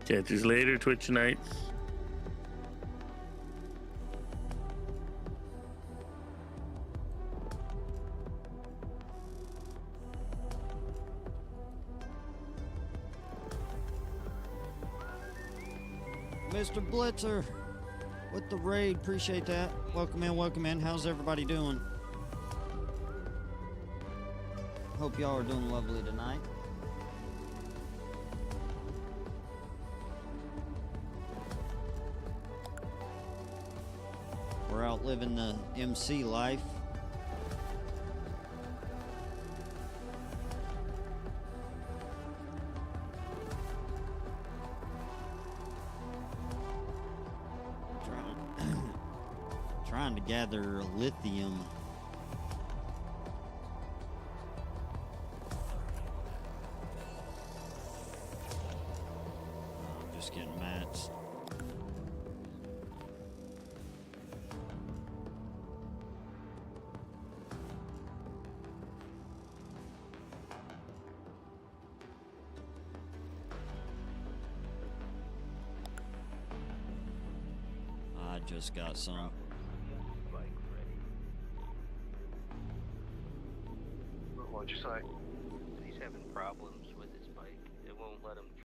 Speaker 1: Catch you later, Twitch nights.
Speaker 8: Mr. Blitzer with the raid, appreciate that. Welcome in. How's everybody doing? Hope y'all are doing lovely tonight. We're out living the MC life. Trying to gather lithium. I'm just getting mats. I just got some.
Speaker 18: What'd you say?
Speaker 20: He's having problems with his bike. It won't let him